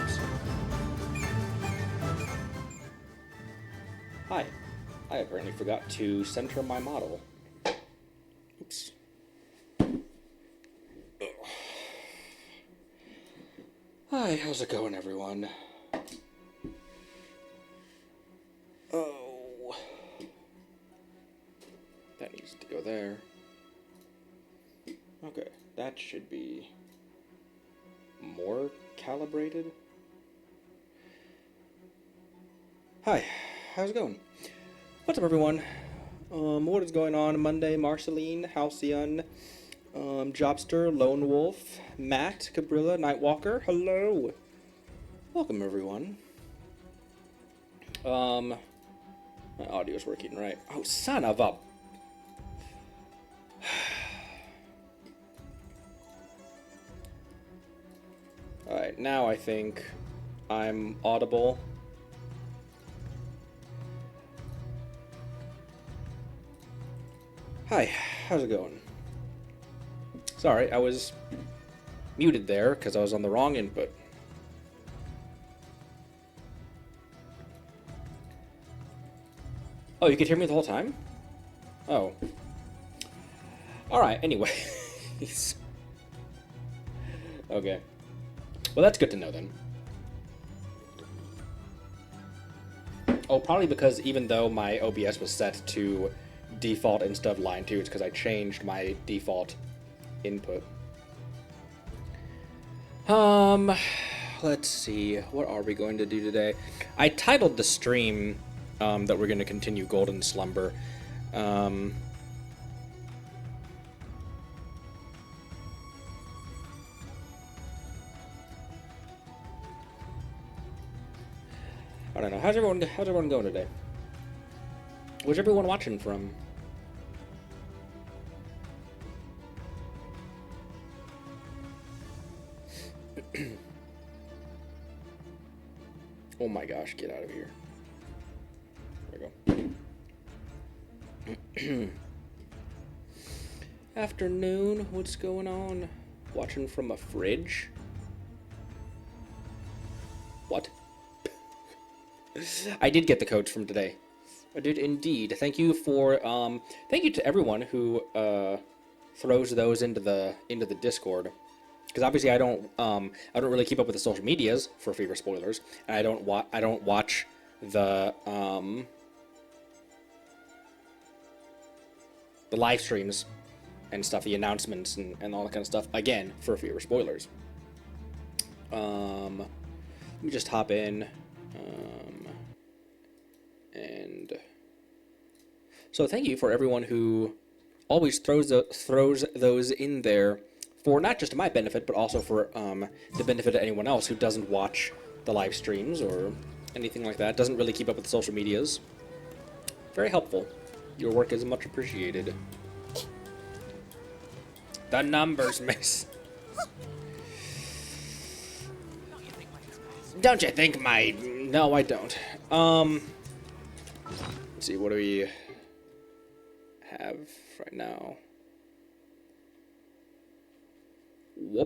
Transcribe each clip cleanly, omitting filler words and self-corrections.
helps. Hi. I apparently forgot to center my model. Oops. Hi, how's it going, everyone? Oh. That needs to go there. Okay, that should be more calibrated. Hi, how's it going? What's up, everyone? What is going on? Monday, Marceline, Halcyon, Jobster, Lone Wolf, Matt, Cabrilla, Nightwalker. Hello. Welcome, everyone. My audio's working right. Oh, son of a... Alright, now I think I'm audible. Hi, how's it going? Sorry, I was muted there because I was on the wrong input. Oh, you could hear me the whole time? Oh. Alright, anyway. Okay. Well, that's good to know then. Oh, probably because even though my OBS was set to default instead of line 2, it's because I changed my default input. Let's see. What are we going to do today? I titled the stream that we're going to continue Golden Slumber. I don't know. How's everyone going today? Where's everyone watching from? Oh my gosh, get out of here. There we go. Afternoon, what's going on? Watching from a fridge? What? I did get the codes from today. I did indeed. Thank you for thank you to everyone who throws those into the Discord. Because obviously I don't really keep up with the social medias for Fever Spoilers, and I don't watch the live streams and stuff, the announcements and all that kind of stuff again for Fever Spoilers. Let me just hop in. And so thank you for everyone who always throws those in there for not just my benefit, but also for the benefit of anyone else who doesn't watch the live streams or anything like that, doesn't really keep up with the social medias. Very helpful. Your work is much appreciated. The numbers, miss. Don't you think my... No, I don't. Let's see, what do we have right now? I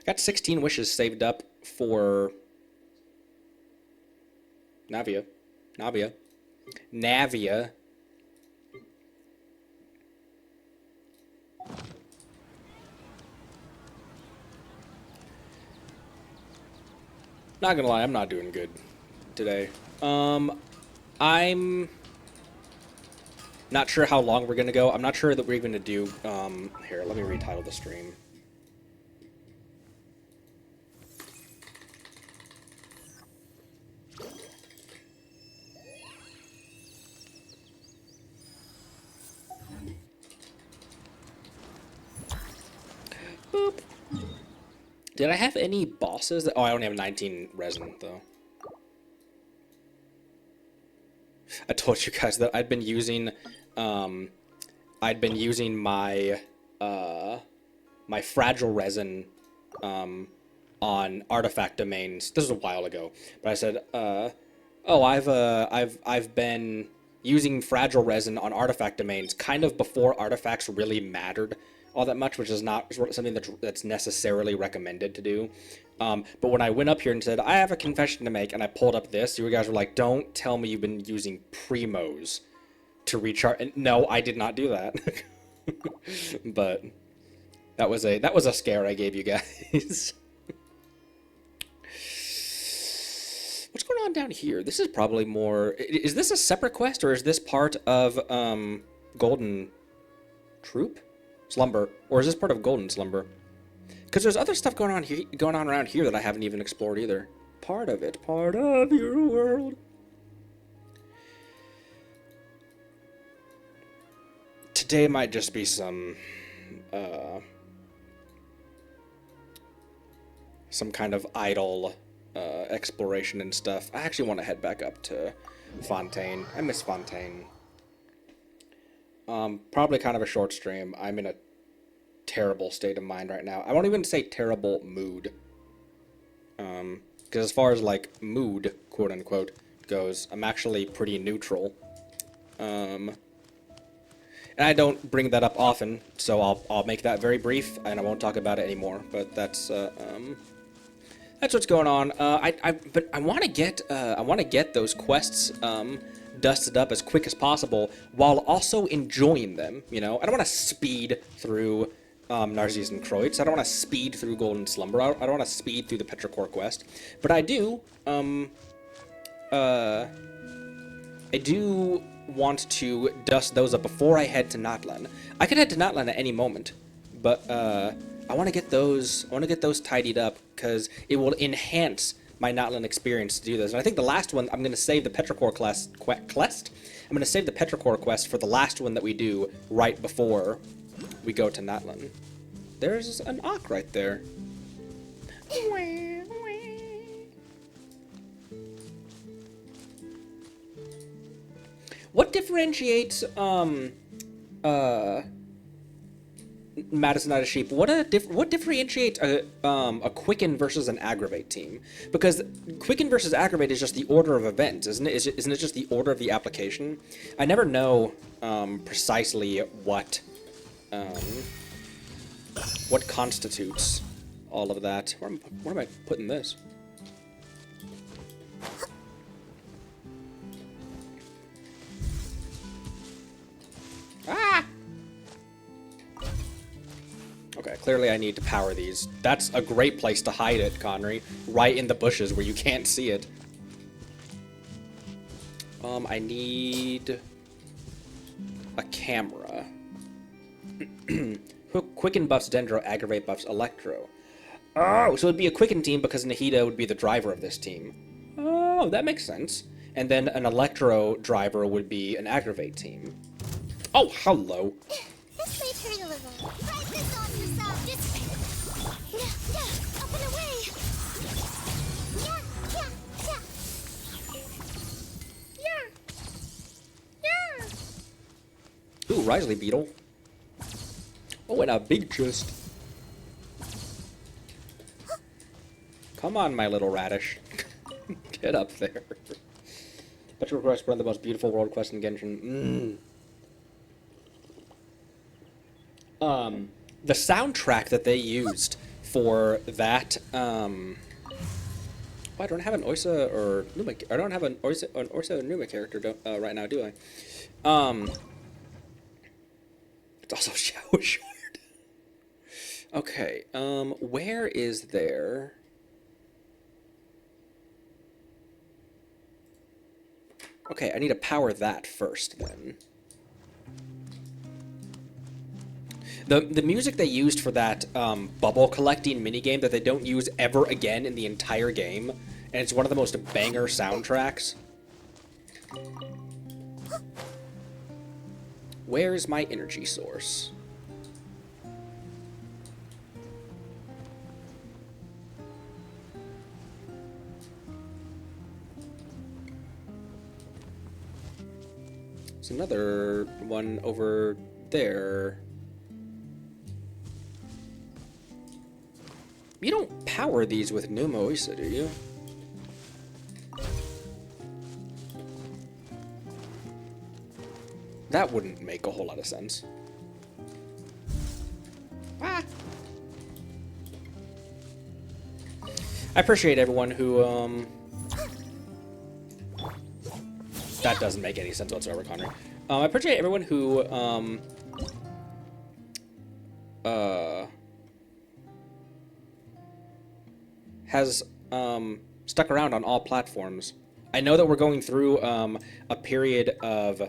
got 16 wishes saved up for Navia. Not gonna lie, I'm not doing good today. I'm not sure how long we're gonna go. I'm not sure that we're even gonna do, here, let me retitle the stream. Boop. Did I have any bosses? Oh, I only have 19 resin, though. I told you guys that I'd been using my my fragile resin on artifact domains. This was a while ago, but I said, oh, I've been using fragile resin on artifact domains kind of before artifacts really mattered all that much, which is not something that's necessarily recommended to do. But when I went up here and said, I have a confession to make, and I pulled up this, you guys were like, don't tell me you've been using primos to recharge. And no, I did not do that. But that was a scare I gave you guys. What's going on down here? This is probably more... Is this a separate quest, or is this part of Golden Troop? Slumber. Or is this part of Golden Slumber? Because there's other stuff going on around here that I haven't even explored either. Part of it. Part of your world. Today might just be some kind of idle exploration and stuff. I actually want to head back up to Fontaine. I miss Fontaine. Probably kind of a short stream. I'm in a terrible state of mind right now. I won't even say terrible mood. Because as far as, like, mood, quote-unquote, goes, I'm actually pretty neutral. And I don't bring that up often, so I'll make that very brief, and I won't talk about it anymore. But that's what's going on. But I want to get those quests dusted up as quick as possible, while also enjoying them. You know, I don't want to speed through Narcissus and Kreutz. I don't want to speed through Golden Slumber. I don't want to speed through the Petrichor quest. But I do want to dust those up before I head to Natlan. I could head to Natlan at any moment, but I want to get those. I want to get those tidied up because it will enhance my Natlan experience to do this. And I think the last one, I'm going to save the Petrichor quest. I'm going to save the Petrichor quest for the last one that we do right before we go to Natlan. There's an Ock right there. What differentiates Madison Knight of Sheep? What differentiates a Quicken versus an Aggravate team? Because Quicken versus Aggravate is just the order of events, isn't it? Isn't it just the order of the application? I never know precisely what constitutes all of that. Where am I putting this? Ah! Okay, clearly I need to power these. That's a great place to hide it, Connery. Right in the bushes where you can't see it. I need a camera. Quicken buffs Dendro, Aggravate buffs Electro. Oh, so it'd be a Quicken team because Nahida would be the driver of this team. Oh, that makes sense. And then an Electro driver would be an Aggravate team. Oh, hello. This may hurt a little. Try this on yourself. Just up and away. Yeah. Ooh, Risley Beetle. Oh, and a big chest. Come on, my little radish. Get up there. Petrichor Quest, one of the most beautiful world quests in Genshin. The soundtrack that they used for that, oh, I don't have an Oysa or Numa, I don't have an Oysa or Numa character right now, do I? It's also Shower Shard. Okay, where is there? Okay, I need to power that first, then. The music they used for that bubble collecting minigame that they don't use ever again in the entire game, and it's one of the most banger soundtracks. Where's my energy source? There's another one over there. You don't power these with Numa Oysa, do you? That wouldn't make a whole lot of sense. Ah! I appreciate everyone who, that doesn't make any sense whatsoever, Connor. I appreciate everyone who, has, stuck around on all platforms. I know that we're going through, a period of,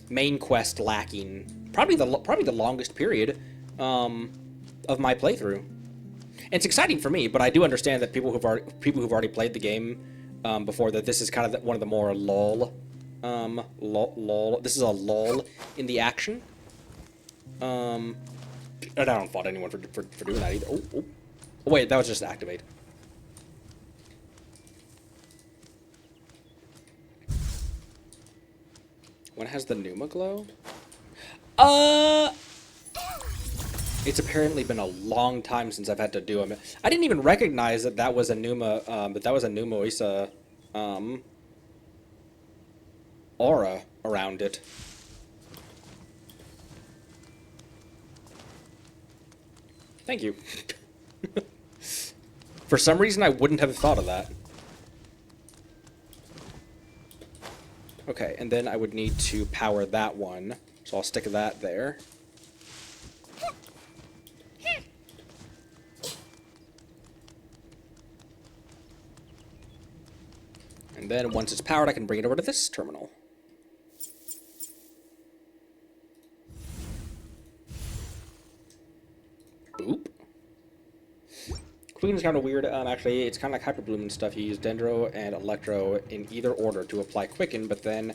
main quest lacking. Probably the longest period, of my playthrough. And it's exciting for me, but I do understand that people who've already played the game before, that this is kind of one of the more lull. This is a lull in the action. And I don't fault anyone for doing that either. Oh, wait, that was just activate. When has the Numa glow? It's apparently been a long time since I've had to do them. I didn't even recognize that that was a Numa, Isa, aura around it. Thank you. For some reason, I wouldn't have thought of that. Okay, and then I would need to power that one, so I'll stick that there. And then once it's powered, I can bring it over to this terminal. Oop. Queen's kind of weird. Actually, it's kind of like Hyper Bloom and stuff. You use Dendro and Electro in either order to apply Quicken, but then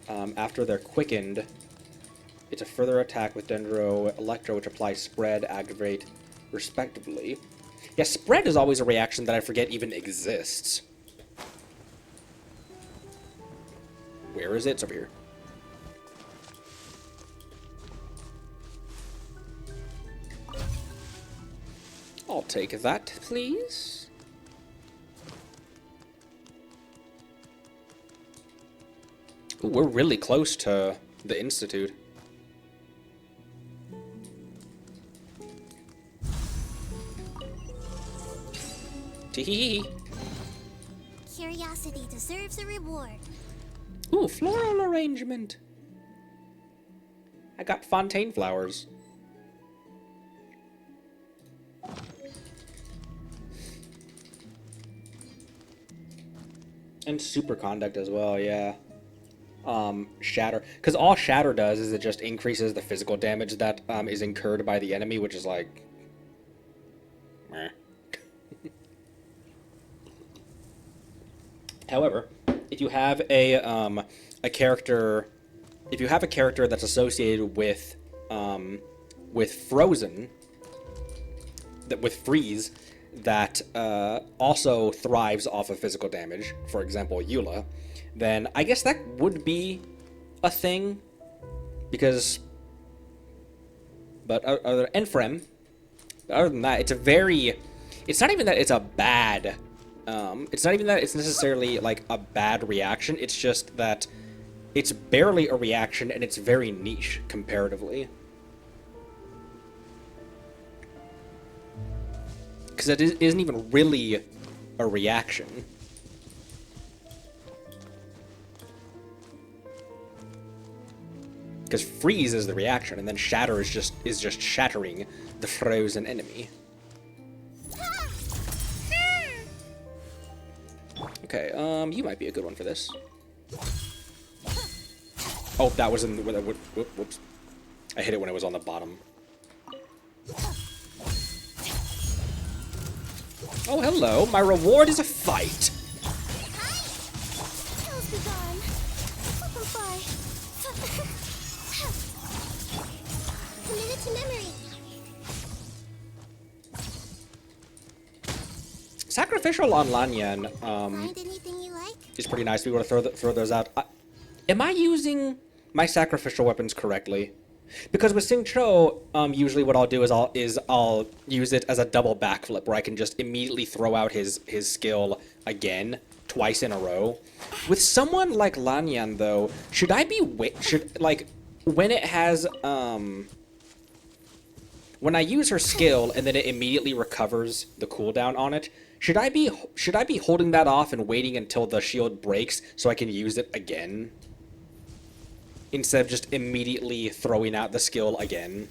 after they're quickened, it's a further attack with Dendro Electro, which applies Spread, Activate, respectively. Yeah, Spread is always a reaction that I forget even exists. Where is it? It's over here. I'll take that, please. Ooh, we're really close to the Institute. Tee-hee-hee. Curiosity deserves a reward. Ooh, floral arrangement. I got fontaine flowers. And super conduct as well, yeah. Shatter. Because all Shatter does is it just increases the physical damage that is incurred by the enemy, which is like... meh. However, if you have a character... If you have a character that's associated with Frozen... with Freeze... that also thrives off of physical damage, for example, Eula, then I guess that would be a thing, because... But and Frem, other than that, it's a very... It's not even that it's a bad... it's not even that it's necessarily, like, a bad reaction, it's just that it's barely a reaction, and it's very niche, comparatively. Because it isn't even really a reaction. Because freeze is the reaction, and then shatter is just shattering the frozen enemy. Okay, you might be a good one for this. Oh, that was in the... Whoops. I hit it when it was on the bottom. Oh, hello. My reward is a fight. Committed to memory. Sacrificial on Lanyan Find anything you like? is pretty nice. We want to throw those out. Am I using my sacrificial weapons correctly? Because with Sing Cho, usually what I'll do is I'll use it as a double backflip, where I can just immediately throw out his skill again, twice in a row. With someone like Lanyan, though, should I be when it has when I use her skill and then it immediately recovers the cooldown on it, should I be holding that off and waiting until the shield breaks so I can use it again? Instead of just immediately throwing out the skill again.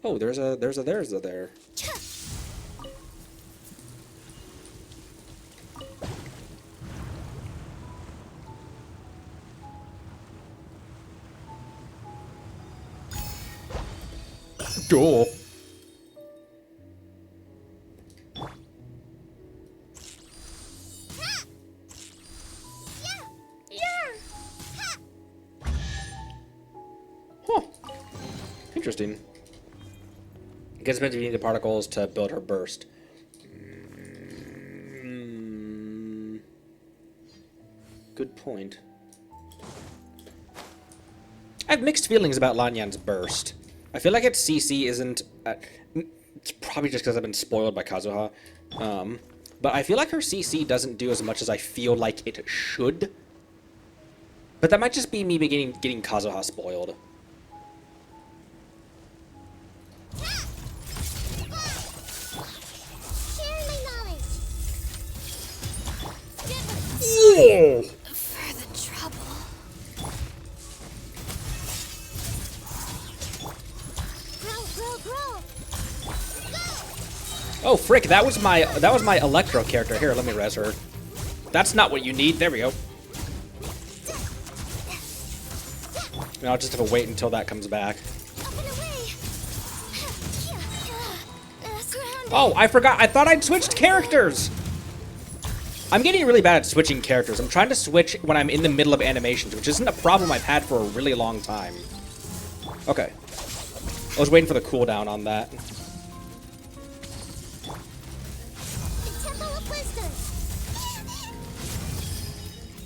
Oh, there's a there. Duel. Huh. Interesting. I guess it's meant to be the particles to build her burst. Good point. I have mixed feelings about Lanyan's burst. I feel like its CC isn't... it's probably just because I've been spoiled by Kazuha. But I feel like her CC doesn't do as much as I feel like it should. But that might just be me getting Kazuha spoiled. Yeah. For the trouble. Grow. Oh frick, that was my Electro character. Here, let me res her. That's not what you need. There we go. And I'll just have to wait until that comes back. Oh, I forgot. I thought I'd switched characters. I'm getting really bad at switching characters. I'm trying to switch when I'm in the middle of animations, which isn't a problem I've had for a really long time. Okay. I was waiting for the cooldown on that.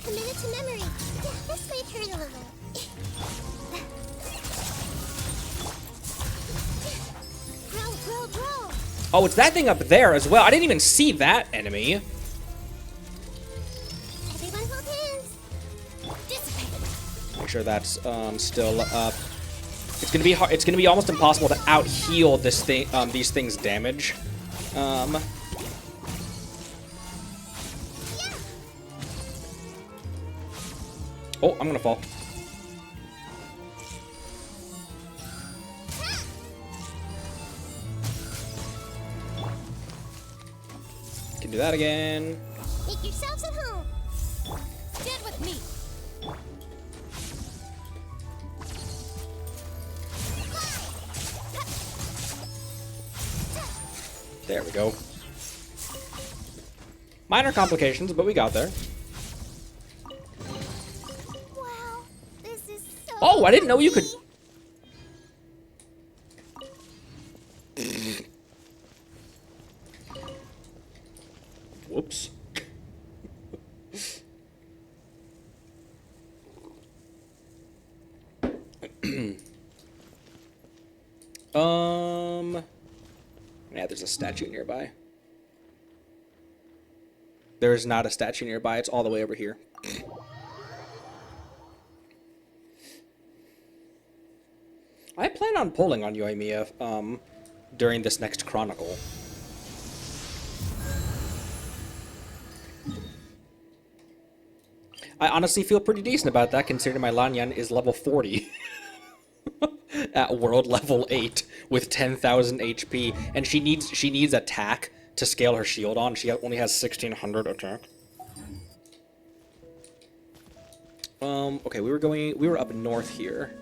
Committed to memory. This may hurt a little. Grow. Oh, it's that thing up there as well. I didn't even see that enemy. Everyone hold hands. Dissipate. Make sure that's still up. It's gonna be hard. It's gonna be almost impossible to out heal this thing. These things' damage. Oh, I'm gonna fall. Can do that again. Make yourselves at home. Stand with me. There we go. Minor complications, but we got there. Wow, this is so. Oh, I didn't know you could. Whoops. Yeah, there's a statue nearby. There is not a statue nearby. It's all the way over here. I plan on pulling on Yoimiya during this next chronicle. I honestly feel pretty decent about that, considering my Lanyan is level 40 at world level 8 with 10,000 HP, and she needs attack to scale her shield on. She only has 1,600 attack. Okay, we were up north here.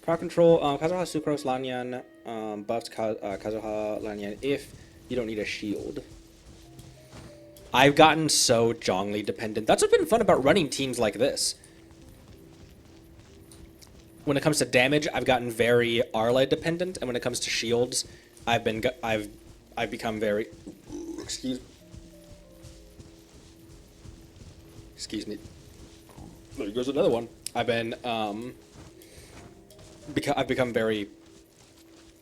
Crowd control, Kazuha Sucrose Lanyan buffs Kazuha Lanyan if you don't need a shield. I've gotten so Zhongli dependent. That's what's been fun about running teams like this. When it comes to damage, I've gotten very Arle dependent, and when it comes to shields, I've become very excuse me. There goes another one. I've been, I've become very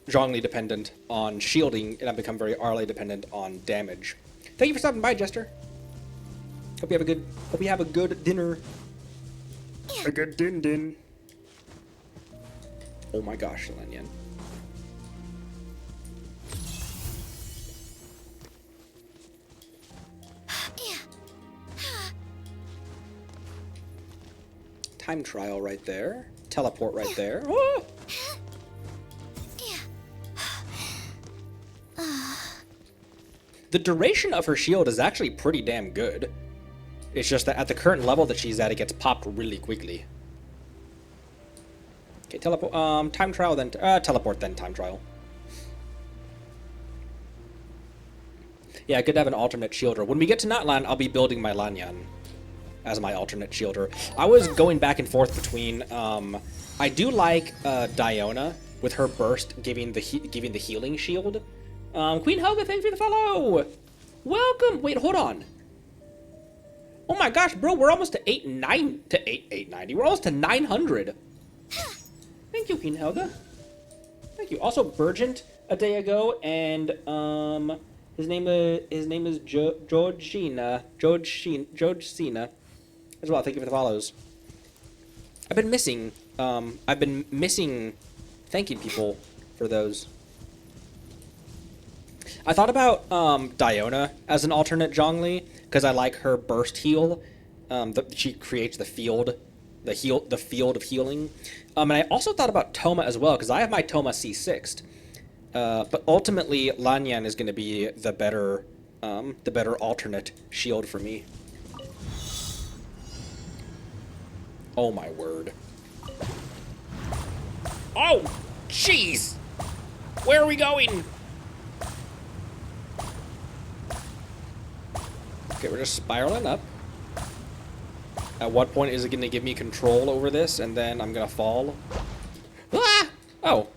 Zhongli dependent on shielding, and I've become very Arle dependent on damage. Thank you for stopping by, Jester. Hope you have a good dinner. A good din. Oh my gosh, Lenyan. Time trial right there. Teleport right there. Oh! The duration of her shield is actually pretty damn good. It's just that at the current level that she's at, it gets popped really quickly. Okay, teleport. Time trial, then teleport, then time trial. Yeah, good to have an alternate shielder. When we get to Natlan, I'll be building my Lanyan as my alternate shielder. I was going back and forth between. I do like Diona with her burst giving the healing shield. Queen Helga, thanks for the follow. Welcome. Wait, hold on. Oh my gosh, bro, we're almost to 890. We're almost to 900. Thank you, Queen Helga. Thank you. Also, Burgent a day ago, and his name is Georgina as well. Thank you for the follows. I've been missing thanking people for those. I thought about Diona as an alternate Zhongli because I like her burst heal. She creates the field of healing. And I also thought about Toma as well because I have my Toma C6'd. But ultimately, Lanyan is going to be the better alternate shield for me. Oh my word! Oh, jeez! Where are we going? Okay, we're just spiraling up. At what point is it going to give me control over this, and then I'm going to fall? Ah! Oh.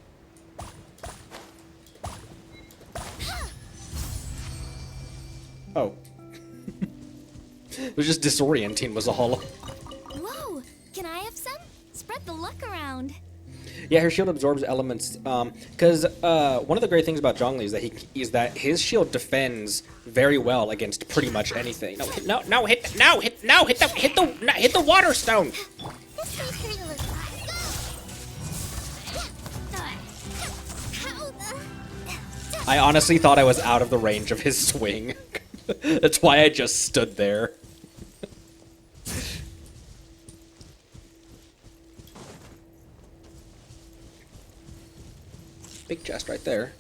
Oh. It was just disorienting was all. Whoa! Can I have some? Spread the luck around. Yeah, her shield absorbs elements. Because one of the great things about Zhongli is that his shield defends very well against pretty much anything. Hit the water stone. This thing's hurting a little. I honestly thought I was out of the range of his swing. That's why I just stood there. Big chest right there.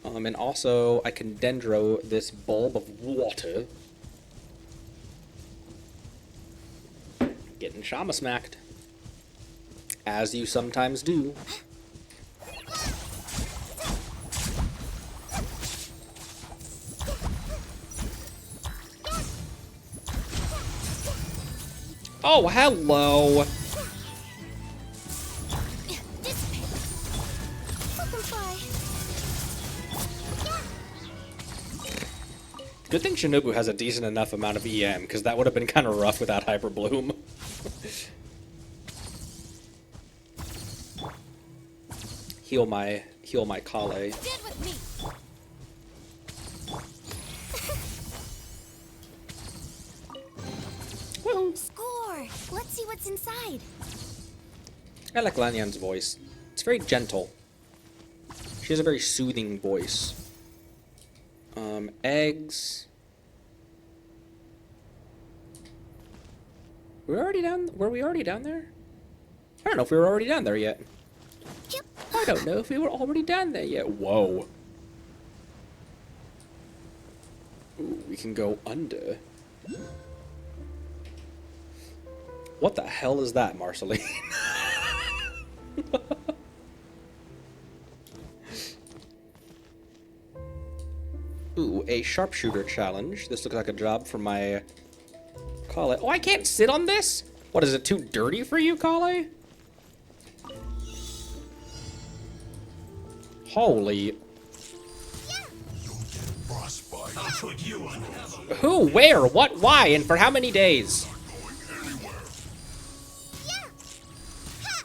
And also, I can dendro this bulb of water. Getting Shama smacked. As you sometimes do. Oh, hello! Good thing Shinobu has a decent enough amount of EM, because that would have been kind of rough without Hyper Bloom. heal my Kale. Stand with me. Woohoo! Score! Let's see what's inside. I like Lanyan's voice. It's very gentle. She has a very soothing voice. Eggs. Were we already down there? I don't know if we were already down there yet. Yep. I don't know if we were already down there yet. Whoa. Ooh, we can go under. What the hell is that, Marceline? Ooh, a sharpshooter challenge. This looks like a job for my Kale. Oh, I can't sit on this? What, is it too dirty for you, Kale? Holy. Yeah. You get frostbite. Who? Where? What? Why? And for how many days? Yeah. Ha.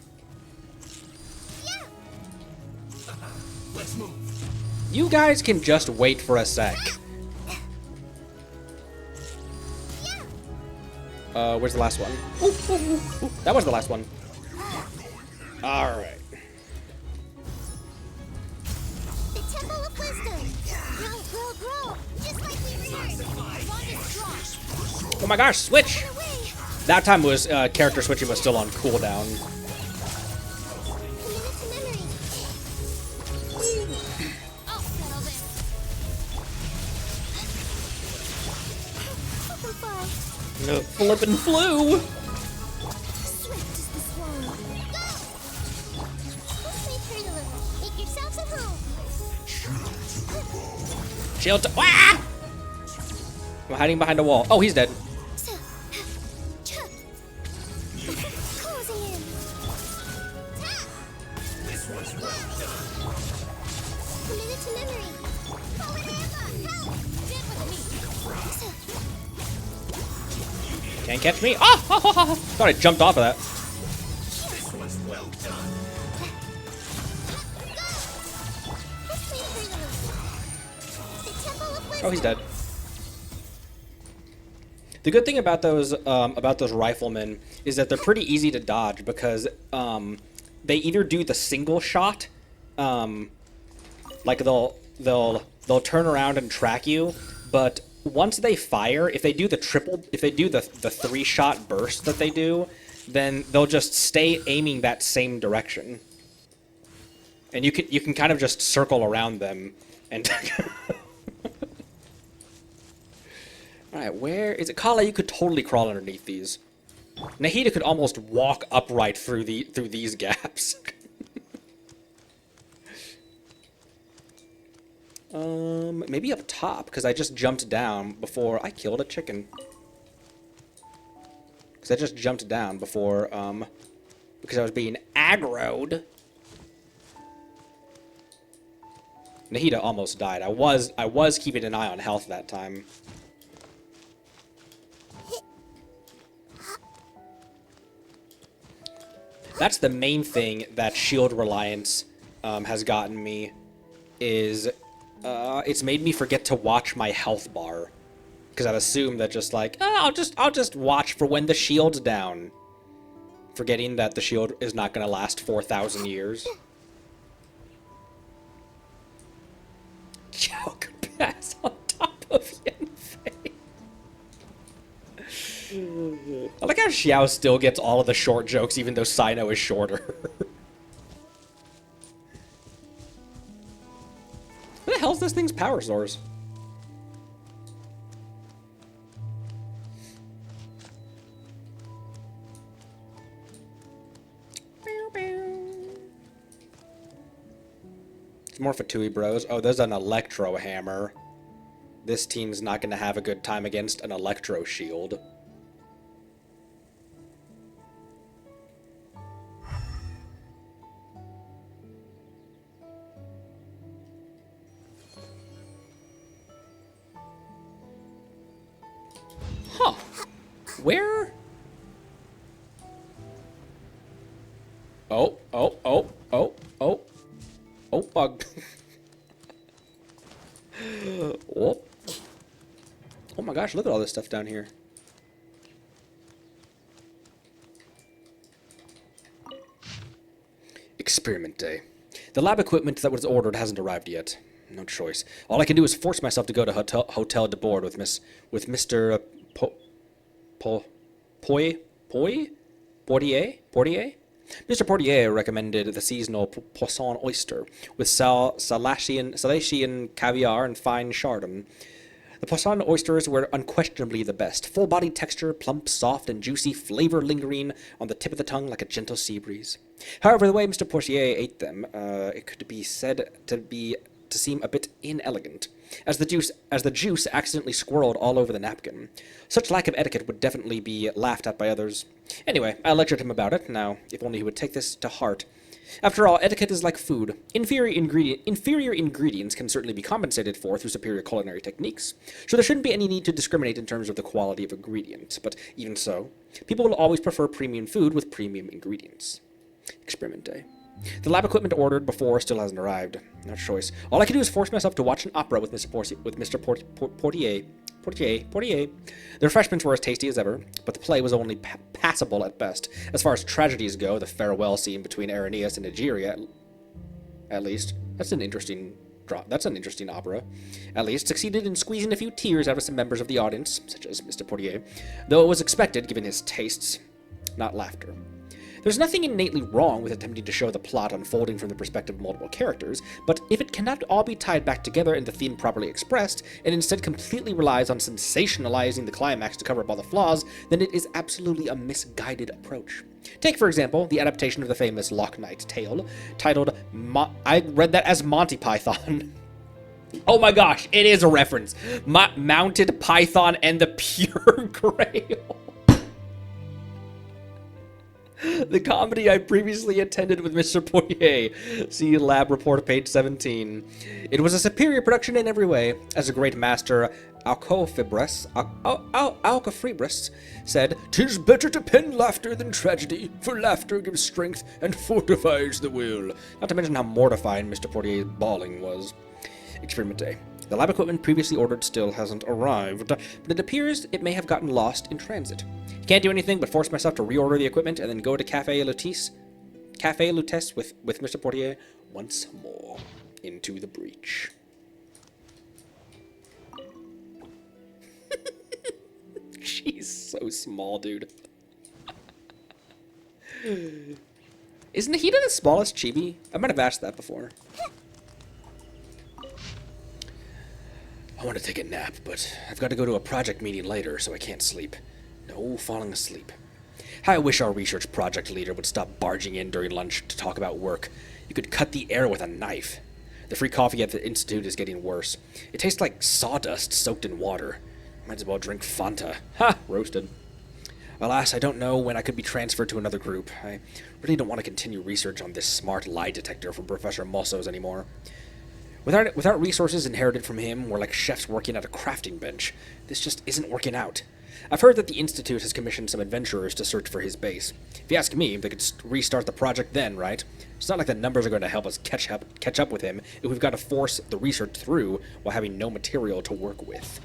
Yeah. Let's move. You guys can just wait for a sec. Where's the last one? Ooh, ooh, ooh, ooh. That was the last one. Alright. The Temple of Wisdom. Grow, grow, grow. Just like we learned. Longest drop. Oh my gosh, switch! Get away. That time was, character switching was still on cooldown. Commit it to memory. I'll settle this. Simplify. Flippin' flu! Swift as the swan. Go! Who's my turtle? Make yourselves at home. Shield to- ah! I'm hiding behind a wall. Oh, he's dead. Closing in. This was well done. Committed to memory. Forward amber. Help! Stand with me. Can't catch me. Oh! Thought I jumped off of that. This was well done. The Temple of Wisdom. Oh, he's dead. The good thing about those riflemen is that they're pretty easy to dodge because they either do the single shot, like they'll turn around and track you, but once they fire, if they do the three shot burst that they do, then they'll just stay aiming that same direction, and you can kind of just circle around them and. Alright, where is it? Kala, you could totally crawl underneath these. Nahida could almost walk upright through these gaps. Maybe up top, because I just jumped down before I killed a chicken. Because I just jumped down before, because I was being aggroed. Nahida almost died. I was keeping an eye on health that time. That's the main thing that shield reliance has gotten me, is it's made me forget to watch my health bar, because I've assumed that just like I'll just watch for when the shield's down, forgetting that the shield is not going to last 4,000 years. Chow could pass on top of Yanfei. I like how Xiao still gets all of the short jokes, even though Sino is shorter. What the hell's this thing's power source? It's more Fatui bros. Oh, there's an electro hammer. This team's not going to have a good time against an electro shield. Huh. Where? Oh. Oh, bug. Oh. Oh my gosh, look at all this stuff down here. Experiment day. The lab equipment that was ordered hasn't arrived yet. No choice. All I can do is force myself to go to Hotel de Board with Mr. Portier? Mr. Portier recommended the seasonal poisson oyster with Salatian caviar and fine chardon. The poisson oysters were unquestionably the best. Full-bodied texture, plump, soft, and juicy, flavor lingering on the tip of the tongue like a gentle sea breeze. However, the way Mr. Portier ate them, it could be said to seem a bit inelegant. as the juice accidentally swirled all over the napkin. Such lack of etiquette would definitely be laughed at by others. Anyway, I lectured him about it. Now, if only he would take this to heart. After all, etiquette is like food. Inferior ingredients can certainly be compensated for through superior culinary techniques, so there shouldn't be any need to discriminate in terms of the quality of ingredients. But even so, people will always prefer premium food with premium ingredients. Experiment day. The lab equipment ordered before still hasn't arrived. No choice. All I can do is force myself to watch an opera with Mr. Portier. The refreshments were as tasty as ever, but the play was only passable at best. As far as tragedies go, the farewell scene between Irenaeus and Egeria, at least, that's an interesting opera. At least succeeded in squeezing a few tears out of some members of the audience, such as Mr. Portier, though it was expected given his tastes, not laughter. There's nothing innately wrong with attempting to show the plot unfolding from the perspective of multiple characters, but if it cannot all be tied back together and the theme properly expressed, and instead completely relies on sensationalizing the climax to cover up all the flaws, then it is absolutely a misguided approach. Take, for example, the adaptation of the famous Loch Night's Tale, titled, I read that as Monty Python. Oh my gosh, it is a reference. Mounted Python and the Pure Grail. The comedy I previously attended with Mr. Poirier. See lab report, page 17. It was a superior production in every way. As a great master, Alcofibras said, "'Tis better to pen laughter than tragedy, for laughter gives strength and fortifies the will." Not to mention how mortifying Mr. Poirier's bawling was. Experiment day. The lab equipment previously ordered still hasn't arrived, but it appears it may have gotten lost in transit. Can't do anything but force myself to reorder the equipment and then go to Café Lutece with Mr. Portier once more into the breach. She's so small, dude. Isn't Nahida the smallest chibi? I might have asked that before. I want to take a nap, but I've got to go to a project meeting later, so I can't sleep. No falling asleep. How I wish our research project leader would stop barging in during lunch to talk about work. You could cut the air with a knife. The free coffee at the Institute is getting worse. It tastes like sawdust soaked in water. Might as well drink Fanta. Ha! Roasted. Alas, I don't know when I could be transferred to another group. I really don't want to continue research on this smart lie detector from Professor Mossos anymore. Without resources inherited from him, we're like chefs working at a crafting bench. This just isn't working out. I've heard that the Institute has commissioned some adventurers to search for his base. If you ask me, they could restart the project then, right? It's not like the numbers are going to help us catch up with him if we've got to force the research through while having no material to work with.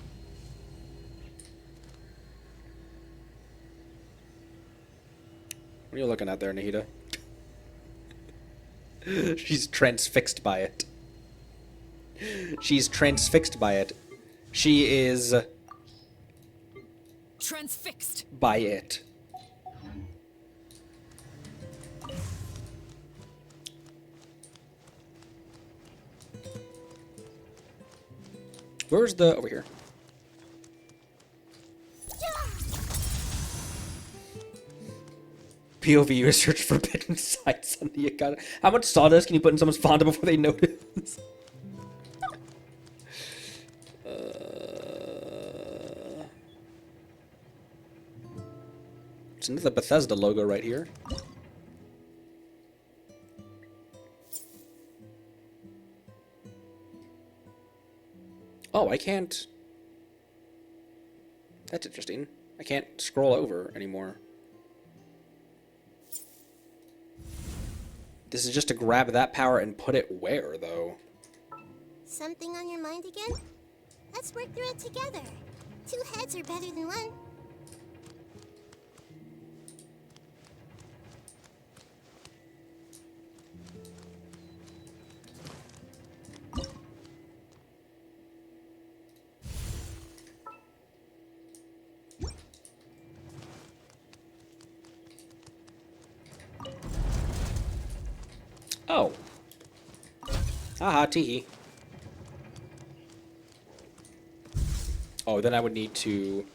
What are you looking at there, Nahida? She's transfixed by it. She's transfixed by it. She is... transfixed by it. Where's the... over here. POV research forbidden sites on the account. How much sawdust can you put in someone's Fonda before they notice? It's another Bethesda logo right here. Oh, I can't... That's interesting. I can't scroll over anymore. This is just to grab that power and put it where, though? Something on your mind again? Let's work through it together. 2 heads are better than 1. Oh. Haha, teehee. Oh, then I would need to...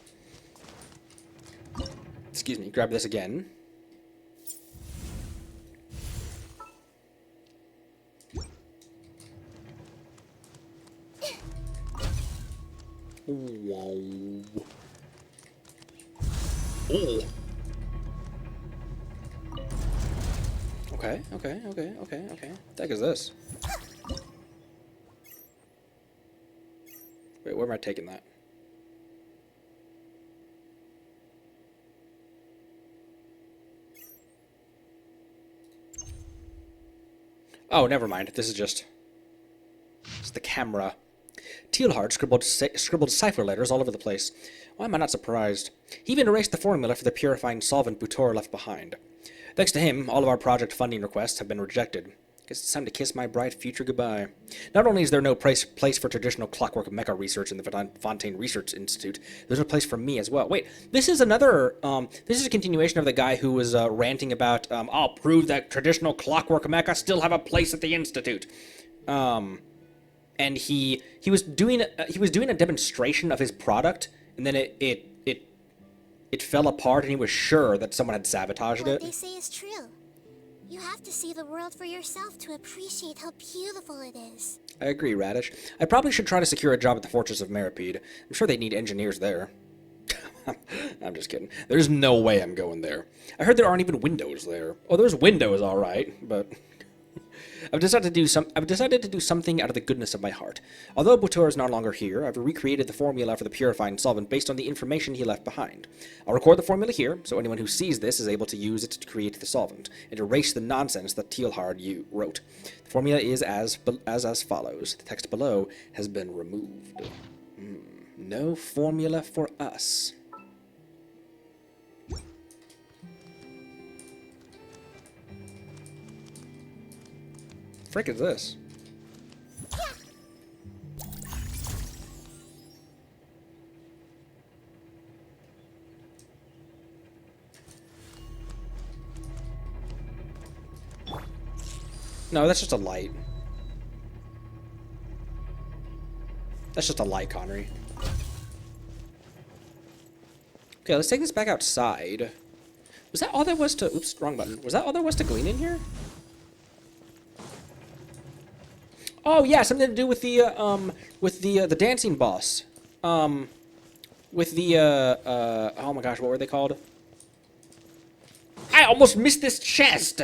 Excuse me, grab this again. Whoa. Oh. Okay, okay, okay, okay, okay. What the heck is this? Wait, where am I taking that? Oh, never mind. This is just... It's the camera. Tealhard scribbled cipher letters all over the place. Why am I not surprised? He even erased the formula for the purifying solvent Butor left behind. Thanks to him, all of our project funding requests have been rejected. Guess it's time to kiss my bright future goodbye. Not only is there no place for traditional clockwork mecha research in the Fontaine Research Institute, there's no place for me as well. Wait, this is another, this is a continuation of the guy who was ranting about, I'll prove that traditional clockwork mecha still have a place at the Institute. And he was doing a demonstration of his product, and then it fell apart, and he was sure that someone had sabotaged What it. they say is true. You have to see the world for yourself to appreciate how beautiful it is. I agree, Radish. I probably should try to secure a job at the Fortress of Meripede. I'm sure they need engineers there. I'm just kidding. There's no way I'm going there. I heard there aren't even windows there. Oh, there's windows, all right, but I've decided to do something out of the goodness of my heart. Although Butor is no longer here, I've recreated the formula for the purifying solvent based on the information he left behind. I'll record the formula here, so anyone who sees this is able to use it to create the solvent and erase the nonsense that Tealhard wrote. The formula is as follows. The text below has been removed. No formula for us. Frick is this? No, that's just a light. That's just a light, Connery. Okay, let's take this back outside. Was that all there was to... Oops, wrong button. Was that all there was to glean in here? Oh yeah, something to do with the dancing boss. With the oh my gosh, what were they called? I almost missed this chest.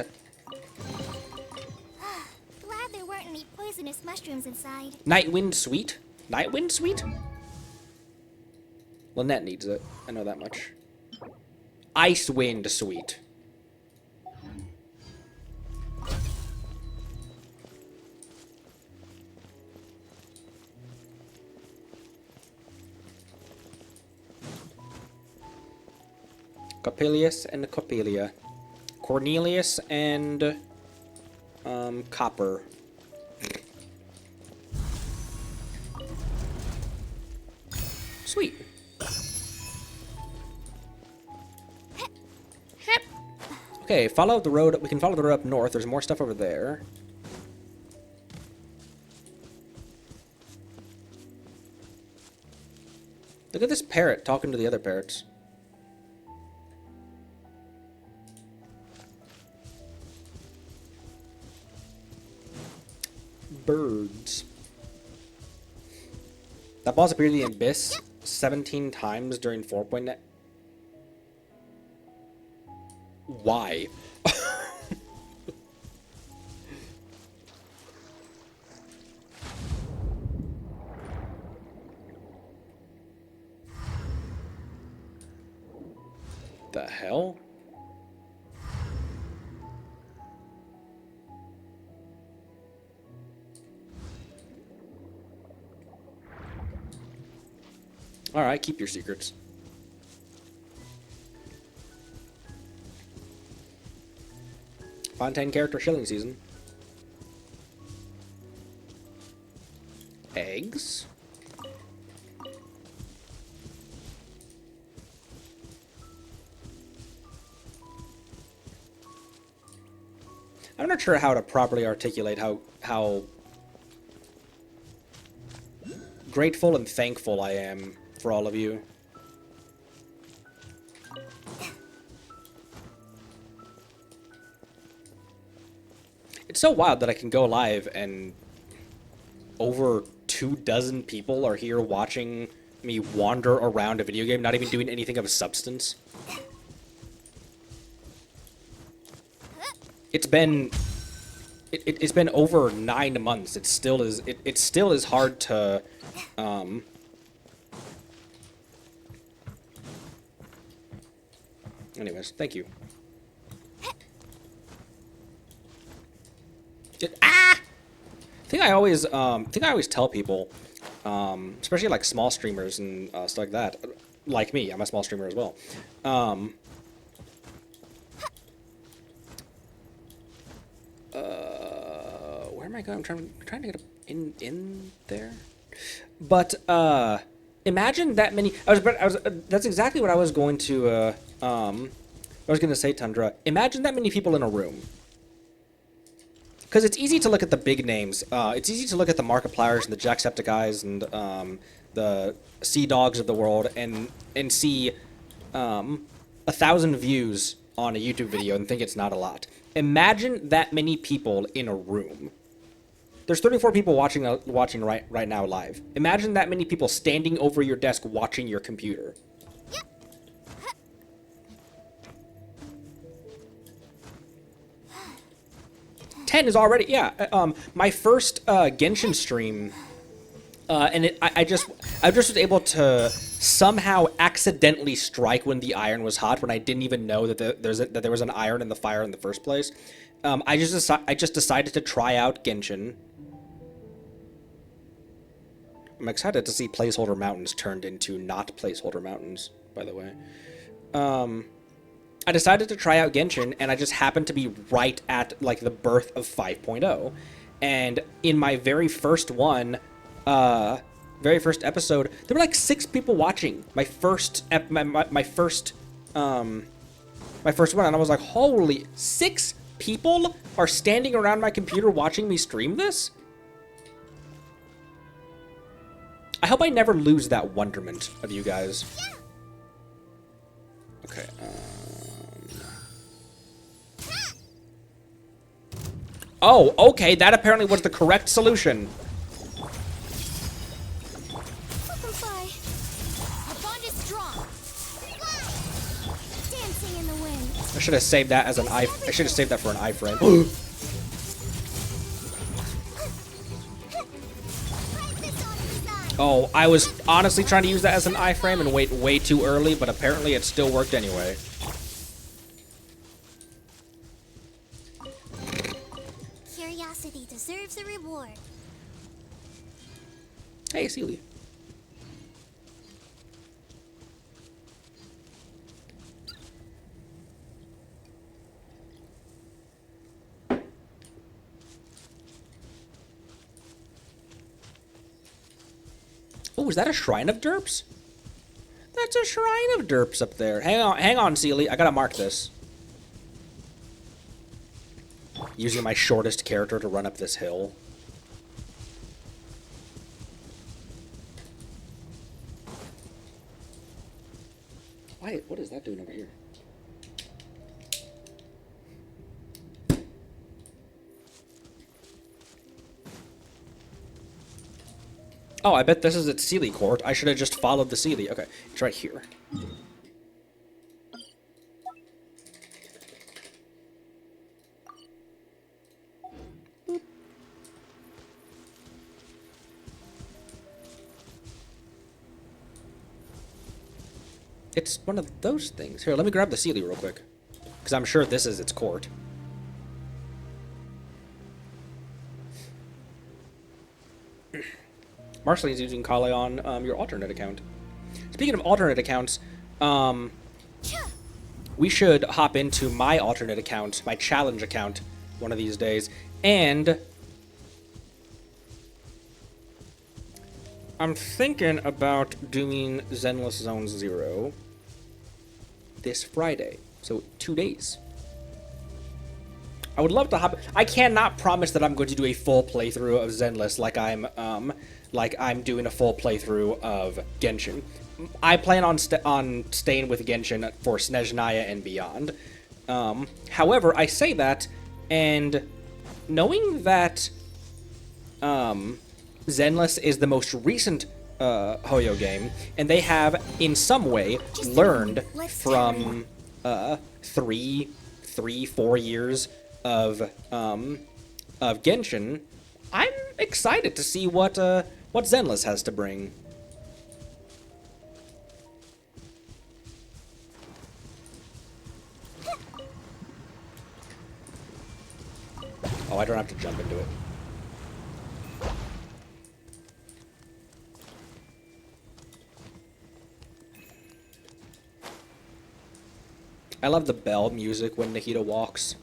Glad there weren't any poisonous mushrooms inside. Nightwind Sweet? Nightwind Sweet? Lynette needs it. I know that much. Icewind Sweet. Coppelius and Coppelia. Cornelius and Copper. Sweet. Okay, follow the road. We can follow the road up north. There's more stuff over there. Look at this parrot talking to the other parrots. Birds. That boss appeared in the abyss 17 times during 4.net. Why? The hell? Alright, keep your secrets. Fontaine character shilling season. Eggs. I'm not sure how to properly articulate how grateful and thankful I am for all of you. It's so wild that I can go live and over 24 people are here watching me wander around a video game, not even doing anything of substance. It's been over 9 months. It still is hard to anyways, thank you. I think I always tell people, especially like small streamers and stuff like that. Like me, I'm a small streamer as well. Where am I going? I'm trying to get in there. But imagine that many. That's exactly what I was going to. I was going to say, Tundra. Imagine that many people in a room. Because it's easy to look at the big names. It's easy to look at the Markipliers and the Jacksepticeye's and the Sea Dogs of the world and see 1,000 views on a YouTube video and think it's not a lot. Imagine that many people in a room. There's 34 people watching right now live. Imagine that many people standing over your desk watching your computer. 10 is already, yeah. My first Genshin stream, and I just was able to somehow accidentally strike when the iron was hot when I didn't even know that there was an iron in the fire in the first place. I just decided to try out Genshin. I'm excited to see placeholder mountains turned into not placeholder mountains, by the way. I decided to try out Genshin, and I just happened to be right at, like, the birth of 5.0. And in my very first episode, there were, like, 6 people watching my first one, and I was like, holy, 6 people are standing around my computer watching me stream this? I hope I never lose that wonderment of you guys. Okay, Oh, okay, that apparently was the correct solution. I should have saved that as an I should have saved that for an iframe. Oh, I was honestly trying to use that as an iframe and wait way too early, but apparently it still worked anyway. Deserves a reward. Hey, Celia. Oh, is that a shrine of derps? That's a shrine of derps up there. Hang on, Celia. I gotta mark this. Using my shortest character to run up this hill. Why? What is that doing over here? Oh, I bet this is its Sealy court. I should have just followed the Sealy. Okay, it's right here. It's one of those things. Here, let me grab the Sealy real quick. Because I'm sure this is its court. Marceline's using Kale on your alternate account. Speaking of alternate accounts, we should hop into my alternate account, my challenge account, one of these days. And I'm thinking about doing Zenless Zone 0 this Friday. So 2 days. I would love to hop. I cannot promise that I'm going to do a full playthrough of Zenless like I'm doing a full playthrough of Genshin. I plan on staying with Genshin for Snezhnaya and beyond. However, I say that, and knowing that Zenless is the most recent Hoyo game, and they have in some way learned from 4 years of Genshin. I'm excited to see what Zenless has to bring. Oh, I don't have to jump into it. I love the bell music when Nahida walks.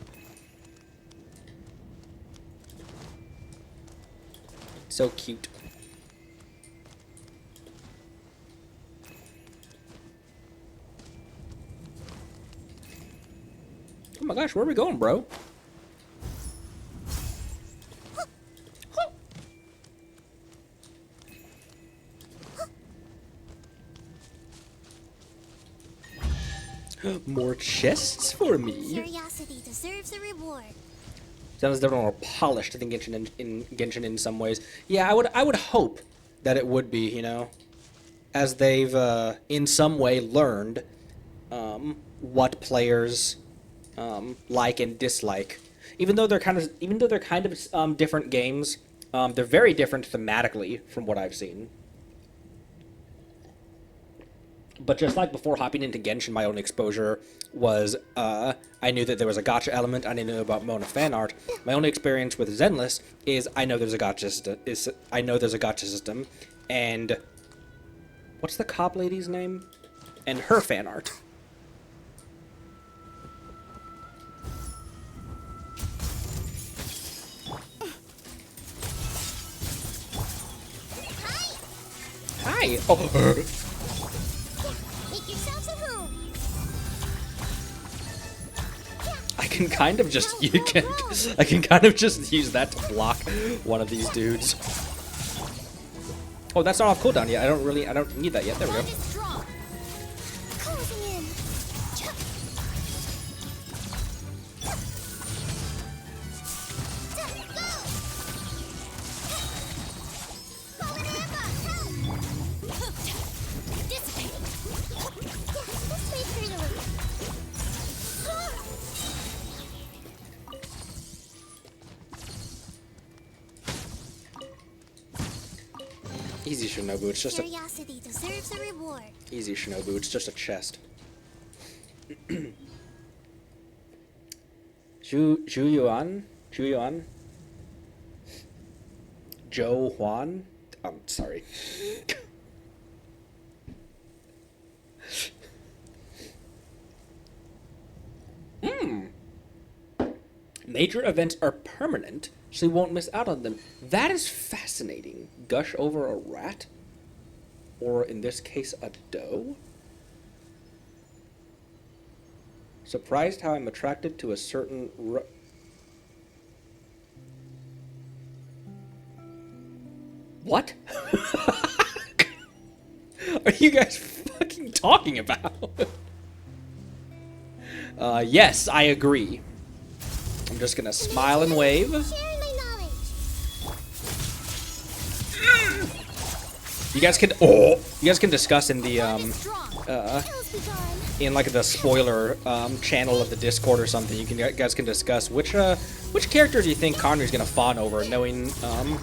So cute. Oh my gosh, where are we going, bro? More chests for me. Curiosity deserves a reward. Sounds definitely more polished than Genshin in Genshin in some ways. Yeah, I would hope that it would be, you know, as they've in some way learned what players like and dislike. Even though they're kind of different games, they're very different thematically from what I've seen. But just like before hopping into Genshin, my own exposure was, I knew that there was a gacha element, I didn't know about Mona fan art. My only experience with Zenless is I know there's a gacha system, and what's the cop lady's name? And her fan art. Hi! Oh, Make yourselves at home. I can kind of just I can kind of just use that to block one of these dudes. Oh, that's not off cooldown yet. I don't need that yet. There we go. Bond is strong. Closing in. Easy, Shinobu. It's just a Curiosity deserves a reward. easy, Shinobu. It's just a chest. Zhu Yuan, Joe Huan. I'm sorry. Major events are permanent, so you won't miss out on them. That is fascinating. Gush over a rat? Or in this case, a doe? Surprised how I'm attracted to a certain What? Are you guys fucking talking about? Yes, I agree. I'm just gonna smile and wave. Sharing my knowledge. You guys can discuss in the Strong. Kills be gone. in like the spoiler channel of the Discord or something. You guys can discuss which character do you think Connor's gonna fawn over, knowing ow,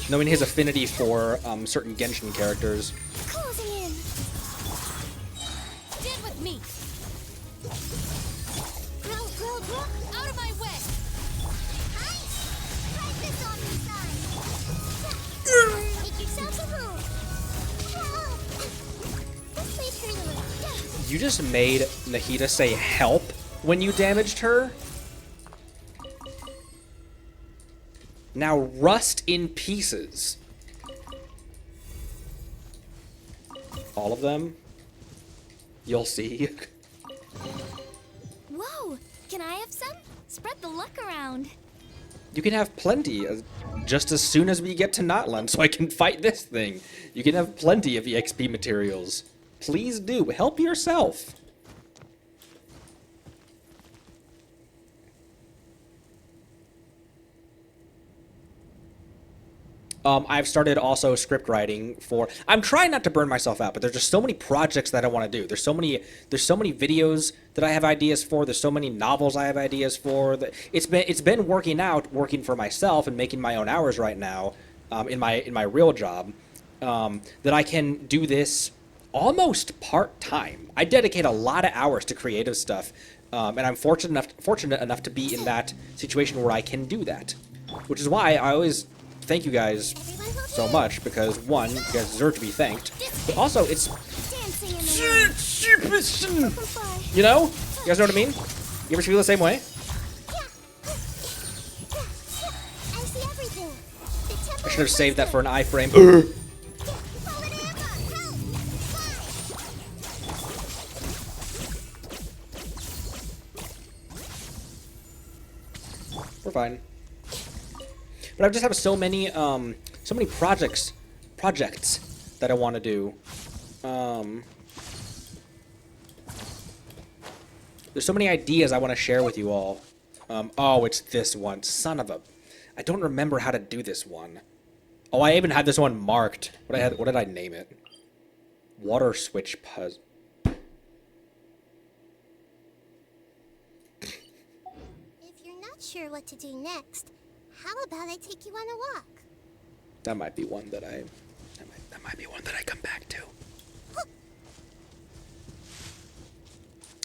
knowing his affinity for certain Genshin characters. Closing in. Stand with me. Grow. Out of my way. Hi. Try this on the side. Make yourselves at home. This way through. You just made Nahida say help when you damaged her? Now rust in pieces. All of them? You'll see. Whoa! Can I have some? Spread the luck around. You can have plenty just as soon as we get to Natlan so I can fight this thing. You can have plenty of EXP materials. Please do. Help yourself. I've started also script writing for. I'm trying not to burn myself out, but there's just so many projects that I want to do. There's so many videos that I have ideas for. There's so many novels I have ideas for. That it's been working for myself and making my own hours right now, in my real job, that I can do this almost part time. I dedicate a lot of hours to creative stuff, and I'm fortunate enough to be in that situation where I can do that, which is why I always thank you guys so much, because one, you guys deserve to be thanked, but also it's you know, you guys know what I mean? You ever feel the same way? I should have saved that for an iframe. We're fine. But I just have so many projects that I want to do. There's so many ideas I want to share with you all. Oh, it's this one. Son of a... I don't remember how to do this one. Oh, I even had this one marked. What did I name it? Water switch puzzle. If you're not sure what to do next, how about I take you on a walk? That might be one that I come back to.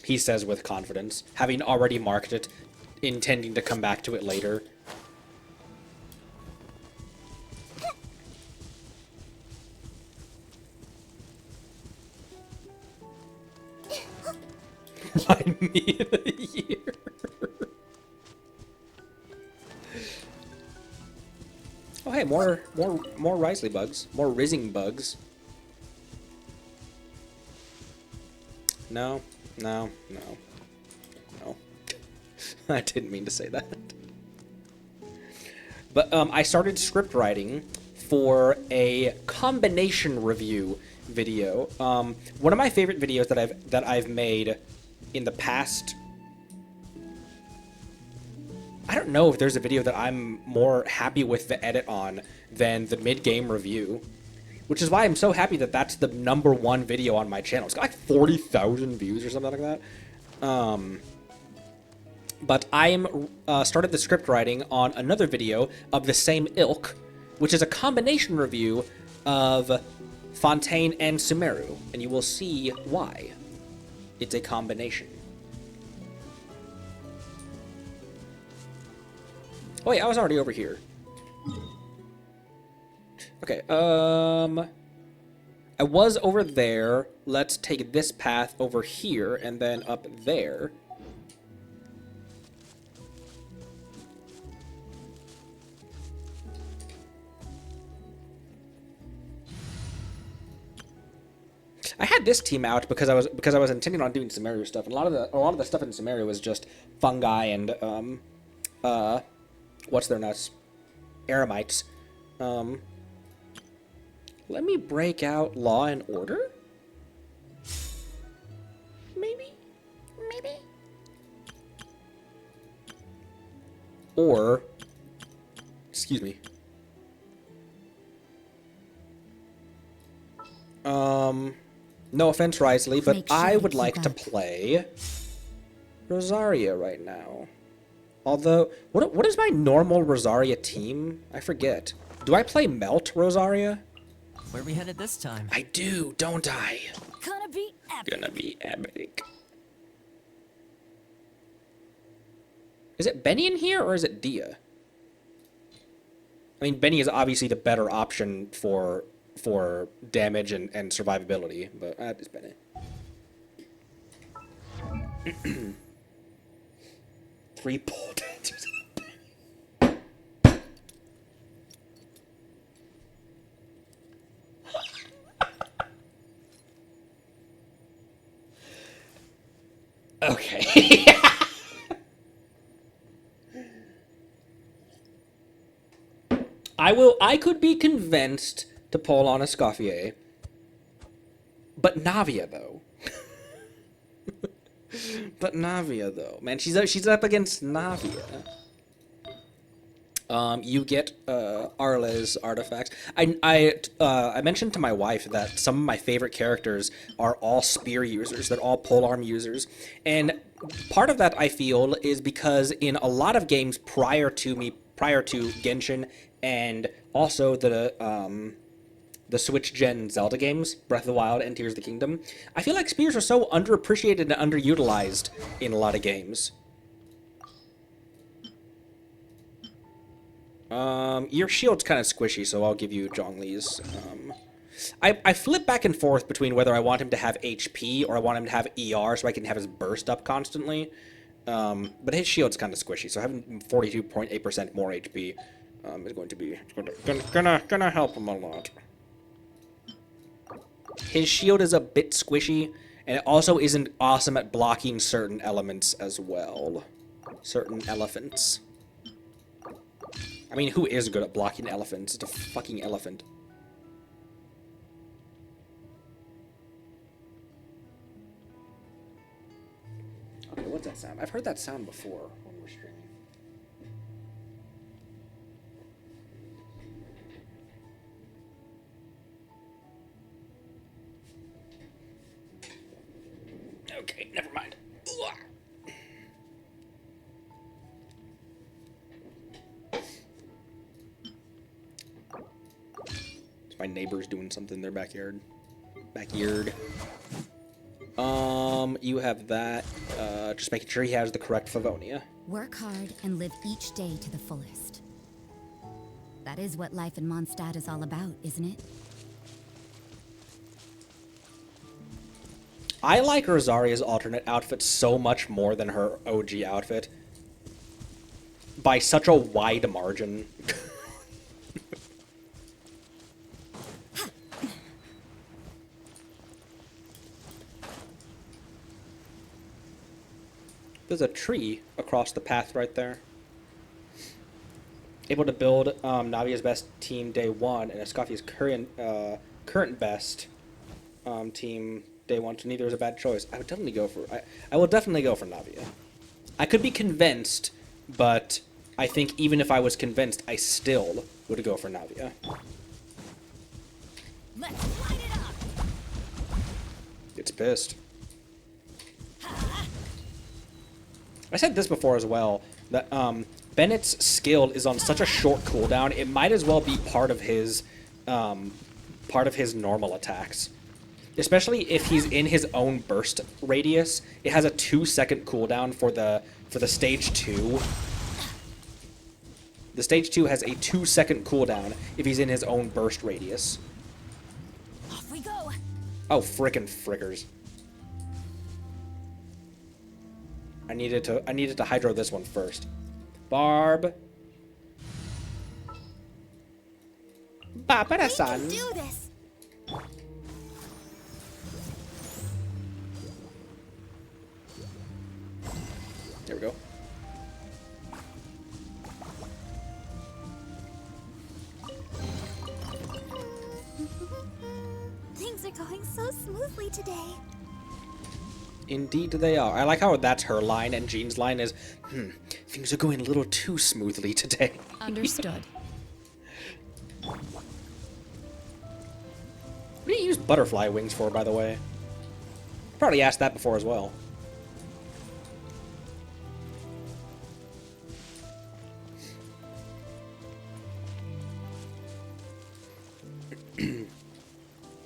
He says with confidence, having already marked it, intending to come back to it later. Remind me of a year. Oh hey, more Risley bugs, more Rizzing bugs. No. I didn't mean to say that. But I started script writing for a combination review video. One of my favorite videos that I've made in the past. I don't know if there's a video that I'm more happy with the edit on than the mid-game review, which is why I'm so happy that that's the #1 video on my channel. It's got like 40,000 views or something like that. But I'm started the script writing on another video of the same ilk, which is a combination review of Fontaine and Sumeru, and you will see why. It's a combination. Oh wait, I was already over here. Okay, I was over there. Let's take this path over here and then up there. I had this team out because I was intending on doing Sumeru stuff, and a lot of the stuff in Sumeru was just fungi and what's their nuts? Eremites. Let me break out Law and Order? Maybe? Or, excuse me. No offense, Risley, but I would like to play Rosaria right now. Although, what is my normal Rosaria team? I forget. Do I play Melt Rosaria? Where are we headed this time? I do, don't I? Gonna be epic. Gonna be epic. Is it Benny in here, or is it Dia? I mean, Benny is obviously the better option for damage and survivability, but it's Benny. 3 pole dancers. Okay. I could be convinced to pull on a Escoffier, but Navia though. Man, she's up against Navia. You get Arle's artifacts. I mentioned to my wife that some of my favorite characters are all spear users. They're all polearm users, and part of that I feel is because in a lot of games prior to Genshin, and also the Switch Gen Zelda games, Breath of the Wild and Tears of the Kingdom, I feel like spears are so underappreciated and underutilized in a lot of games. Your shield's kind of squishy, so I'll give you Zhongli's. I flip back and forth between whether I want him to have HP or I want him to have ER so I can have his burst up constantly. But his shield's kind of squishy, so having 42.8% more HP is going to be gonna help him a lot. His shield is a bit squishy, and it also isn't awesome at blocking certain elements as well. Certain elephants. I mean, who is good at blocking elephants? It's a fucking elephant. Okay, what's that sound? I've heard that sound before when we're streaming. Okay, never mind. My neighbor's doing something in their backyard. You have that. Just making sure he has the correct Favonia. Work hard and live each day to the fullest. That is what life in Mondstadt is all about, isn't it? I like Rosaria's alternate outfit so much more than her OG outfit. By such a wide margin. There's a tree across the path right there. Able to build Navia's best team day 1 and Escafia's current best team day 1, so neither is a bad choice. I would definitely go for I will definitely go for Navia. I could be convinced, but I think even if I was convinced, I still would go for Navia. Let's light it up. It's pissed. I said this before as well, that Bennett's skill is on such a short cooldown, it might as well be part of his normal attacks. Especially if he's in his own burst radius, it has a 2-second cooldown for the stage 2. The stage 2 has a 2-second cooldown if he's in his own burst radius. Off we go. Oh, frickin' frickers. I needed to hydro this one first. Barb. We Babara-san. can do this. There we go. Things are going so smoothly today. Indeed they are. I like how that's her line and Jean's line is, things are going a little too smoothly today. Understood. What do you use butterfly wings for, by the way? Probably asked that before as well.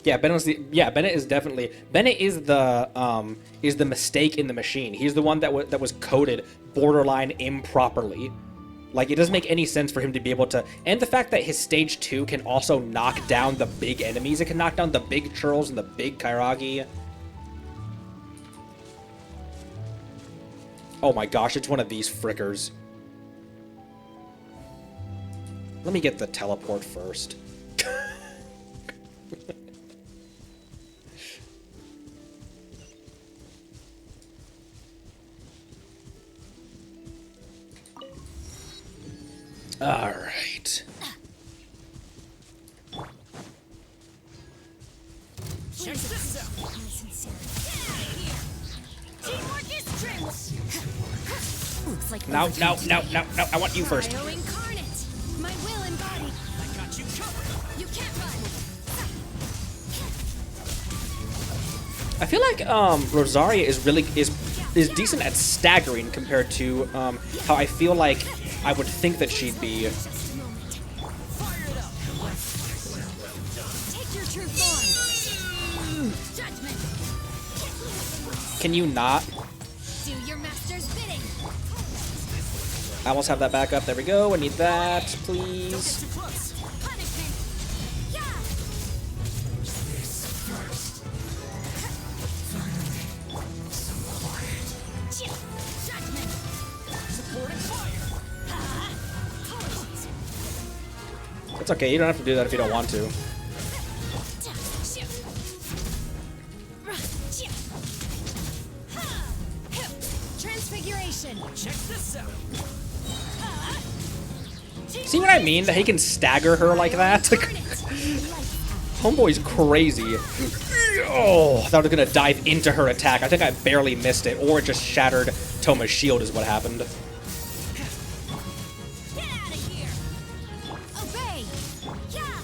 Yeah, Bennett is definitely Bennett is the mistake in the machine. He's the one that was coded borderline improperly. Like, it doesn't make any sense for him to be able to, and the fact that his stage 2 can also knock down the big enemies. It can knock down the big churls and the big Kairagi. Oh my gosh, it's one of these frickers. Let me get the teleport first. All right. Check this out. Teamwork is strength. Looks like No, I want you first. Bio incarnate. I feel like Rosaria is decent at staggering compared to how I feel like I would think that she'd be. Fire it up. Take your true form. Judgment. Can you not? Do your master's bidding. I almost have that back up. There we go. I need that, please. Too close. Punishment. Yeah. Judgment. Supporting fire. It's okay. You don't have to do that if you don't want to. Transfiguration. Check this out. See what I mean? That he can stagger her like that? Homeboy's crazy. Oh, I thought I was gonna dive into her attack. I think I barely missed it, or it just shattered Toma's shield is what happened. Get out of here. Obey. Yeah.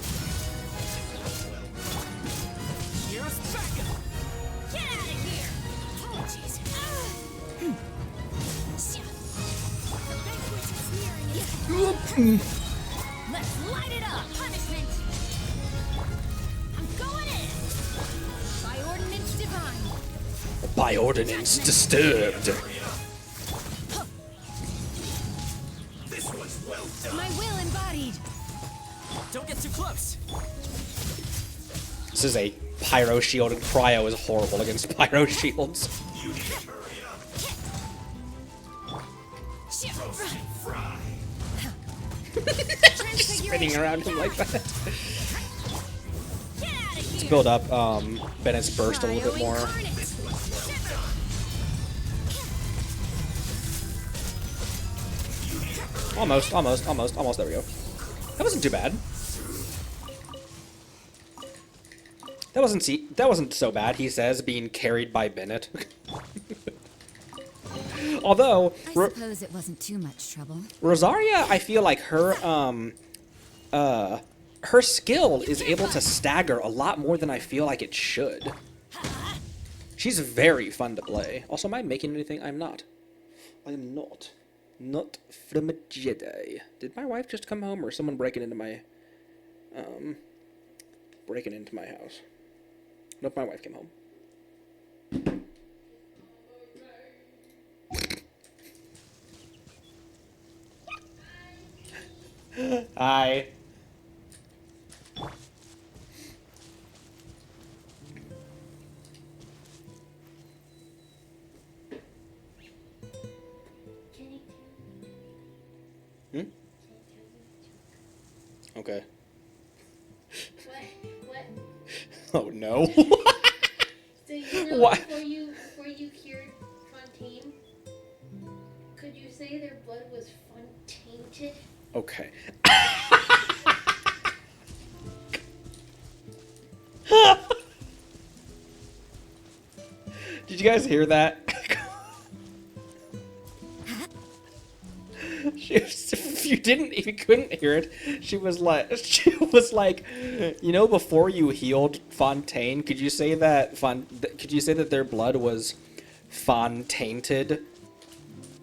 Here's backup. Get out of here. Oh, jeez. The banquet is nearing its Let's light it up. Punishment. I'm going in. By ordinance divine. By ordinance disturbed. This was well done. My will embodied. Don't get too close. This is a pyro shield, and cryo is horrible against pyro shields. You need to hurry up. Roast and fry. Spinning around him like that. Get out of here. Build up Bennett's burst a little bit more. Almost. There we go. That wasn't too bad. That wasn't so bad, he says, being carried by Bennett. Although, I suppose it wasn't too much trouble. Rosaria, I feel like her skill is able to stagger a lot more than I feel like it should. She's very fun to play. Also, am I making anything? I'm not. I am not. Not from a Jedi. Did my wife just come home, or someone breaking into my house? Nope, my wife came home. Hi. Okay. What? Oh no. So you know, What? before you cured Fontaine, could you say their blood was fun-tainted? Okay. Did you guys hear that? If you couldn't hear it, she was like, you know, before you healed Fontaine, could you say that their blood was Fontainted?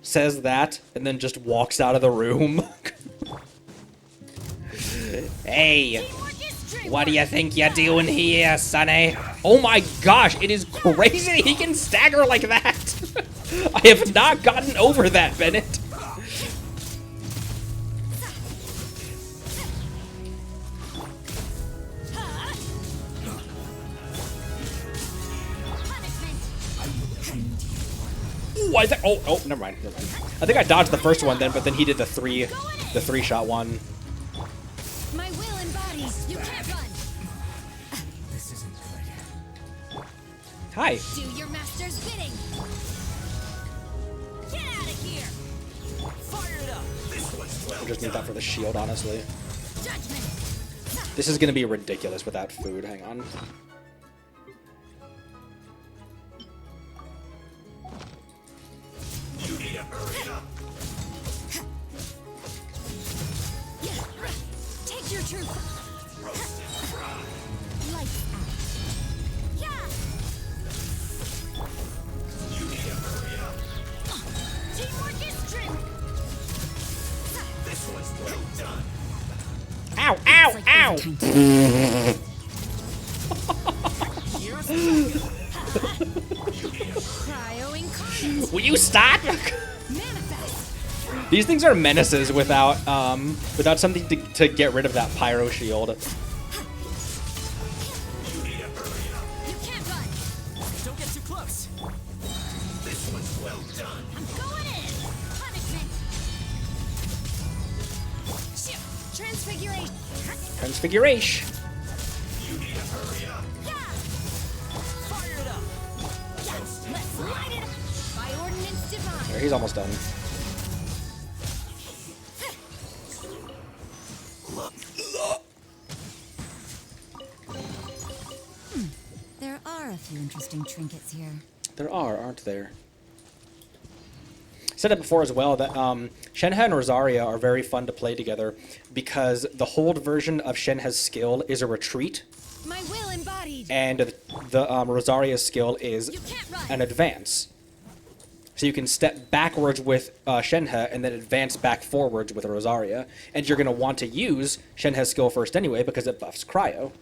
Says that, and then just walks out of the room. Hey, what do you think you're doing here, Sonny? Oh my gosh, it is crazy he can stagger like that. I have not gotten over that, Bennett. Ooh, oh, never mind. I think I dodged the first one then, but then he did the three shot one. My will embodies. You can't run. This isn't good. Hi. Do your master's bidding. Get out of here. Fire it up. This was well I just need that for the shield, honestly. Judgment. This is gonna be ridiculous without food. Hang on. You need to hurry up. Take your truth. Roast and fry. Lights out. Yeah. ow, Like ow! overtime today. Here's cryo incarnate. Will you stop? Manifest. These things are menaces without something to get rid of that pyro shield. You can't run. Don't get too close. This one's well done. I'm going in. Punishment. Shit. Transfiguration. Transfiguration. You need to hurry up. Yeah. Fire it up. Yeah. Let's light it up. By ordinance divine. There, he's almost done. There are a few interesting trinkets here. There are, aren't there? I said it before as well that Shenhe and Rosaria are very fun to play together because the hold version of Shenhe's skill is a retreat, My will embodied. and the Rosaria's skill is You can't run. an advance. So you can step backwards with Shenhe and then advance back forwards with Rosaria. And you're going to want to use Shenhe's skill first anyway because it buffs cryo.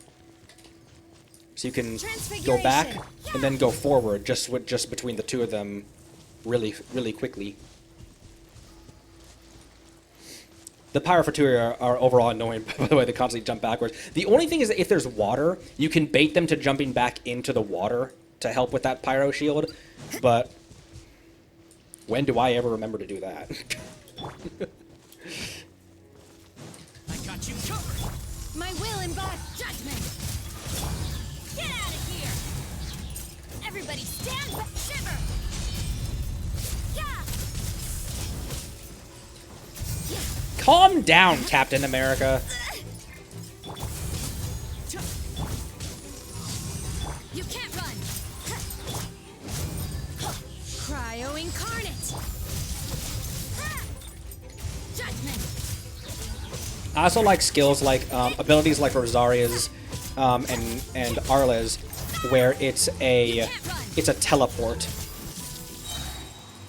So you can go back and then go forward just between the two of them really quickly. The Pyrophaturia are overall annoying by the way they constantly jump backwards. The only thing is that if there's water, you can bait them to jumping back into the water to help with that pyro shield, but when do I ever remember to do that? I got you covered. My will embodied. Judgment. Get out of here. Everybody stand back. Shiver. Yeah. Calm down, Captain America. You can't run. Cryo incarnate. Judgment. I also like skills like abilities like Rosaria's and Arla's, where it's a teleport.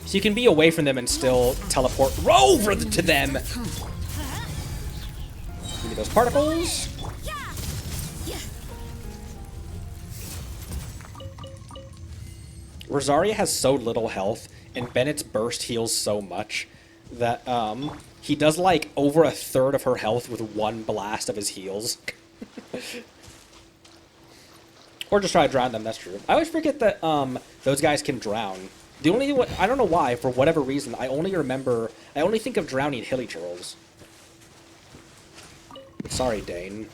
So you can be away from them and still teleport over to them. Give me those particles. Yeah. Yeah. Rosaria has so little health, and Bennett's burst heals so much that he does like over a third of her health with one blast of his heals. Or just try to drown them, that's true. I always forget that those guys can drown. The only one, I don't know why, for whatever reason, I only think of drowning hilly churls. Sorry, Dane.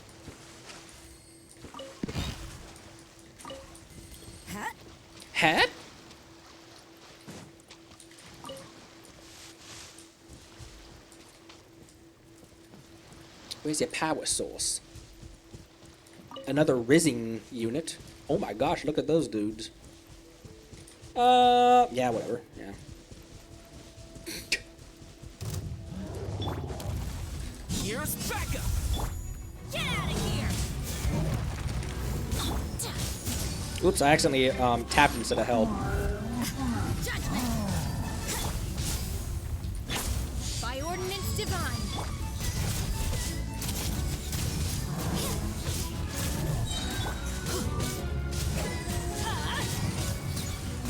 Hat? Where's your power source? Another rizzing unit. Oh my gosh, look at those dudes. Yeah, whatever. Yeah. Here's backup. Get out of here. Oops, I accidentally tapped instead of held. Judgment. By ordinance divine.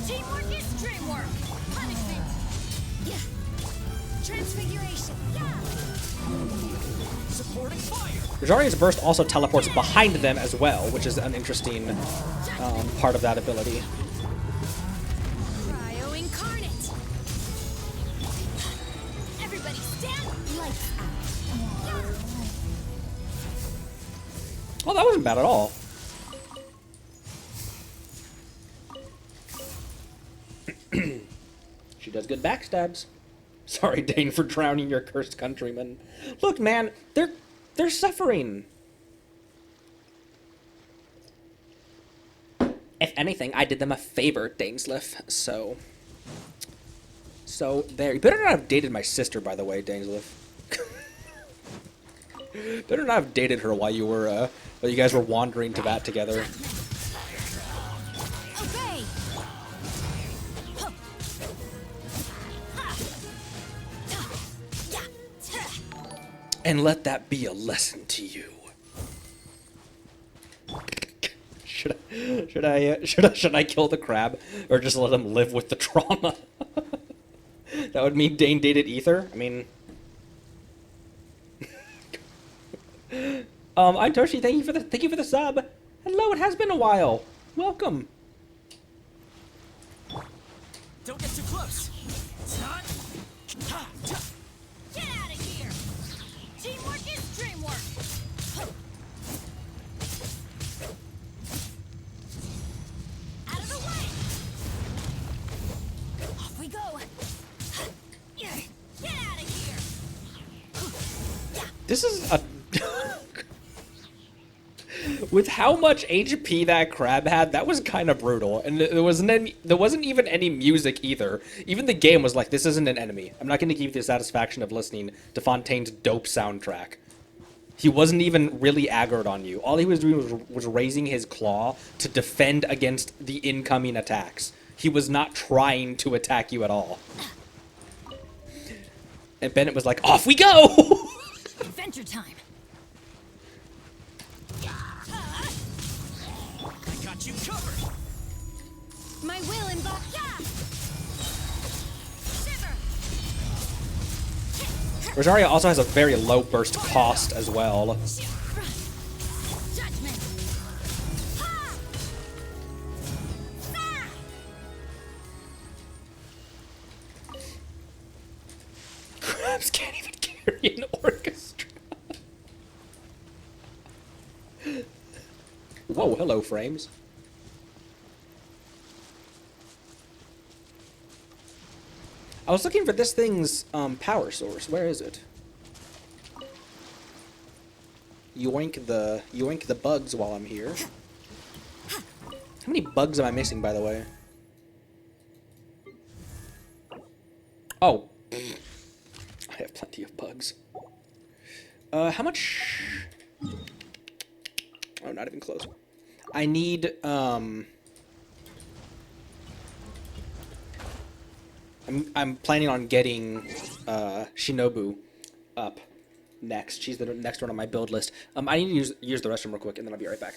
Teamwork is dreamwork. Punishment. Yeah. Transfiguration. Yeah. Supporting fire. Rosaria's burst also teleports behind them as well, which is an interesting part of that ability. Cryo incarnate. Everybody stand. Lights out. Oh, that wasn't bad at all. She does good backstabs. Sorry, Dane, for drowning your cursed countrymen. Look, man, they're suffering. If anything, I did them a favor, Dainsleif. So there. You better not have dated my sister, by the way, Dainsleif. Better not have dated her while you guys were wandering to that together. Obey. And let that be a lesson to you. Should I kill the crab or just let him live with the trauma? That would mean Dane dated Ether. I mean, I'm Toshi. Thank you for the sub. Hello, it has been a while. Welcome. Don't get too close. Get out of here! Teamwork is dreamwork! Out of the way! Off we go! Get out of here! This is a... With how much HP that crab had, that was kind of brutal. And there wasn't even any music either. Even the game was like, this isn't an enemy. I'm not going to give you the satisfaction of listening to Fontaine's dope soundtrack. He wasn't even really aggroed on you. All he was doing was raising his claw to defend against the incoming attacks. He was not trying to attack you at all. And Bennett was like, off we go! Adventure time. I got you covered. My will involves shiver! Rosaria also has a very low burst cost as well. Judgment! Ha! Ah! Crabs can't even carry an orchestra. Whoa, hello, frames. I was looking for this thing's power source. Where is it? Yoink the bugs while I'm here. How many bugs am I missing, by the way? Oh. I have plenty of bugs. How much... Oh, not even close. I need, I'm planning on getting, Shinobu up next. She's the next one on my build list. I need to use the restroom real quick, and then I'll be right back.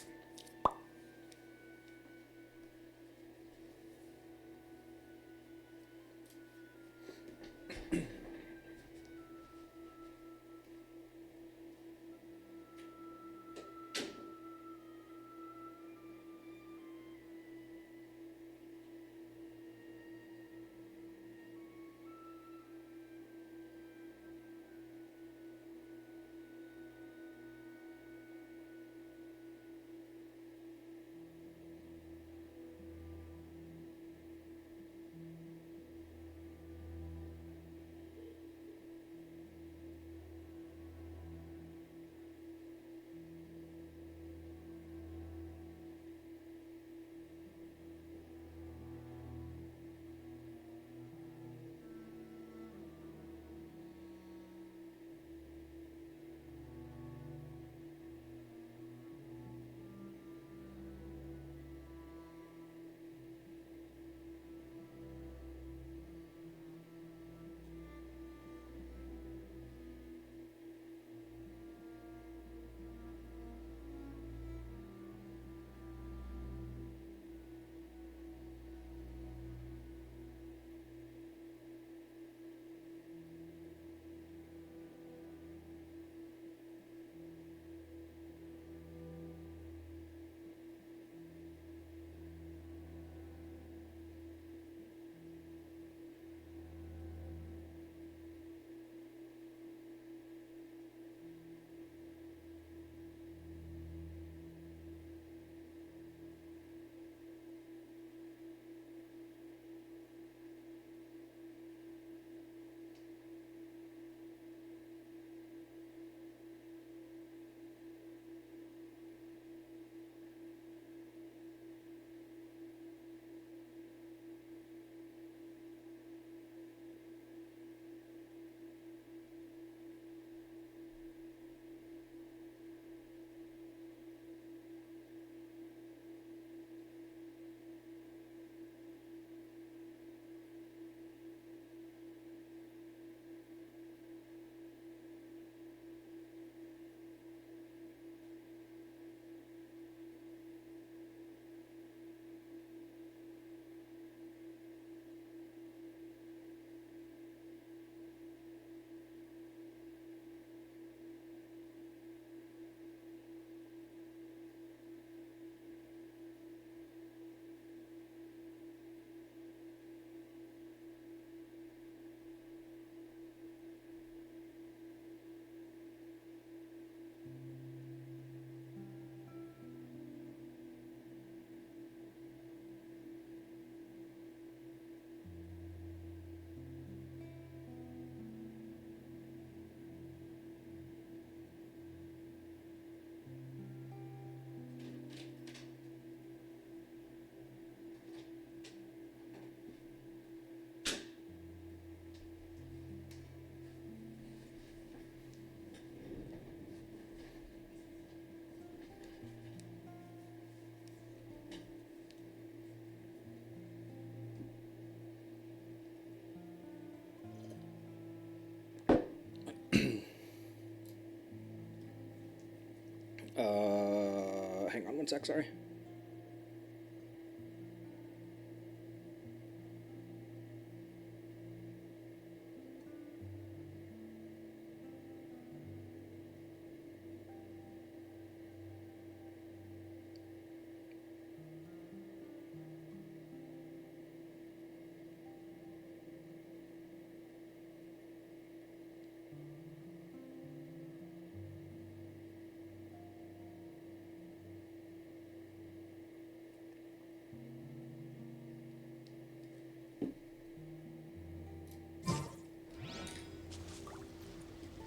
Hang on one sec, sorry.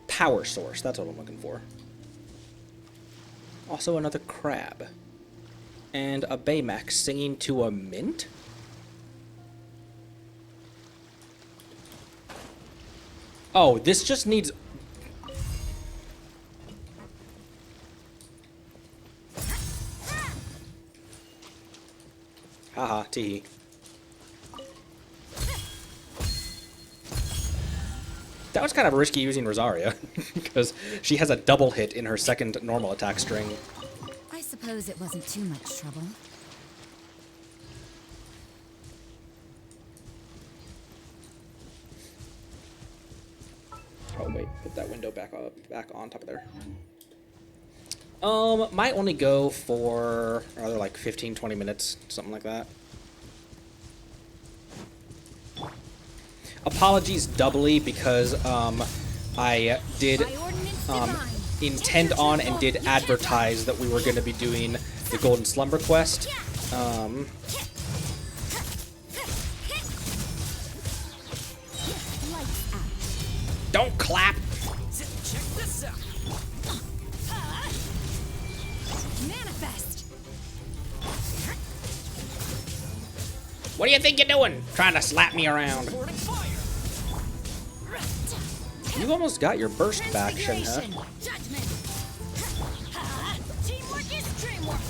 Power source, that's what I'm looking for. Also another crab. And a Baymax singing to a mint? Oh, this just needs... Haha, tee. That was kind of risky using Rosaria, because she has a double hit in her second normal attack string. I suppose it wasn't too much trouble. Oh wait, put that window back on top of there. Might only go for another like 15-20 minutes, something like that. Apologies doubly because I did intend on and did advertise that we were going to be doing the Golden Slumber quest. Don't clap! Check this out. Manifest! What do you think you're doing? Trying to slap me around. Boarding fire. You almost got your burst back, Shenhe. Judgment. Teamwork is dreamwork.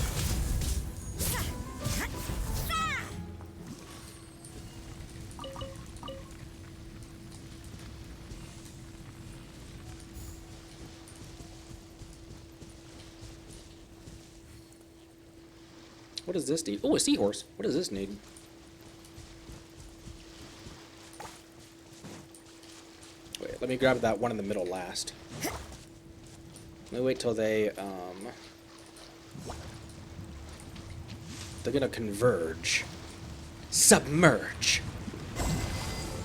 What does this need? Oh, a seahorse. What does this need? Wait, let me grab that one in the middle last. Let me wait till they, they're gonna converge. Submerge!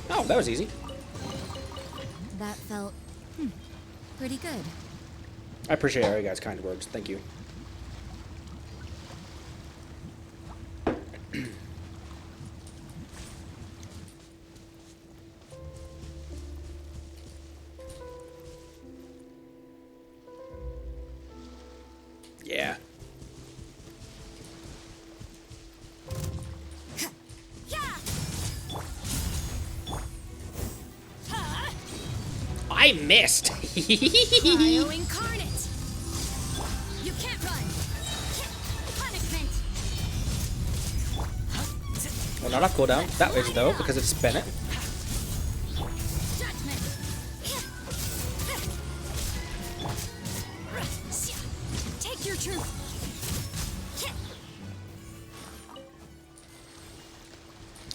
Oh, that was easy. That felt pretty good. I appreciate all you guys' kind words. Thank you. Yeah. I missed. Cryo incarnate. You can't run. Punishment. Well, not off cooldown. That is though, because it's Bennett. Judgment. Take your truth.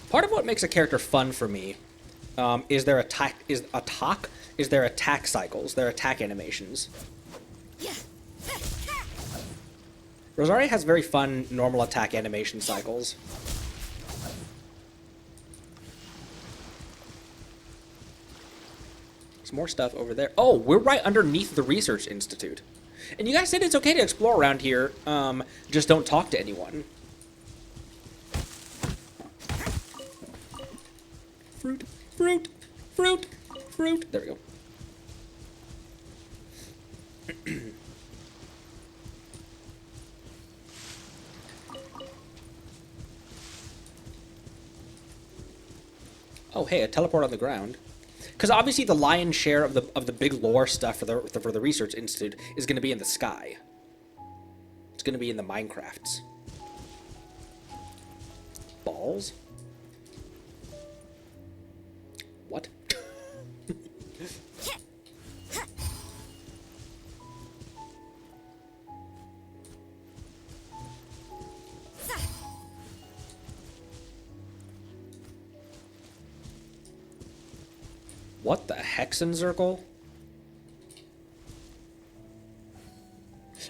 Part of what makes a character fun for me is their attack cycles, their attack animations. Rosaria has very fun normal attack animation cycles. There's more stuff over there. Oh, we're right underneath the Research Institute. And you guys said it's okay to explore around here, just don't talk to anyone. Fruit, fruit, fruit, fruit. There we go. Oh, hey, a teleport on the ground. Because obviously the lion's share of the big lore stuff for the Research Institute is going to be in the sky. It's going to be in the Minecrafts. Balls? What? What the Hexencircle?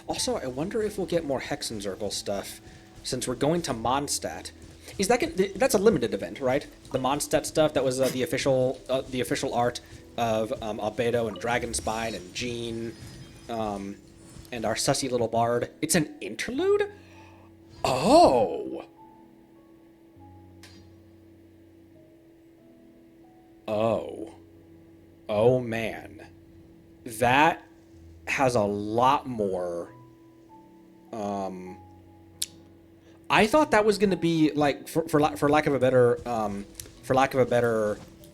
Also, I wonder if we'll get more Hexencircle stuff since we're going to Mondstadt. Is that that's a limited event, right? The Mondstadt stuff that was the official art of Albedo and Dragonspine and Jean, and our sussy little bard. It's an interlude? Oh. Oh. Oh man. That has a lot more. I thought that was going to be like, for lack of a better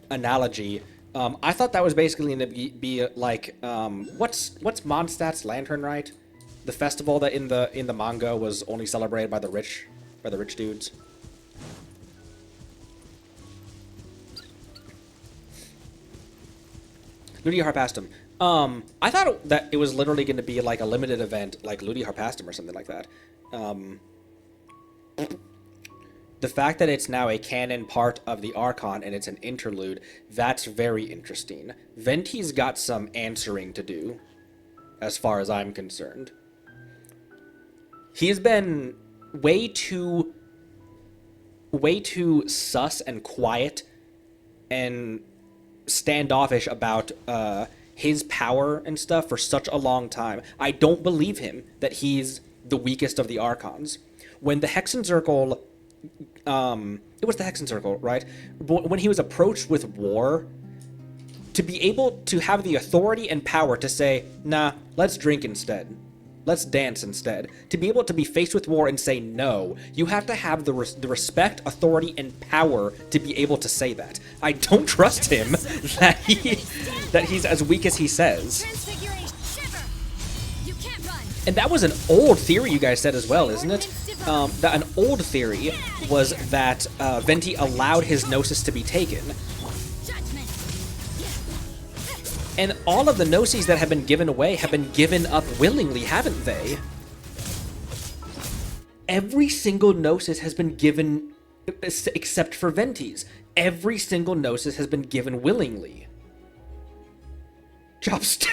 analogy, I thought that was basically going to be like, what's Mondstadt's Lantern Rite? The festival that in the manga was only celebrated by the rich dudes. Ludi Harpastum. I thought that it was literally going to be like a limited event, like Ludi Harpastum or something like that. The fact that it's now a canon part of the Archon and it's an interlude, that's very interesting. Venti's got some answering to do, as far as I'm concerned. He's been way too sus and quiet and standoffish about his power and stuff for such a long time. I don't believe him that he's the weakest of the Archons. When the Hexencircle, it was the Hexencircle, right? When he was approached with war, to be able to have the authority and power to say, nah, let's drink instead. Let's dance instead. To be able to be faced with war and say no, you have to have the respect, authority, and power to be able to say that. I don't trust him that he's as weak as he says. And that was an old theory you guys said as well, isn't it? That an old theory was that Venti allowed his Gnosis to be taken. And all of the Gnosis that have been given away have been given up willingly, haven't they? Every single Gnosis has been given, except for Venti's. Every single Gnosis has been given willingly. Jobster.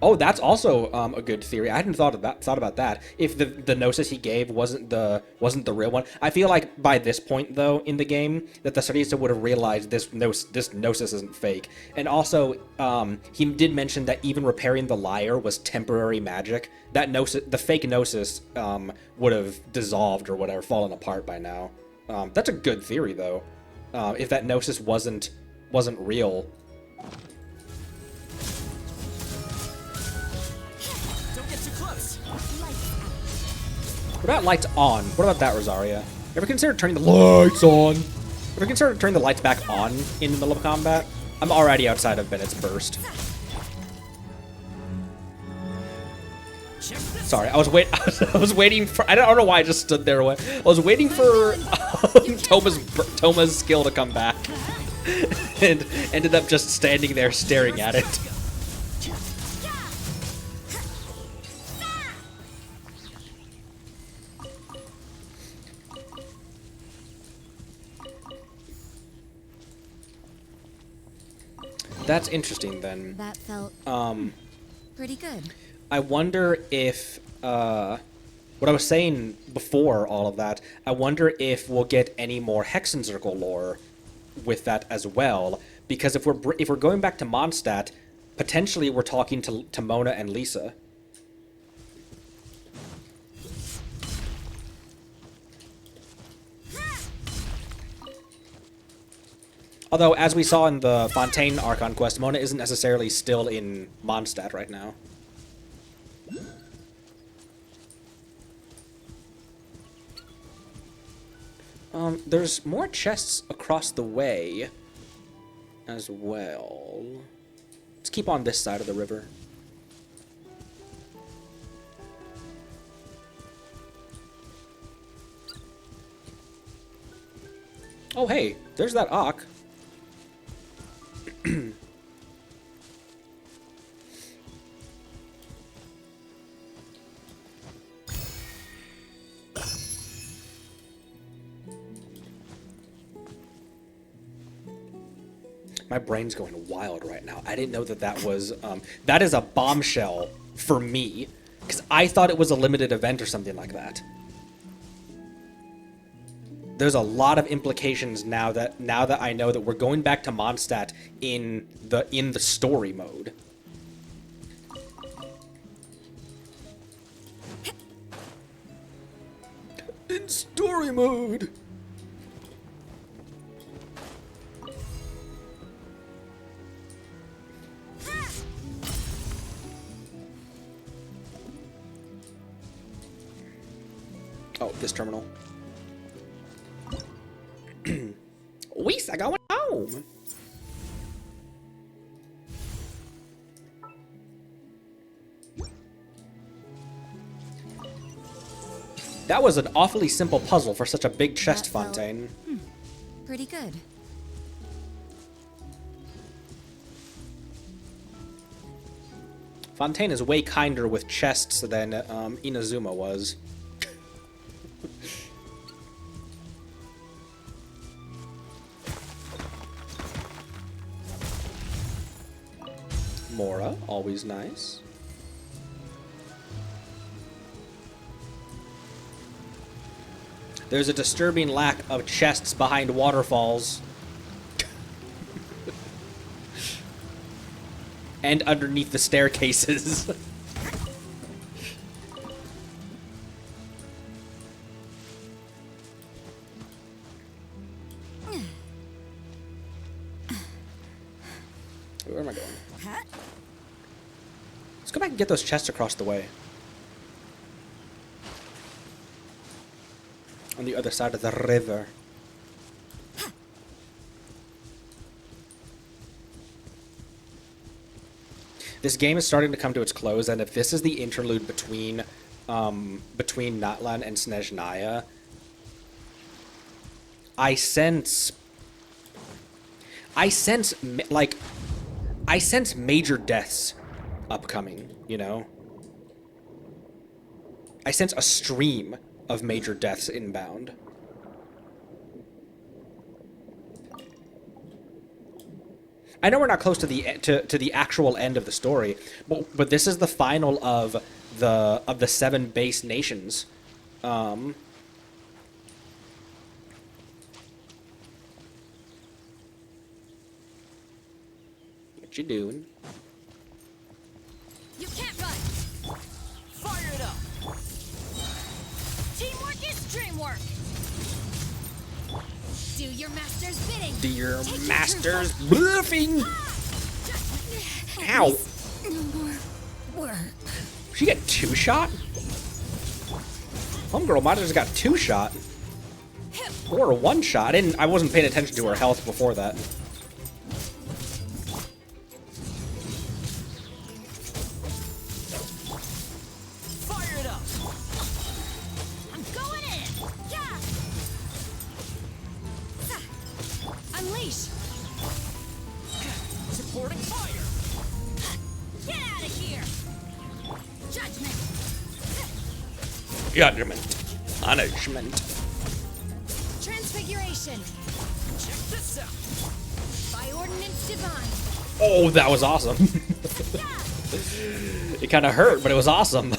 Oh, that's also a good theory. I hadn't thought about that. If the Gnosis he gave wasn't the real one, I feel like by this point though in the game that the Sarisa would have realized this Gnosis isn't fake. And also, he did mention that even repairing the lyre was temporary magic. That Gnosis, the fake Gnosis, would have dissolved or whatever, fallen apart by now. That's a good theory though. If that Gnosis wasn't real. What about lights on? What about that, Rosaria? Ever considered turning the lights on? Ever considered turning the lights back on in the middle of combat? I'm already outside of Bennett's burst. Sorry, I was waiting for. I don't know why I just stood there. I was waiting for Toma's skill to come back, and ended up just standing there staring at it. That's interesting then. That felt pretty good. I wonder if what I was saying before all of that, I wonder if we'll get any more Hexencircle lore with that as well, because if we're going back to Mondstadt, potentially we're talking to Mona and Lisa. Although, as we saw in the Fontaine Archon quest, Mona isn't necessarily still in Mondstadt right now. There's more chests across the way as well. Let's keep on this side of the river. Oh, hey, there's that Ock. My brain's going wild right now. I didn't know that that was, that is a bombshell for me. Because I thought it was a limited event or something like that. There's a lot of implications now that I know that we're going back to Mondstadt in the story mode. In story mode. Oh, this terminal. We's going home. That was an awfully simple puzzle for such a big chest, Fontaine. Pretty good. Fontaine is way kinder with chests than Inazuma was. Mora, always nice. There's a disturbing lack of chests behind waterfalls. And underneath the staircases. Where am I going? Let's go back and get those chests across the way. On the other side of the river. This game is starting to come to its close, and if this is the interlude between Natlan and Snezhnaya, I sense major deaths upcoming, you know? I sense a stream of major deaths inbound. I know we're not close to the actual end of the story, but this is the final of the 7 base nations. What you doing? You can't run. Fire it up. Teamwork is dreamwork. Do your master's bidding. Do your Take master's true bluffing? Ow! No more work. She got 2-shot? Homegirl might have just got 2-shot. Or 1-shot. I wasn't paying attention to her health before that. Fire it up. I'm going in. Yeah. Unleash. Supporting fire. Get out of here. Judgment. Judgment. Punishment. Transfiguration. Check this out. By ordinance divine. Oh, that was awesome. It kind of hurt, but it was awesome.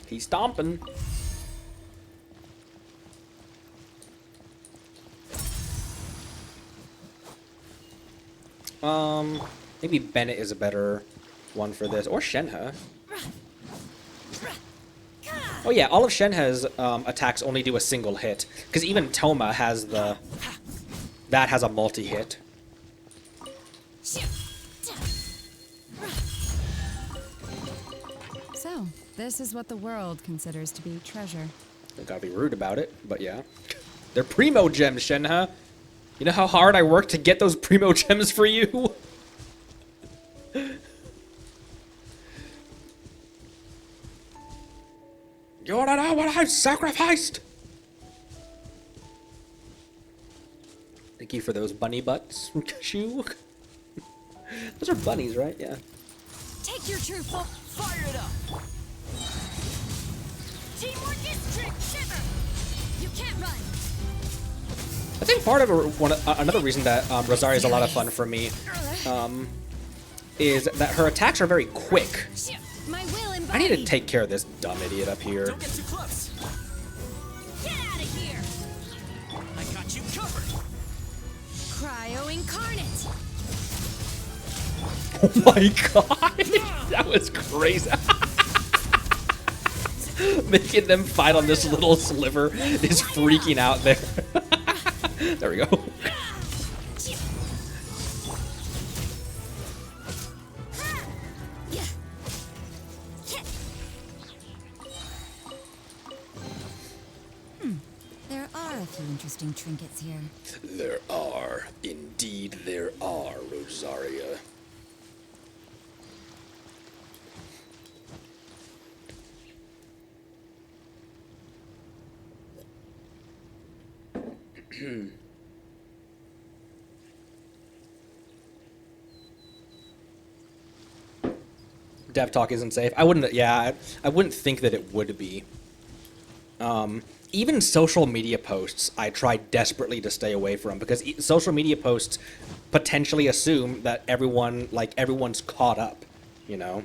He's stomping. Maybe Bennett is a better one for this, or Shenhe. Oh yeah, all of Shenhe's attacks only do a single hit, because even Toma has that has a multi-hit. So, this is what the world considers to be treasure. Don't gotta be rude about it, but yeah. They're primo gems, Shenhe. You know how hard I worked to get those primo gems for you? You wanna know what I've sacrificed? Thank you for those bunny butts, Kashu. Those are bunnies, right? Yeah. Take your true fire it up. Teamwork is trick. Shiver. You can't run. I think part of another reason that Rosaria is a lot of fun for me is that her attacks are very quick. My will embodied. I need to take care of this dumb idiot up here. Don't get too close. Get out of here. I got you covered. Cryo incarnate. Oh my god! That was crazy. Making them fight on this little sliver is freaking out there. There we go. There are a few interesting trinkets here. There are. Indeed there are, Rosaria. Dev talk isn't safe. I wouldn't. Yeah, I wouldn't think that it would be. Even social media posts, I try desperately to stay away from because social media posts potentially assume that everyone's caught up. You know.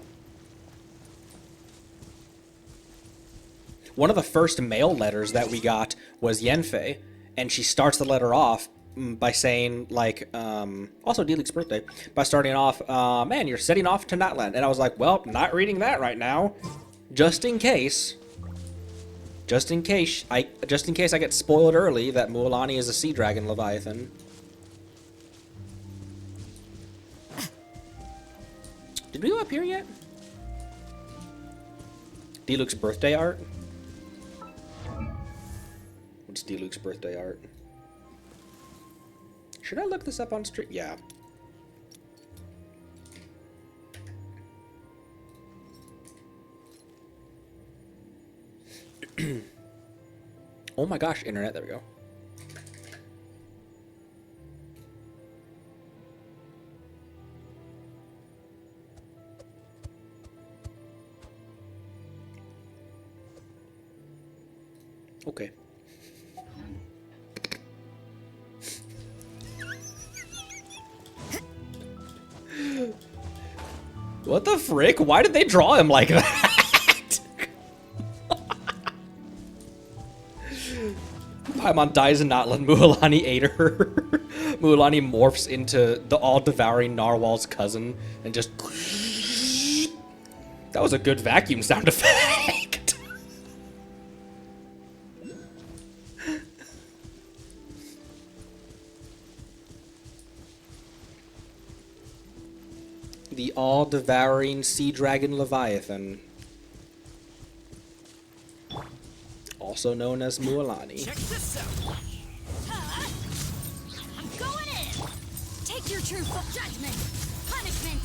One of the first mail letters that we got was Yenfei, and she starts the letter off by saying, like, also Delik's birthday, by starting off, man, you're setting off to Natlan. And I was like, well, not reading that right now. Just in case I get spoiled early that Mualani is a sea dragon Leviathan. Did we go up here yet? Deluxe's birthday art? What's Deluxe's birthday art? Should I look this up on stream? Yeah. Oh my gosh, internet, there we go. Okay. What the frick? Why did they draw him like that? Paimon dies in Natlan. Mualani ate her. Mualani morphs into the all-devouring narwhal's cousin and just... That was a good vacuum sound effect. The all-devouring sea dragon Leviathan. Also known as Mualani. Check this out. I'm going in. Take your true judgment. Punishment.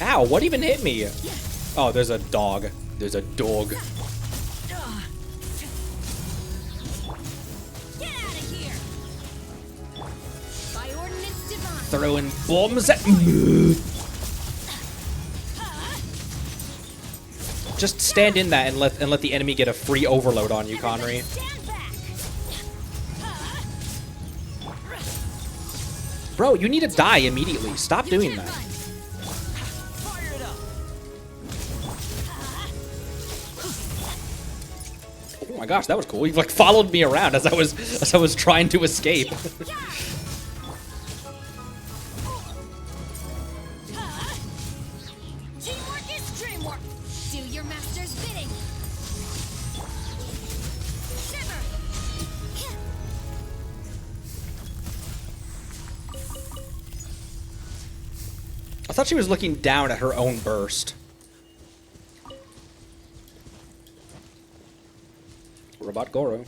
Ow, what even hit me? Oh, there's a dog. There's a dog. Get out of here. By ordinance divine. Throwing bombs at me. Just stand in that and let the enemy get a free overload on you, Connery. Stand back. Bro, you need to die immediately. Stop doing that. Fire it up. Oh my gosh, that was cool. He like followed me around as I was trying to escape. Teamwork is dreamwork. Do your master's bidding. Shiver. I thought she was looking down at her own burst. Robot Goro.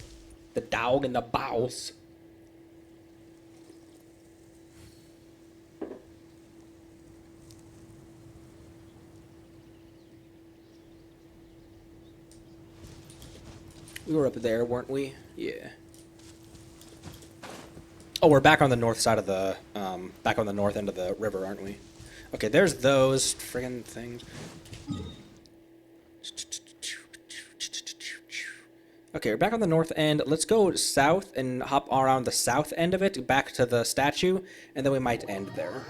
The dog in the bows. We were up there, weren't we? Yeah. Oh, we're back on the north side of the, back on the north end of the river, aren't we? Okay, there's those friggin' things. Okay, we're back on the north end. Let's go south and hop around the south end of it, back to the statue, and then we might end there.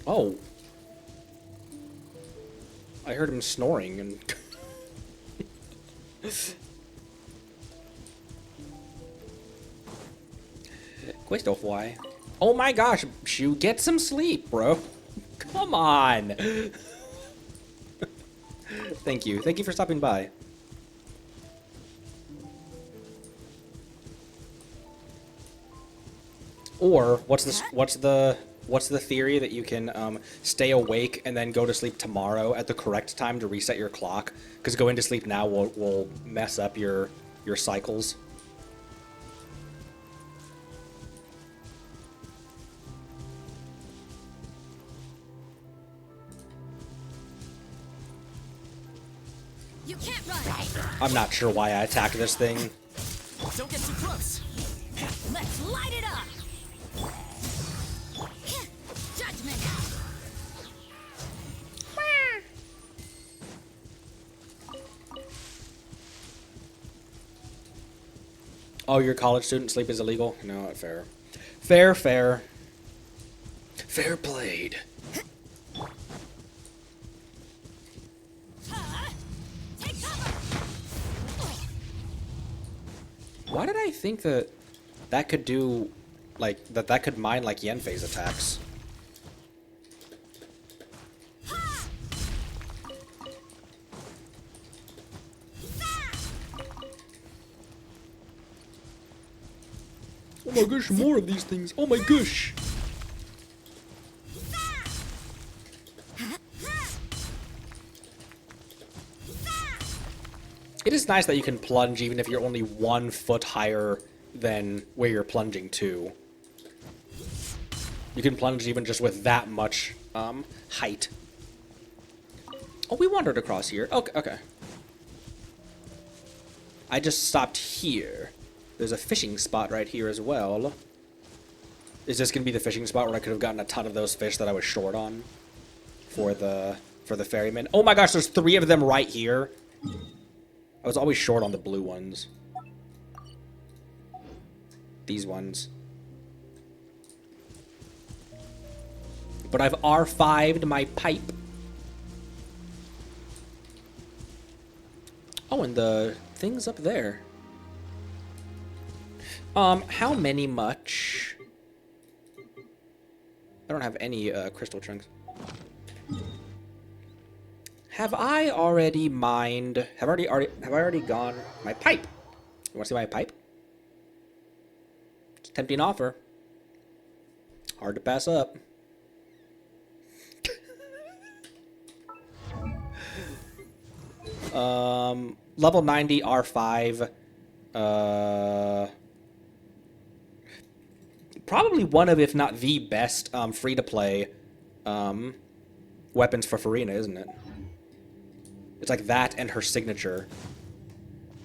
Oh. I heard him snoring and... Questo why? Oh my gosh, Shu, get some sleep, bro. Come on. Thank you. Thank you for stopping by. Or what's the theory that you can stay awake and then go to sleep tomorrow at the correct time to reset your clock? Because going to sleep now will mess up your cycles. You can't run. I'm not sure why I attacked this thing. Don't get too close. Let's light it up. Judgment. Oh, you're a college student. Sleep is illegal? No, not fair. Fair, fair. Fair played. Take cover. Why did I think that could do, like, that could mine, like, Yen phase attacks? Oh my gosh, more of these things. Oh my gosh. It is nice that you can plunge even if you're only 1 foot higher than where you're plunging to. You can plunge even just with that much height. Oh, we wandered across here. Okay, okay. I just stopped here. There's a fishing spot right here as well. Is this going to be the fishing spot where I could have gotten a ton of those fish that I was short on for the ferryman? Oh my gosh, there's 3 of them right here. I was always short on the blue ones. These ones. But I've R5'd my pipe. Oh, and the thing's up there. How many much? I don't have any crystal chunks. Have I already mined? Have I already gone my pipe? You want to see my pipe? It's a tempting offer. Hard to pass up. Level 90 R5. Probably one of, if not the best, free-to-play weapons for Farina, isn't it? It's like that and her signature.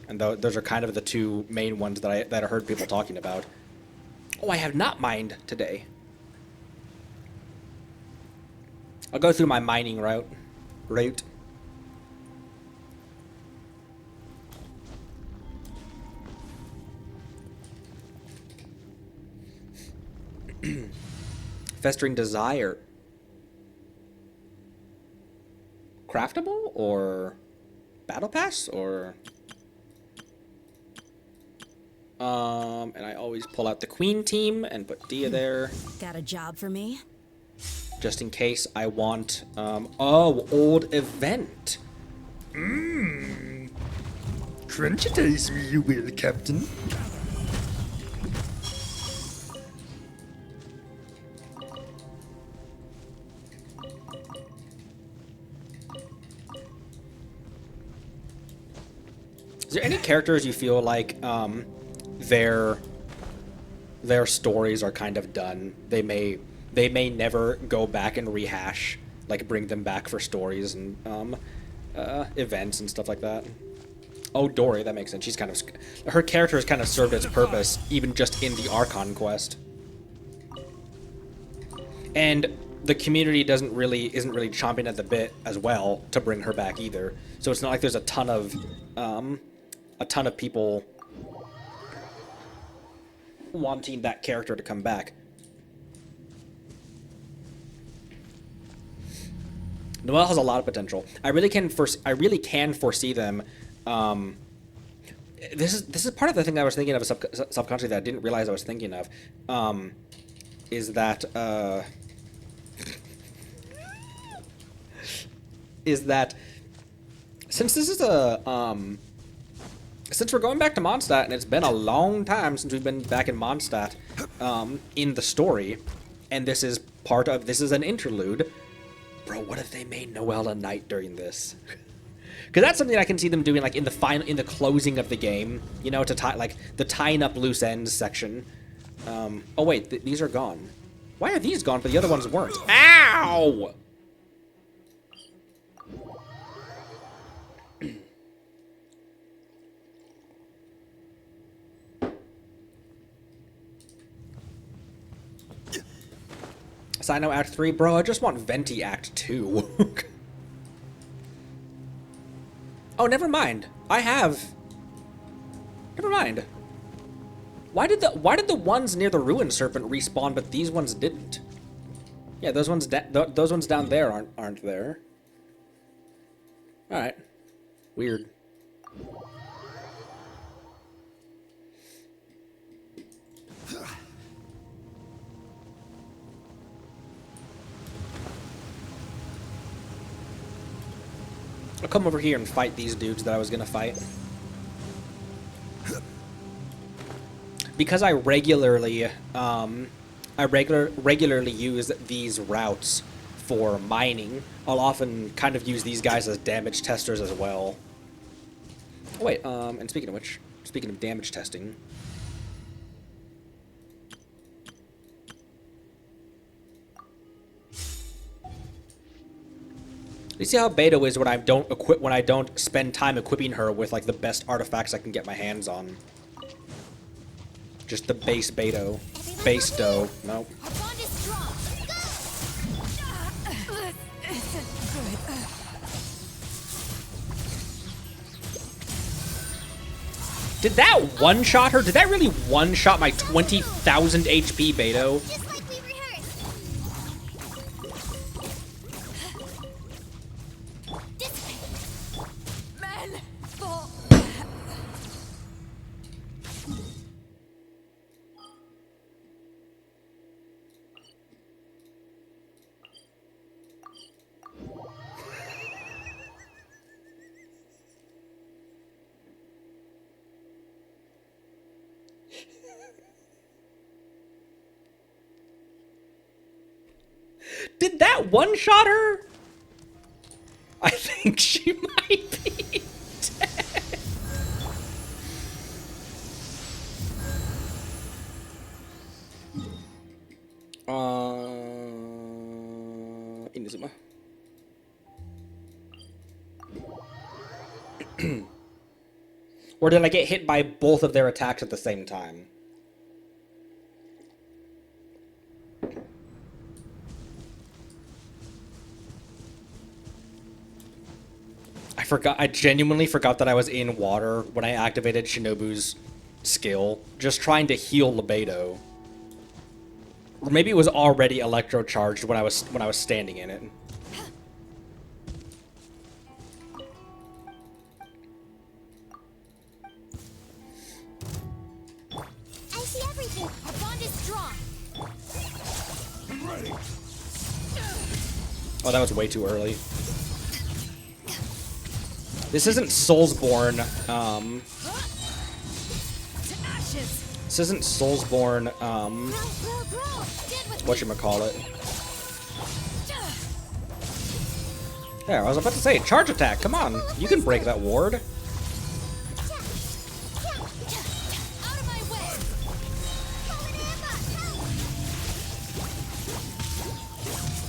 And those are kind of the 2 main ones that I heard people talking about. Oh, I have not mined today. I'll go through my mining route. Festering Desire. Craftable or battle pass or and I always pull out the queen team and put Dia there Got a job for me? just in case I want oh, old event. Crunchitize me, you will, Captain. Is there any characters you feel like their stories are kind of done? They may never go back and rehash, like bring them back for stories and events and stuff like that. Oh, Dory, that makes sense. She's kind of... Her character has kind of served its purpose, even just in the Archon quest. And the community isn't really chomping at the bit as well to bring her back either. So it's not like there's a ton of people wanting that character to come back. Noelle has a lot of potential. I really can foresee them. This is part of the thing I was thinking of subconsciously that I didn't realize I was thinking of. Is that since this is since we're going back to Mondstadt, and it's been a long time since we've been back in Mondstadt in the story, and this is an interlude. Bro, what if they made Noelle a knight during this? Because that's something I can see them doing, like in the closing of the game, you know, to tie like the tying up loose ends section. Oh wait, these are gone. Why are these gone, but the other ones weren't? Ow! Sino Act 3? Bro, I just want Venti Act 2. Oh, never mind. Never mind. Why did the ones near the Ruined Serpent respawn, but these ones didn't? Yeah, those ones down there aren't there. All right. Weird. I'll come over here and fight these dudes that I was gonna fight. Because I regularly use these routes for mining, I'll often kind of use these guys as damage testers as well. Oh, wait, and speaking of which, speaking of damage testing, you see how Beto is when I don't spend time equipping her with like the best artifacts I can get my hands on. Just the base Beto. Base dough. Nope. Our bond is strong. Did that one-shot her? Did that really one-shot my 20,000 HP Beto? Just like we rehearsed. This way. Men, fall. Did that one-shot her? I think she might be dead. Ini semua. Or did I get hit by both of their attacks at the same time? I genuinely forgot that I was in water when I activated Shinobu's skill, just trying to heal Lebedo. Or maybe it was already electrocharged when I was standing in it. I see everything. Our bond is strong. I'm ready. Oh, that was way too early. This isn't Soulsborne, This isn't Soulsborne, whatchamacallit. There, I was about to say, charge attack, come on, you can break that ward. Out of my way.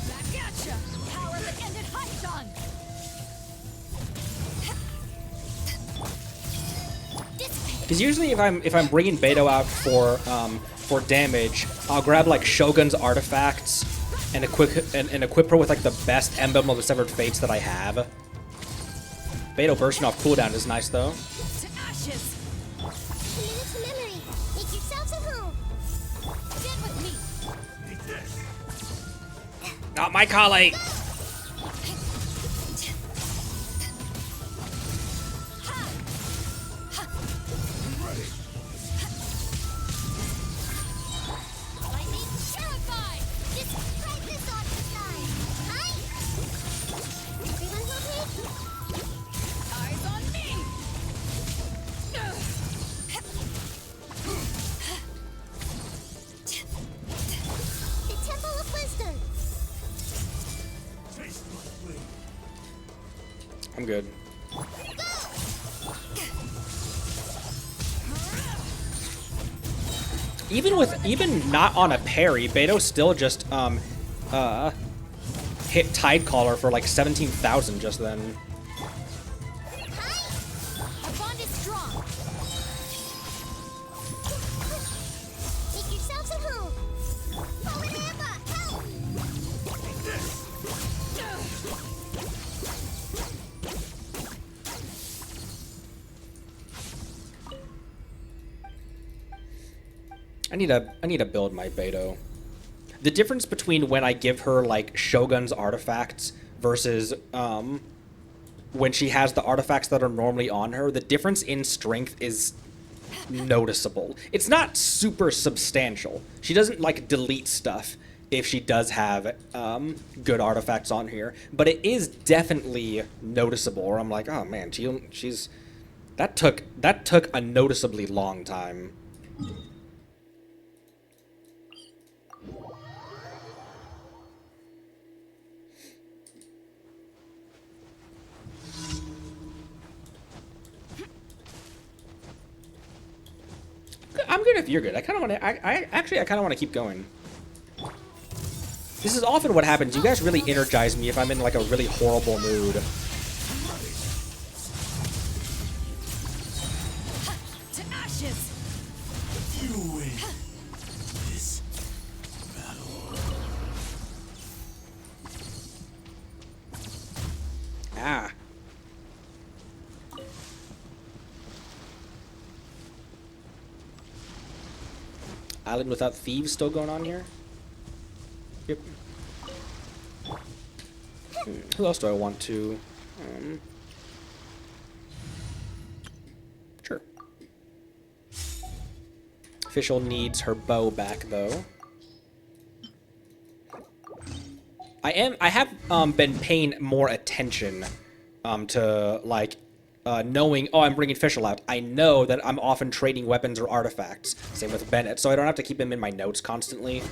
Back at ya. Power that ended Haishan. Because usually if I'm bringing Beto out for damage, I'll grab like Shogun's artifacts and equip her with like the best emblem of the Severed Fates that I have. Beto bursting off cooldown is nice though. To ashes. Minute to memory. Make yourselves at home. Get with me. Take this. Not my Kale! Lightning terrified. Just crack this off the side. Hi. Everyone help me. Eyes on me. The Temple of Wisdom. Taste my blade. I'm good. Even not on a parry, Beto still just hit Tidecaller for like 17,000 just then. Our bond is strong. Make yourselves at home. Forward Navia, help! I need to build my Beto. The difference between when I give her like Shogun's artifacts versus when she has the artifacts that are normally on her, the difference in strength is noticeable. It's not super substantial. She doesn't like delete stuff if she does have good artifacts on here, but it is definitely noticeable. Or I'm like, oh man, she's that took a noticeably long time. I'm good if you're good. I kind of want to. I kind of want to keep going. This is often what happens. You guys really energize me if I'm in like a really horrible mood. To ashes. You win this battle. Ah. Island without thieves still going on here? Yep. Who else do I want to? Sure. Official needs her bow back though. I have been paying more attention to like knowing, oh, I'm bringing Fischl out. I know that I'm often trading weapons or artifacts. Same with Bennett, so I don't have to keep him in my notes constantly.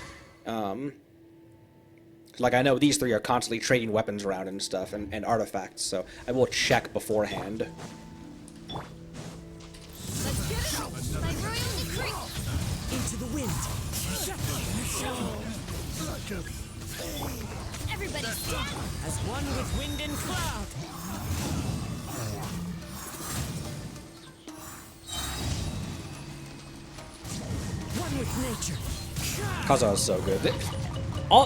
Like, I know these three are constantly trading weapons around and stuff, and artifacts, so I will check beforehand. Let's get it. My royal decree. Into the wind. Everybody stand. As one with wind and cloud. One with nature. Kazuha is so good.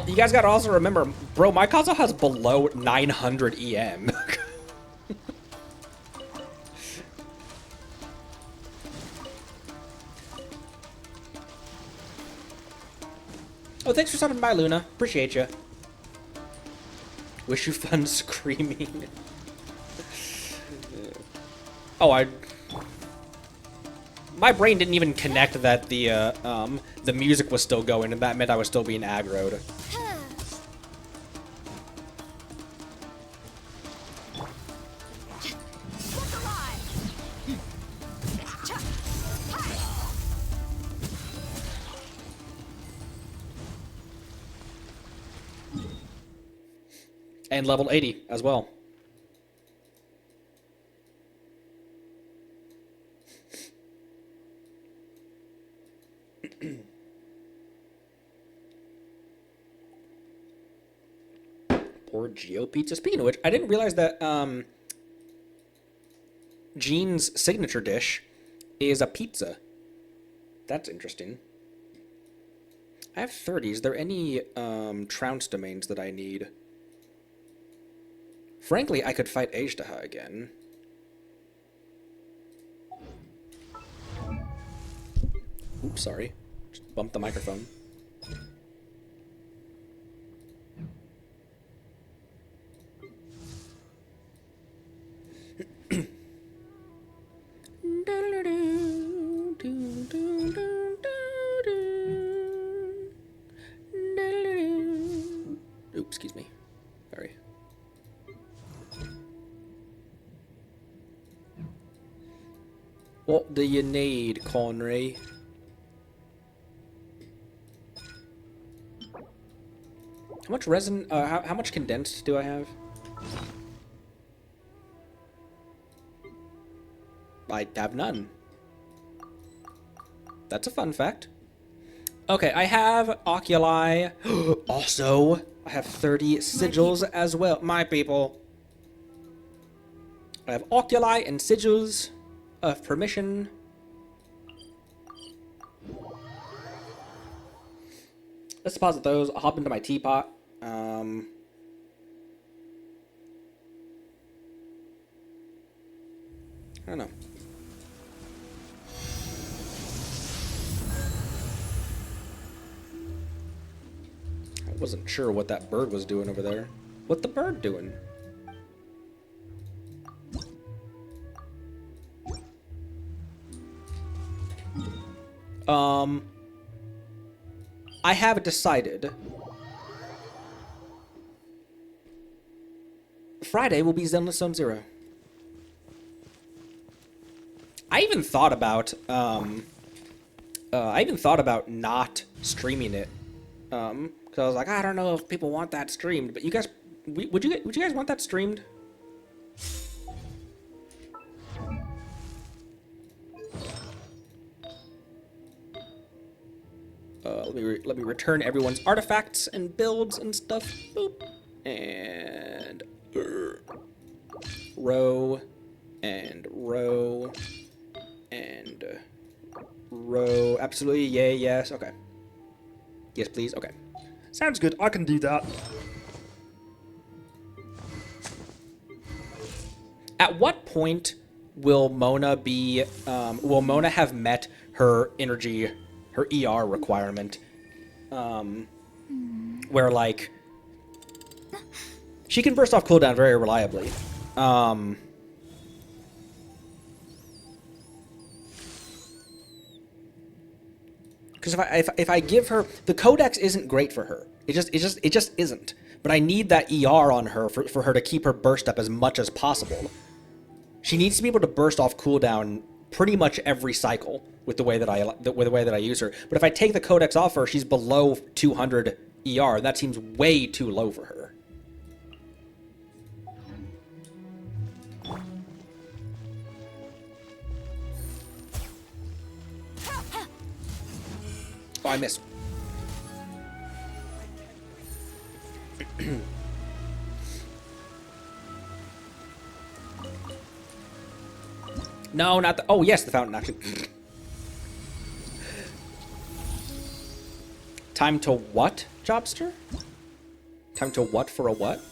You guys gotta also remember, bro, my Kazuha has below 900 EM. Oh, thanks for stopping by, Luna. Appreciate you. Wish you fun screaming. Oh, my brain didn't even connect that the music was still going, and that meant I was still being aggroed. Look alive. And level 80 as well. Poor Geo Pizza. Speaking of which, I didn't realize that Gene's signature dish is a pizza. That's interesting. I have 30. Is there any trounce domains that I need? Frankly, I could fight Ajdaha again. Oops, sorry. Just bumped the microphone. Oops, excuse me. Sorry. What do you need, Conry? How much resin? How much condensed do I have? I have none. That's a fun fact. Okay, I have oculi. Also, I have 30 sigils as well. My people. I have oculi and sigils of permission. Let's deposit those. I'll hop into my teapot. I don't know. I wasn't sure what that bird was doing over there. What the bird doing? I have decided Friday will be Zenless Zone 0. I even thought about not streaming it, because I was like, I don't know if people want that streamed. But you guys, would you guys want that streamed? Let me return everyone's artifacts and builds and stuff. Boop. And row and row and row. Absolutely, yay, yes. Okay. Yes, please. Okay. Sounds good. I can do that. At what point will Mona be? Will Mona have met her energy? Her ER requirement, where like she can burst off cooldown very reliably. Because if I give her the codex isn't great for her. It just isn't. But I need that ER on her for her to keep her burst up as much as possible. She needs to be able to burst off cooldown pretty much every cycle with the way that I use her. But if I take the codex off her, she's below 200 ER, and that seems way too low for her. Oh, I missed. No, not the... Oh, yes, the fountain, actually. Time to what, Jobster? Time to what for a what?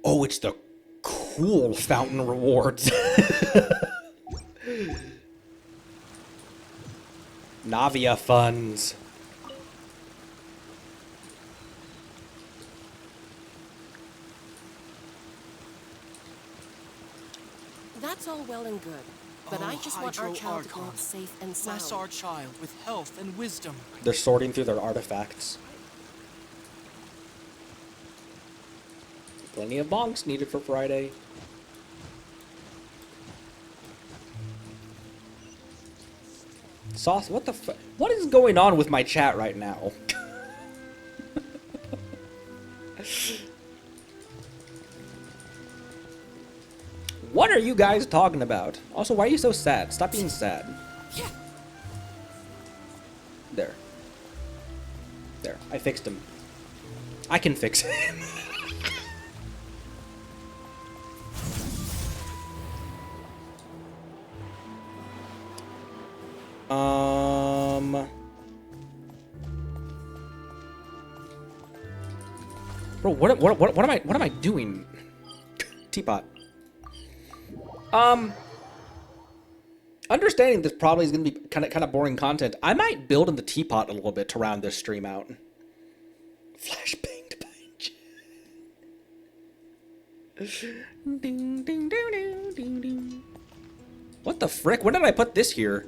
Oh, it's the cool fountain rewards. Navia funds. That's all well and good, but I just want our child to grow up safe and sound. Bless our child with health and wisdom. They're sorting through their artifacts. Plenty of bonks needed for Friday. Sauce, what the fuck? What is going on with my chat right now? What are you guys talking about? Also, why are you so sad? Stop being sad. There. There. I fixed him. I can fix him. Bro, what am I doing? Teapot. Understanding this probably is going to be kind of boring content. I might build in the teapot a little bit to round this stream out. Flashbanged punch. Ding, ding, ding, ding, ding, ding. What the frick? When did I put this here?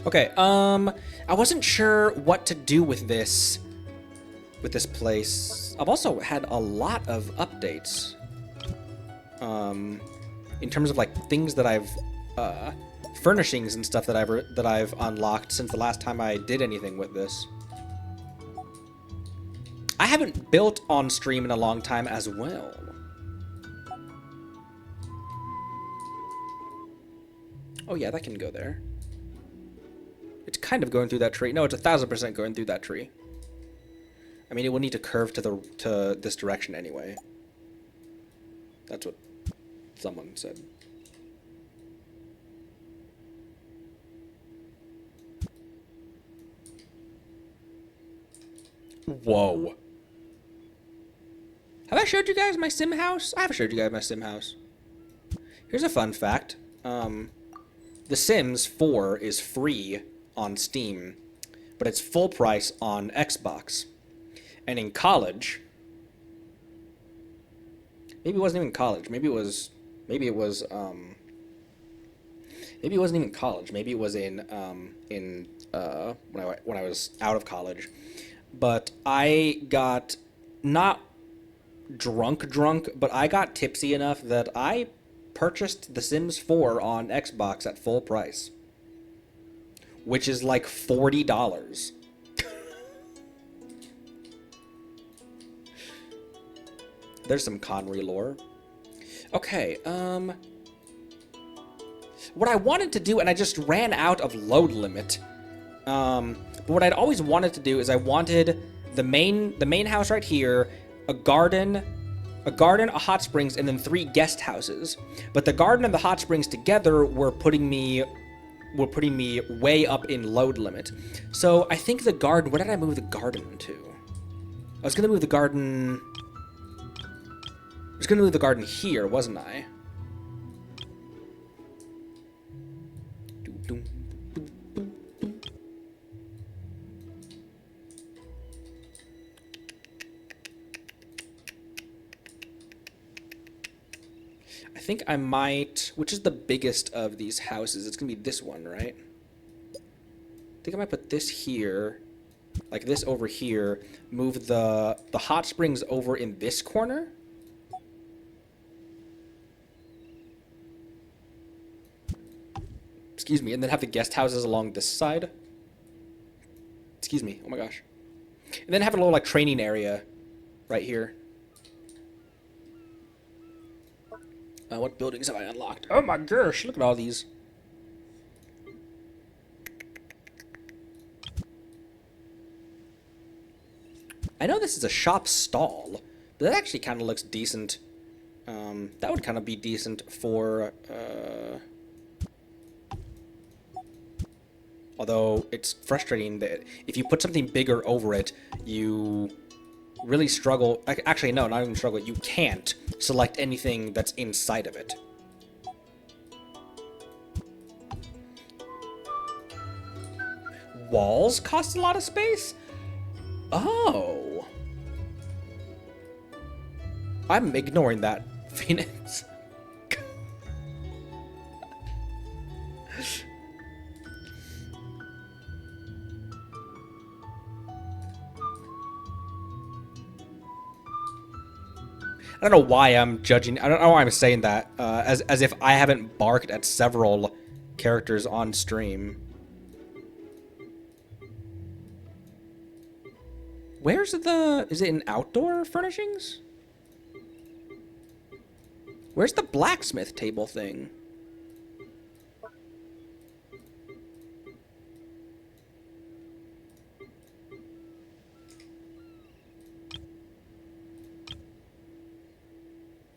Okay, I wasn't sure what to do with this place. I've also had a lot of updates. In terms of like things that I've furnishings and stuff that I've unlocked since the last time I did anything with this. I haven't built on stream in a long time as well. Oh yeah, that can go there. It's kind of going through that tree. No, it's 1000% going through that tree. I mean, it will need to curve to this direction anyway. That's what someone said. Whoa. Have I showed you guys my sim house? I have showed you guys my sim house. Here's a fun fact. The Sims 4 is free on Steam, but it's full price on Xbox. And in college, maybe it wasn't even college. Maybe it wasn't even college. Maybe it was in when I was out of college. But I got not drunk, but I got tipsy enough that I purchased The Sims 4 on Xbox at full price, which is like $40. There's some Connery lore. Okay, what I wanted to do, and I just ran out of load limit, but what I'd always wanted to do is I wanted the main house right here, a garden, a hot springs, and then 3 guest houses. But the garden and the hot springs together were putting me way up in load limit. So I think the garden, where did I move the garden to? I was gonna move the garden here, wasn't I? I think I might, which is the biggest of these houses? It's gonna be this one, right? I think I might put this here, like this over here, move the hot springs over in this corner. Excuse me, and then have the guest houses along this side. Excuse me, oh my gosh. And then have a little like training area right here. What buildings have I unlocked? Oh my gosh, look at all these. I know this is a shop stall, but that actually kind of looks decent. That would kind of be decent for, although it's frustrating that if you put something bigger over it, you really struggle. Actually, no, not even struggle. You can't select anything that's inside of it. Walls cost a lot of space? Oh. I'm ignoring that, Phoenix. I don't know why I'm judging. I don't know why I'm saying that. As if I haven't barked at several characters on stream. Where's the... Is it in outdoor furnishings? Where's the blacksmith table thing?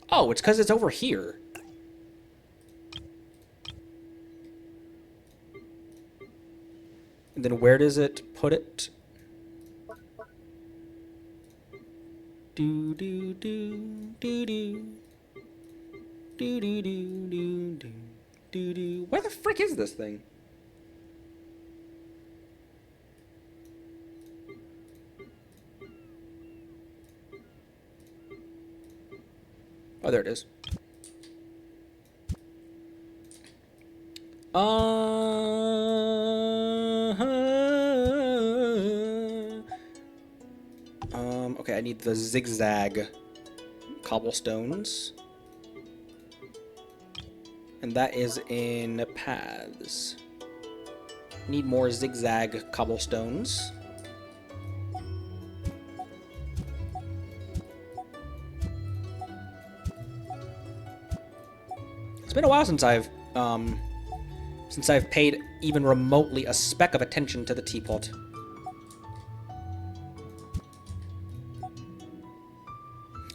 Oh, it's because it's over here. And then where does it put it? Do do do do do. Do do do do do do do. Where the frick is this thing? Oh, there it is. Okay, I need the zigzag cobblestones. And that is in paths. Need more zigzag cobblestones. It's been a while since I've paid even remotely a speck of attention to the teapot.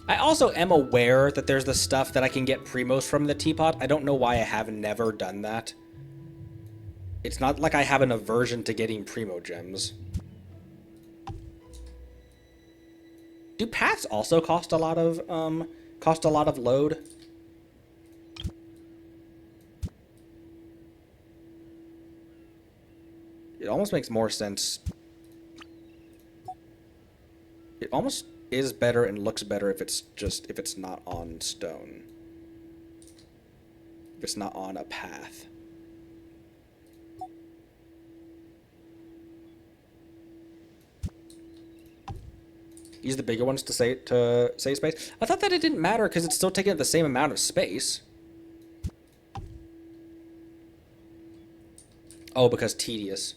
I also am aware that there's the stuff that I can get primos from the teapot. I don't know why I have never done that. It's not like I have an aversion to getting primo gems. Do paths also cost a lot of load? It almost makes more sense. It almost is better and looks better if it's not on stone. If it's not on a path. Use the bigger ones to save space. I thought that it didn't matter because it's still taking up the same amount of space. Oh, because tedious.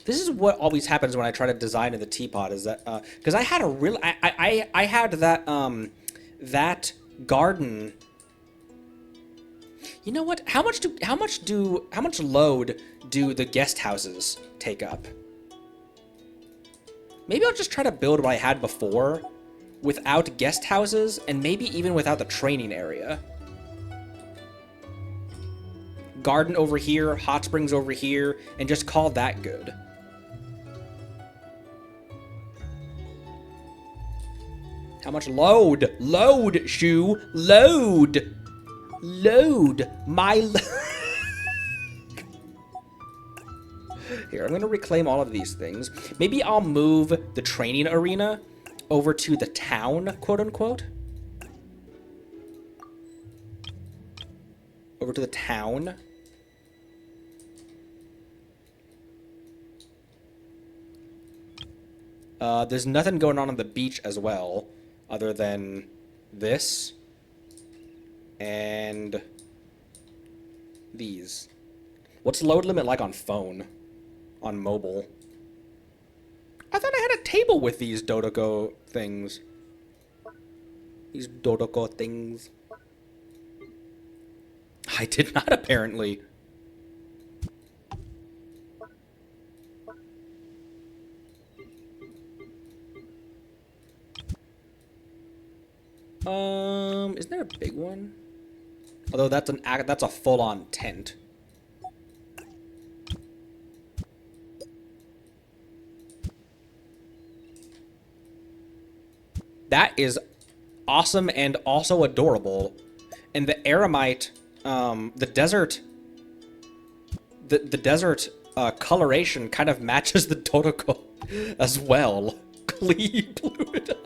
This is what always happens when I try to design in the teapot, is that because I had a real I had that that garden. You know what? How much load do the guest houses take up? Maybe I'll just try to build what I had before without guest houses and maybe even without the training area. Garden over here, hot springs over here, and just call that good. How much load? Load, Shu! Load! Load! My Here, I'm going to reclaim all of these things. Maybe I'll move the training arena over to the town, quote-unquote. Over to the town. There's nothing going on the beach as well, other than this and these. What's load limit like on phone? On mobile? I thought I had a table with these Dodoko things. These Dodoko things. I did not, apparently. Isn't there a big one? Although that's a full-on tent. That is awesome and also adorable. And the Aramite, the desert coloration kind of matches the Dodoko as well. Clee blew it up.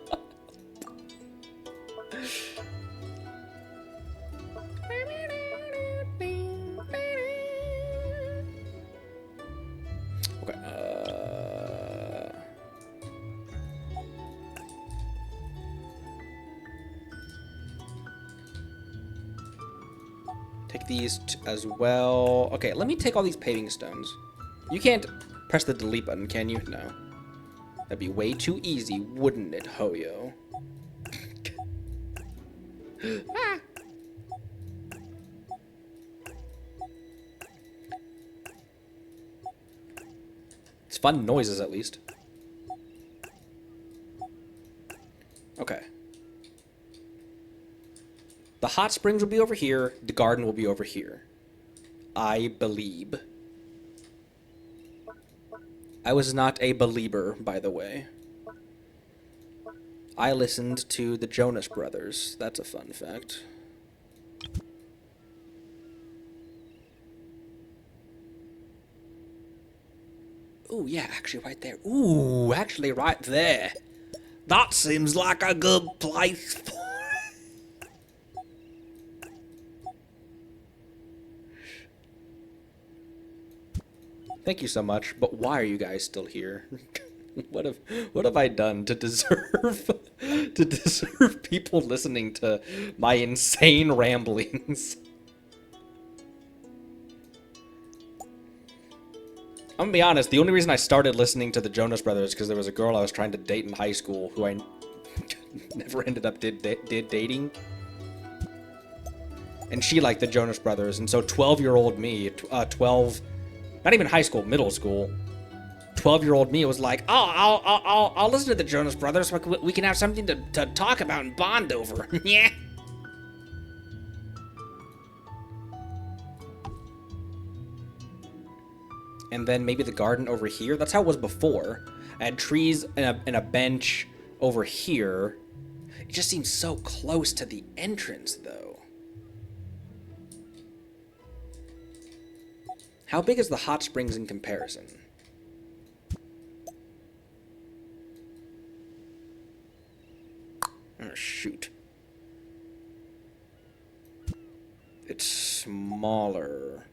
Take these as well. Okay, let me take all these paving stones. You can't press the delete button, can you? No. That'd be way too easy, wouldn't it, Hoyo? Ah. It's fun noises, at least. Okay. The hot springs will be over here. The garden will be over here. I believe. I was not a believer, by the way. I listened to the Jonas Brothers. That's a fun fact. Ooh, yeah, actually right there. Ooh, actually right there. That seems like a good place for it. Thank you so much, but why are you guys still here? What have I done to deserve people listening to my insane ramblings? I'm gonna be honest, the only reason I started listening to the Jonas Brothers is because there was a girl I was trying to date in high school who I never ended up did dating. And she liked the Jonas Brothers, and so 12-year-old me, 12, not even high school, middle school, 12-year-old me was like, oh, I'll listen to the Jonas Brothers so we can have something to talk about and bond over. Yeah. And then maybe the garden over here. That's how it was before. I had trees and a bench over here. It just seems so close to the entrance, though. How big is the hot springs in comparison? Oh, shoot. It's smaller.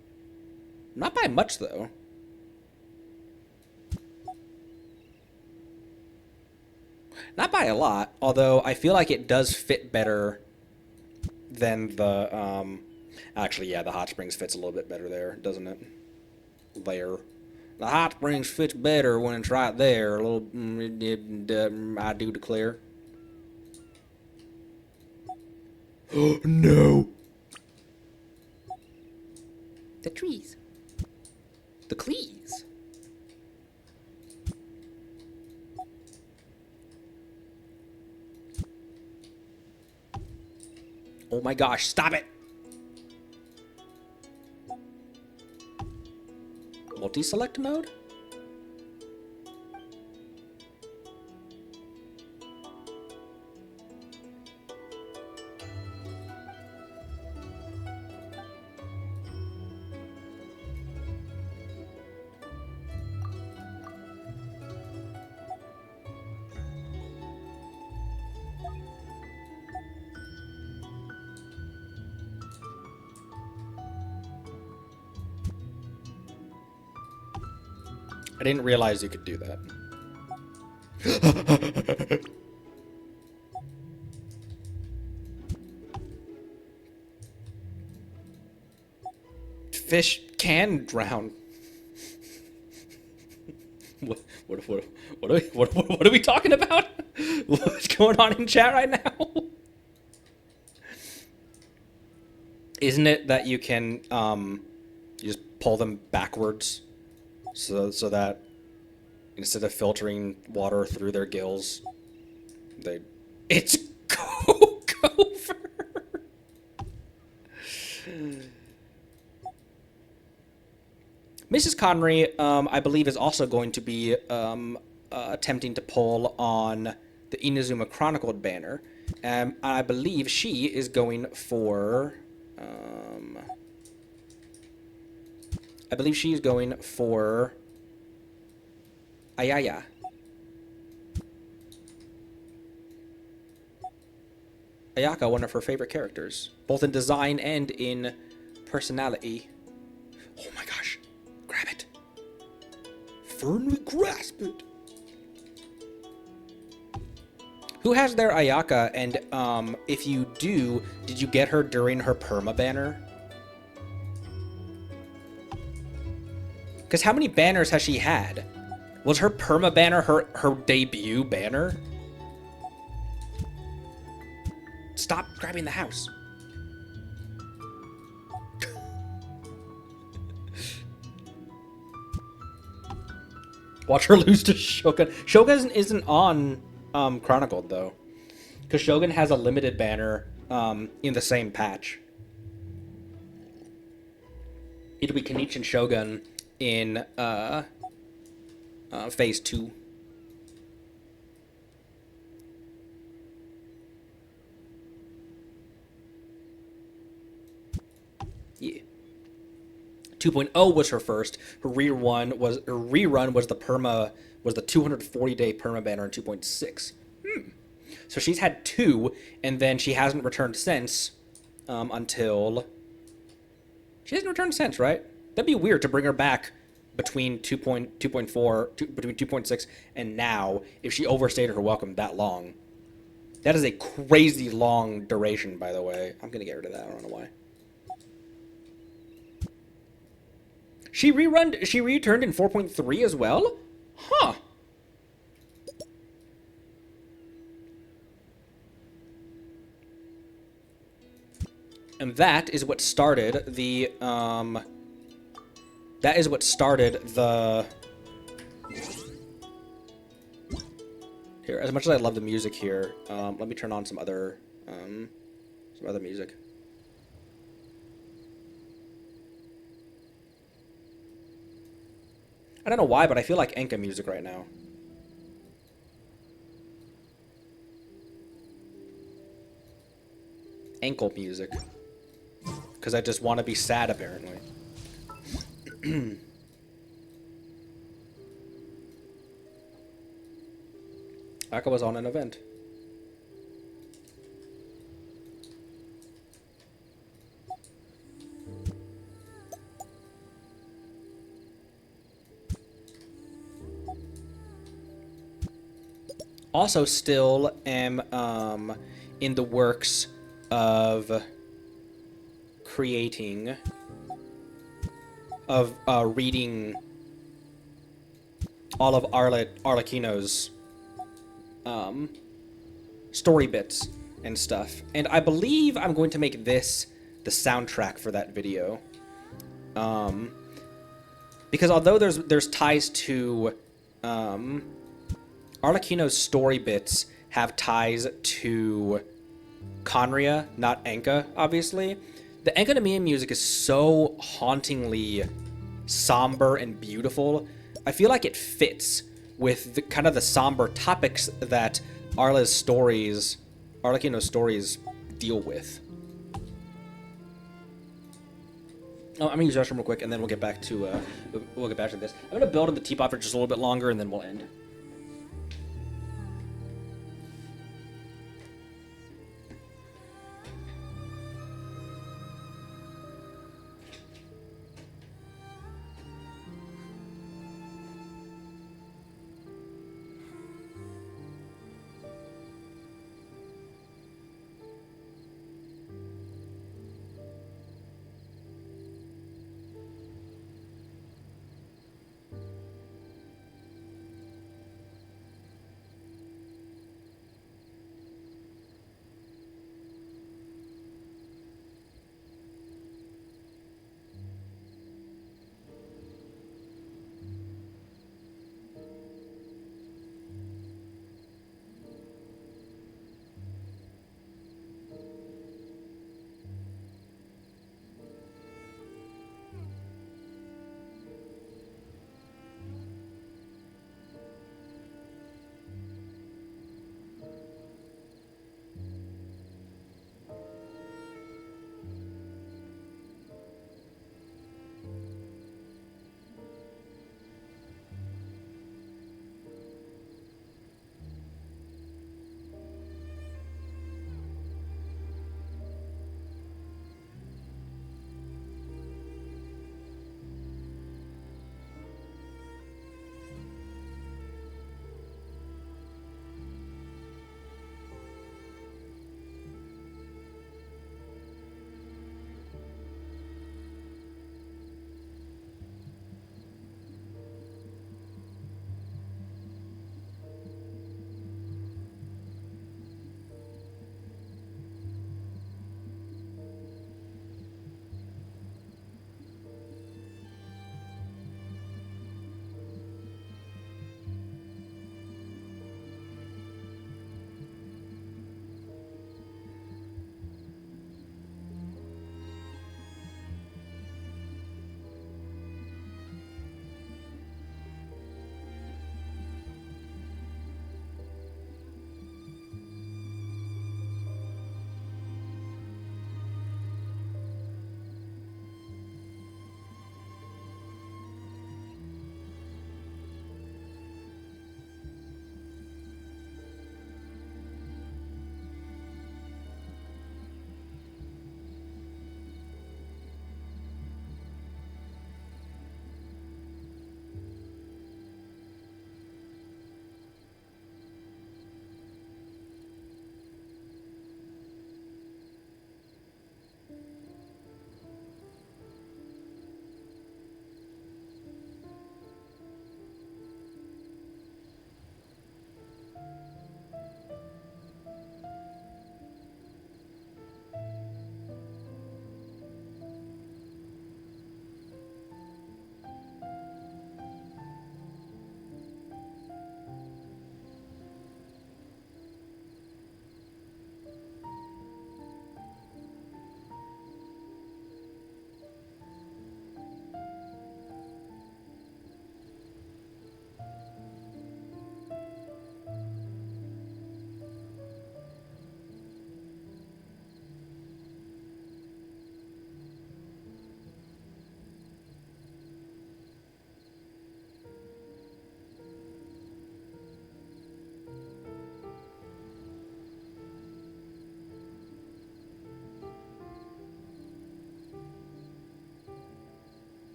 Not by much, though. Not by a lot, although I feel like it does fit better than the, actually, yeah, the hot springs fits a little bit better there, doesn't it? There. The hot springs fits better when it's right there, a little, I do declare. Oh, no! The trees. The clees. Oh my gosh, stop it! Multi-select mode? I didn't realize you could do that. Fish can drown. What are we talking about? What's going on in chat right now? Isn't it that you can you just pull them backwards? So that instead of filtering water through their gills, it's Gopher. Mrs. Connery, I believe, is also going to be attempting to pull on the Inazuma Chronicled banner. I believe she is going for. I believe she's going for Ayaya. Ayaka, one of her favorite characters, both in design and in personality. Oh my gosh, grab it. Firmly grasp it. Who has their Ayaka, and if you do, did you get her during her perma banner? Because how many banners has she had? Was her perma banner her debut banner? Stop grabbing the house. Watch her lose to Shogun. Shogun isn't on Chronicled though, because Shogun has a limited banner in the same patch. It'll be Kenichi Shogun in Phase 2. Yeah. 2.0 was her first. Her rerun was the 240-day perma banner in 2.6. So she's had 2, and then she hasn't returned since until... She hasn't returned since, right? That'd be weird to bring her back between 2.4, between 2.6 and now if she overstayed her welcome that long. That is a crazy long duration, by the way. I'm gonna get rid of that. I don't know why. She returned in 4.3 as well? Huh. And that is what started the, Here, as much as I love the music here, let me turn on some other music. I don't know why, but I feel like Enka music right now. Ankle music. Because I just want to be sad, apparently. Aka was on an event. Also still am in the works of creating, reading all of Arlecchino's story bits and stuff. And I believe I'm going to make this the soundtrack for that video. Because although there's ties to Arlecchino's story bits have ties to Conria, not Enka, obviously. The Enka Navia music is so hauntingly somber and beautiful. I feel like it fits with the kind of the somber topics that Arlecchino's stories deal with. Oh, I'm gonna use the restroom real quick, and then we'll get back to this. I'm gonna build in the Teapot for just a little bit longer, and then we'll end.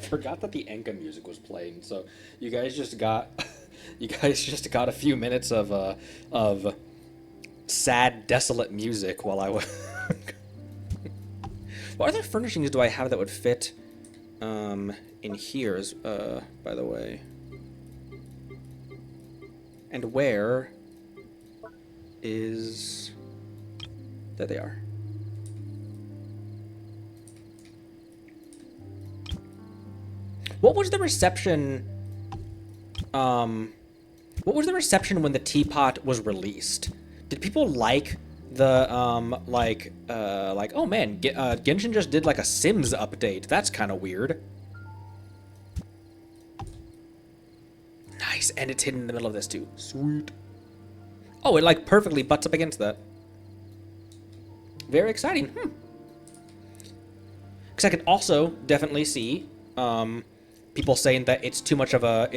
forgot that the Enka music was playing, so you guys just got a few minutes of sad, desolate music while I was. What other furnishings do I have that would fit in here? By the way, and where is? There they are. What was the reception? What was the reception when the Teapot was released? Did people like the like oh man, Genshin just did like a Sims update? That's kind of weird. Nice, and it's hidden in the middle of this too. Sweet. Oh, it like perfectly butts up against that. Very exciting. Because I could also definitely see people saying that it's too much of a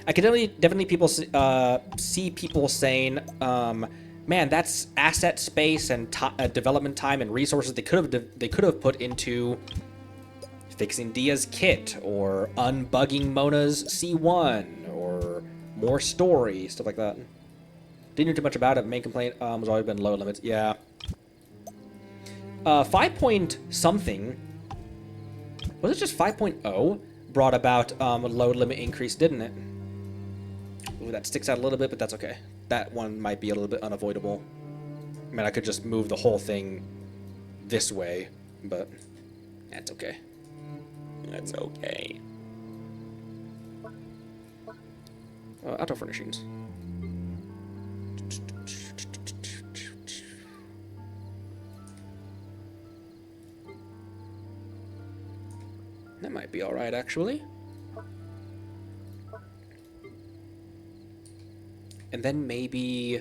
I could definitely people see people saying, man, that's asset space and development time and resources they could have put into fixing Dia's kit or unbugging Mona's C1 or more story, stuff like that. Didn't know too much about it. Main complaint has always been low limits. Yeah. 5 point something. Was it just 5.0 brought about a load limit increase, didn't it? Ooh, that sticks out a little bit, but that's okay. That one might be a little bit unavoidable. I mean, I could just move the whole thing this way, but that's okay. That's okay. Outdoor furnishings. That might be alright, actually. And then maybe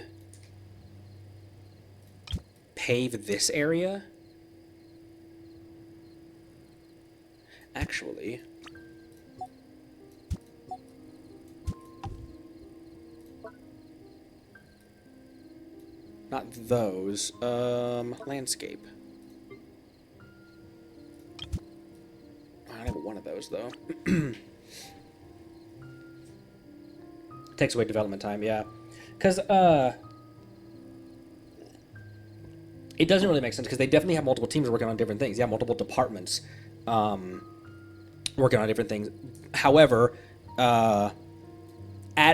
pave this area. Actually, not those. Landscape. I don't have one of those though. Takes away development time, yeah. Because, it doesn't really make sense, because they definitely have multiple teams working on different things. Yeah, multiple departments working on different things. However,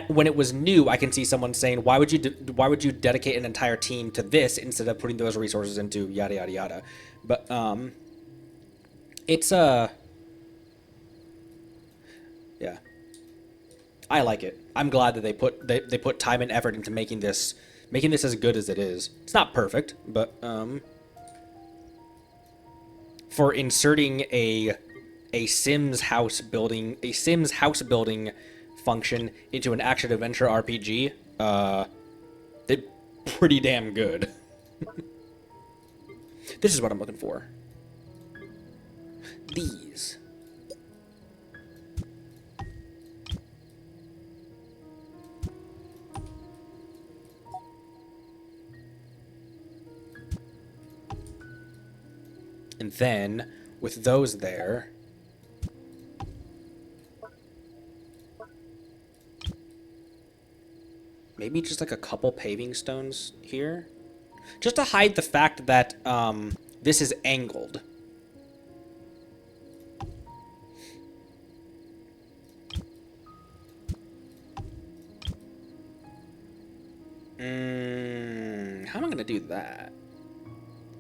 when it was new, I can see someone saying, why would you dedicate an entire team to this instead of putting those resources into yada, yada, yada. But, it's, yeah. I like it. I'm glad that they put time and effort into making this as good as it is. It's not perfect, but for inserting a Sims house building function into an action adventure RPG, they're pretty damn good. This is what I'm looking for. These. And then, with those there, maybe just like a couple paving stones here, just to hide the fact that this is angled. How am I going to do that?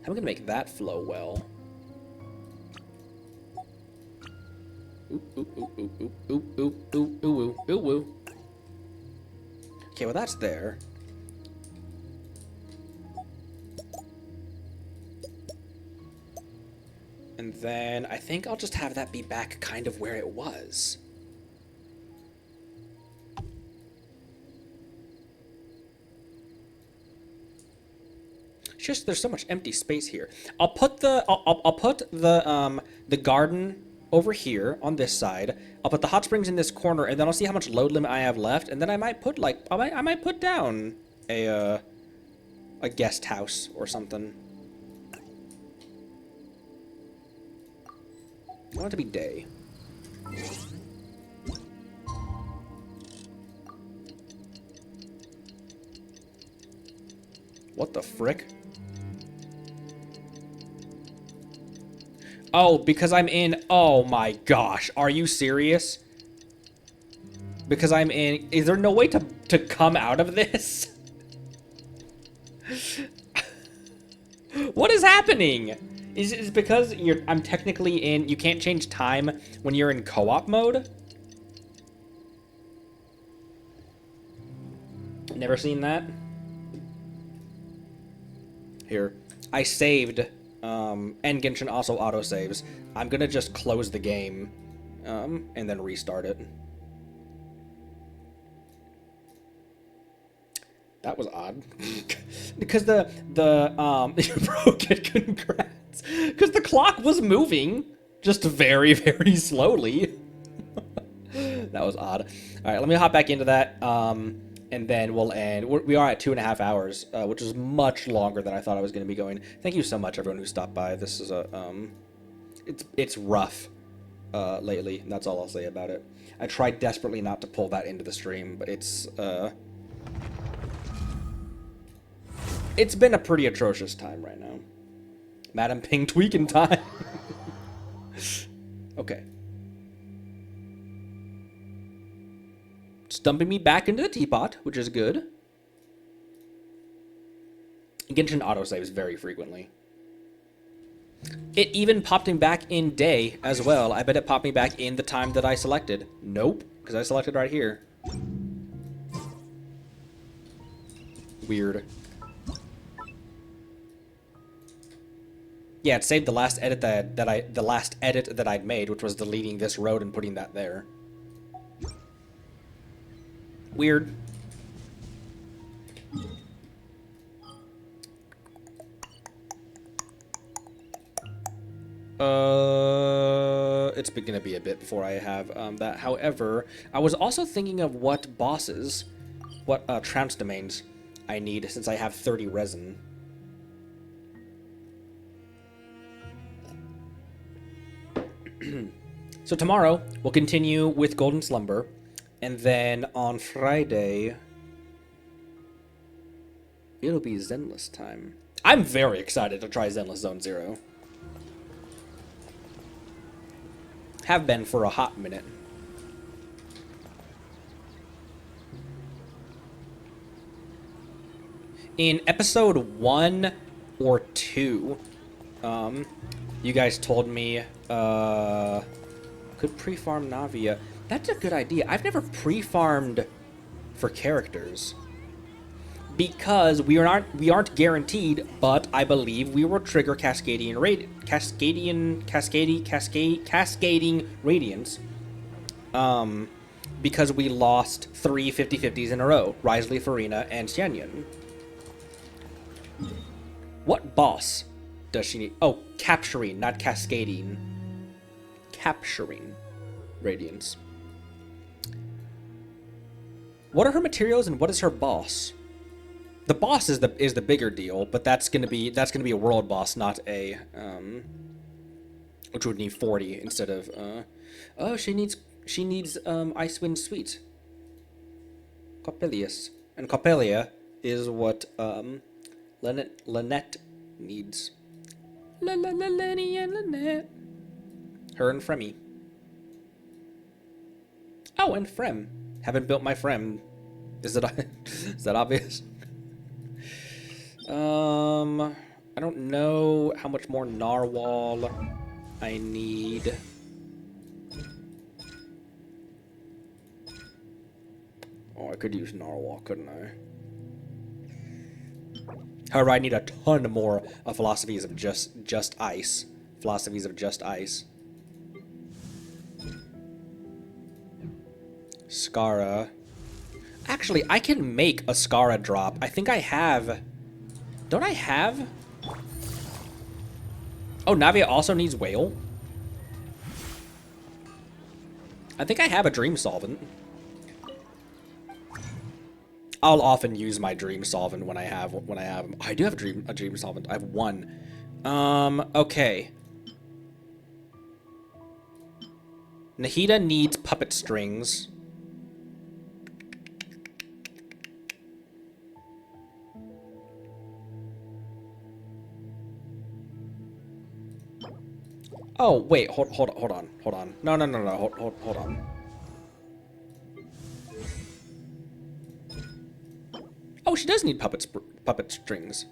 How am I going to make that flow well? Ooh. Okay, well that's there. And then I think I'll just have that be back kind of where it was. It's just there's so much empty space here. I'll put the garden over here on this side. I'll put the hot springs in this corner, and then I'll see how much load limit I have left, and then I might put I might put down a guest house or something. I want it to be day. What the frick? Oh, because I'm in... Oh my gosh. Are you serious? Because I'm in... Is there no way to come out of this? What is happening? Is it because I'm technically in... You can't change time when you're in co-op mode? Never seen that? Here. I saved... and Genshin also autosaves. I'm gonna just close the game, and then restart it. That was odd. Because you broke it, congrats. Because the clock was moving, just very, very slowly. That was odd. Alright, let me hop back into that, and then we'll end. We are at 2.5 hours, which is much longer than I thought I was going to be going. Thank you so much, everyone who stopped by. This is it's rough lately. That's all I'll say about it. I tried desperately not to pull that into the stream, but it's been a pretty atrocious time right now. Madam Ping tweaking time. Okay. It's dumping me back into the teapot, which is good. Genshin autosaves very frequently. It even popped me back in day as well. I bet it popped me back in the time that I selected. Nope, because I selected right here. Weird. Yeah, it saved the last edit that I'd made, which was deleting this road and putting that there. Weird. It's gonna be a bit before I have that. However, I was also thinking of what bosses, what trounce domains I need since I have 30 resin. So tomorrow we'll continue with Golden Slumber. And then on Friday, it'll be Zenless time. I'm very excited to try Zenless Zone Zero. Have been for a hot minute. In episode 1 or 2, you guys told me, could pre-farm Navia. That's a good idea. I've never pre-farmed for characters because we aren't guaranteed, but I believe we will trigger cascading radiance, because we lost 3 50/50s in a row: Risley, Farina, and Xianyun. What boss does she need? Oh, capturing, not cascading. Capturing radiance. What are her materials and what is her boss? The boss is the bigger deal, but that's gonna be a world boss, not a which would need 40 instead of oh, she needs Icewind Sweet. Coppelius. And Coppelia is what Lynette needs. Lenny and Lynette. Her and Fremy. Oh, and Frem. Haven't built my Frem. Is that obvious? I don't know how much more narwhal I need. Oh, I could use narwhal, couldn't I? However, I need a ton more of philosophies of just ice. Philosophies of just ice. Skara. Actually, I can make a Skara drop. I think I have... Don't I have... Oh, Navia also needs whale? I think I have a dream solvent. I'll often use my dream solvent when I have I do have a dream solvent. I have one. Okay. Nahida needs puppet strings. Oh, wait, hold on. No, hold on. Oh, she does need puppet strings.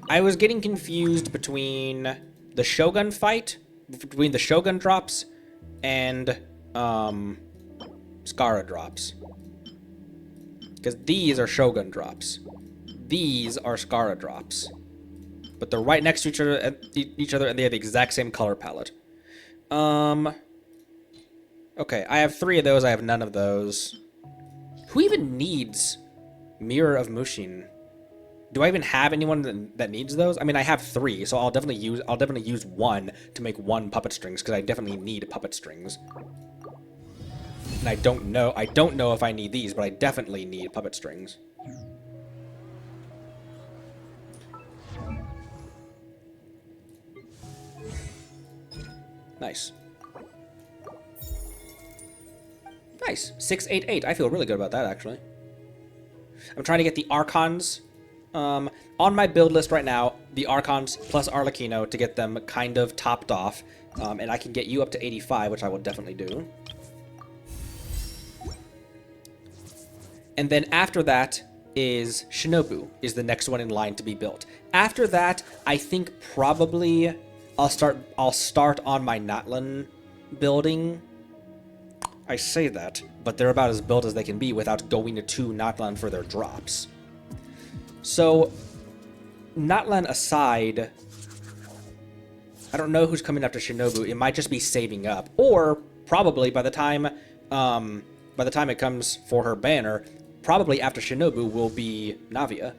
I was getting confused between the Shogun fight, between the Shogun drops, and, Skara drops. Because these are Shogun drops. These are Skara drops. But they're right next to each other, and they have the exact same color palette. Okay, I have 3 of those, I have none of those. Who even needs Mirror of Mushin? Do I even have anyone that needs those? I mean, I have 3, so I'll definitely use 1 to make 1 puppet strings, because I definitely need puppet strings. And I don't know if I need these, but I definitely need puppet strings. Nice. Nice. 688. I feel really good about that, actually. I'm trying to get the Archons. On my build list right now, the Archons plus Arlecchino to get them kind of topped off. And I can get you up to 85, which I will definitely do. And then after that is Shinobu, is the next one in line to be built. After that, I think probably I'll start on my Natlan building. I say that, but they're about as built as they can be without going to 2 Natlan for their drops. So, Natlan aside, I don't know who's coming after Shinobu. It might just be saving up, or probably by the time it comes for her banner, probably after Shinobu will be Navia.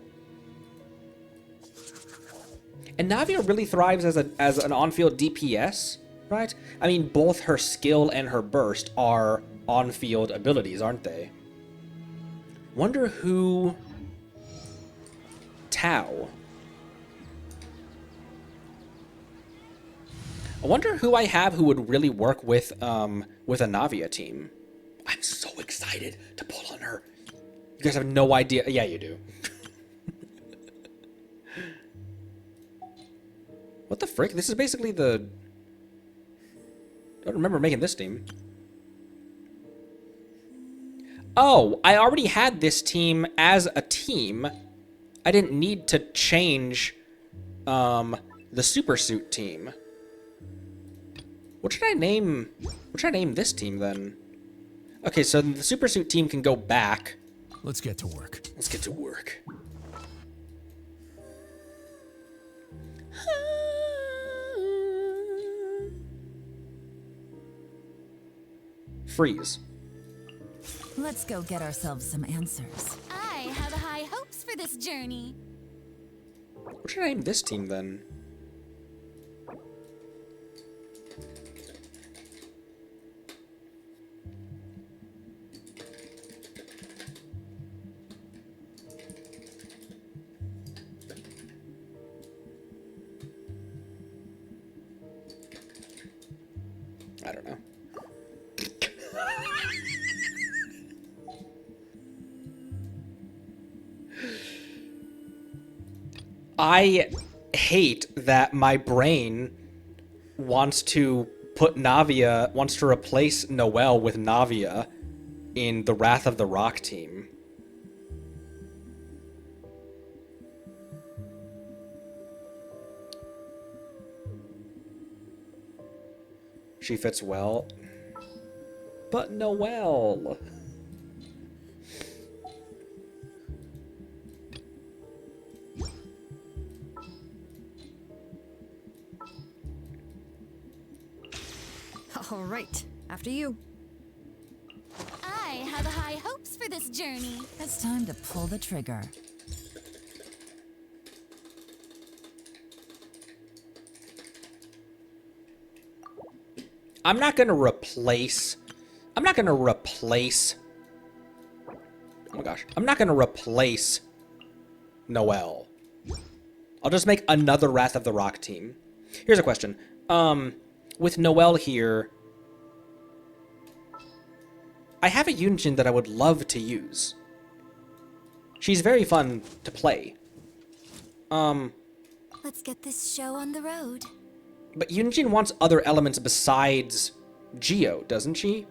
And Navia really thrives as an on-field DPS, right? I mean, both her skill and her burst are on-field abilities, aren't they? Wonder who... Tau. I wonder who I have who would really work with a Navia team. I'm so excited to pull on her. You guys have no idea. Yeah, you do. What the frick? This is basically the... I don't remember making this team. Oh, I already had this team as a team. I didn't need to change the Supersuit team. What should I name this team then? Okay, so the Supersuit team can go back. Let's get to work. Let's get to work. Freeze. Let's go get ourselves some answers. I have high hopes for this journey. What should I name this team then? I don't know. I hate that my brain wants to replace Noelle with Navia in the Wrath of the Rock team. She fits well. But Noelle. All right, after you. I have high hopes for this journey. It's time to pull the trigger. I'm not gonna replace... Oh my gosh. I'm not gonna replace Noelle. I'll just make another Wrath of the Rock team. Here's a question. With Noelle here, I have a Yunjin that I would love to use. She's very fun to play. Let's get this show on the road. But Yunjin wants other elements besides Geo, doesn't she?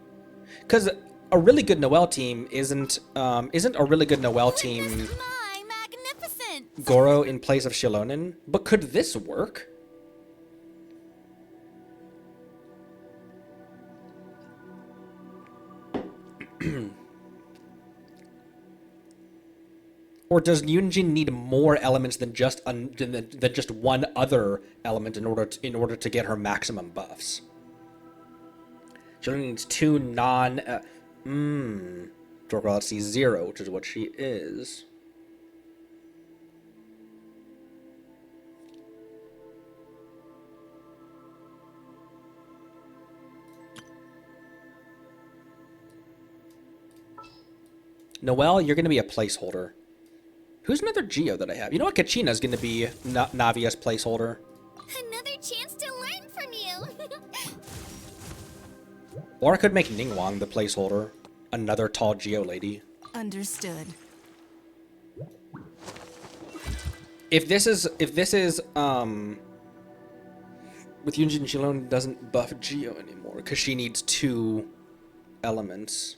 Because a really good Noelle team isn't a really good Noelle team My magnificent! Goro in place of Shilonen? But could this work? Or does Yunjin need more elements than just than just one other element in order to get her maximum buffs? She only needs two non. Dork sees 0, which is what she is. Noelle, you're going to be a placeholder. Who's another Geo that I have? You know what? Kachina's going to be Navia's placeholder. Another chance to learn from you. Or I could make Ningguang the placeholder. Another tall Geo lady. Understood. If this is with Yunjin Shilon doesn't buff Geo anymore because she needs 2 elements.